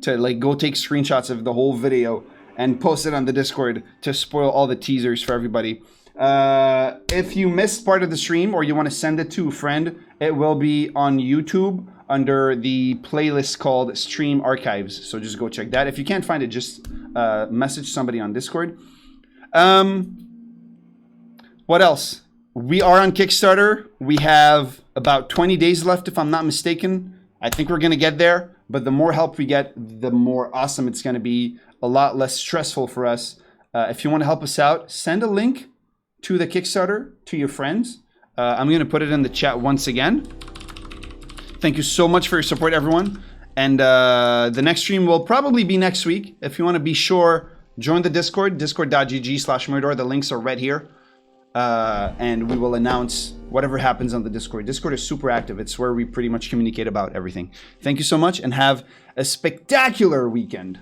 to like go take screenshots of the whole video and post it on the Discord to spoil all the teasers for everybody. If you missed part of the stream or you want to send it to a friend, it will be on YouTube under the playlist called Stream Archives. So just go check that. If you can't find it, just message somebody on Discord. What else? We are on Kickstarter. We have about 20 days left, if I'm not mistaken. I think we're going to get there. But the more help we get, the more awesome it's going to be. A lot less stressful for us. If you want to help us out, send a link to the Kickstarter to your friends. I'm going to put it in the chat once again. Thank you so much for your support, everyone. And the next stream will probably be next week. If you want to be sure, join the Discord, discord.gg/Mirador. The links are right here. And we will announce whatever happens on the Discord. Discord is super active. It's where we pretty much communicate about everything. Thank you so much and have a spectacular weekend.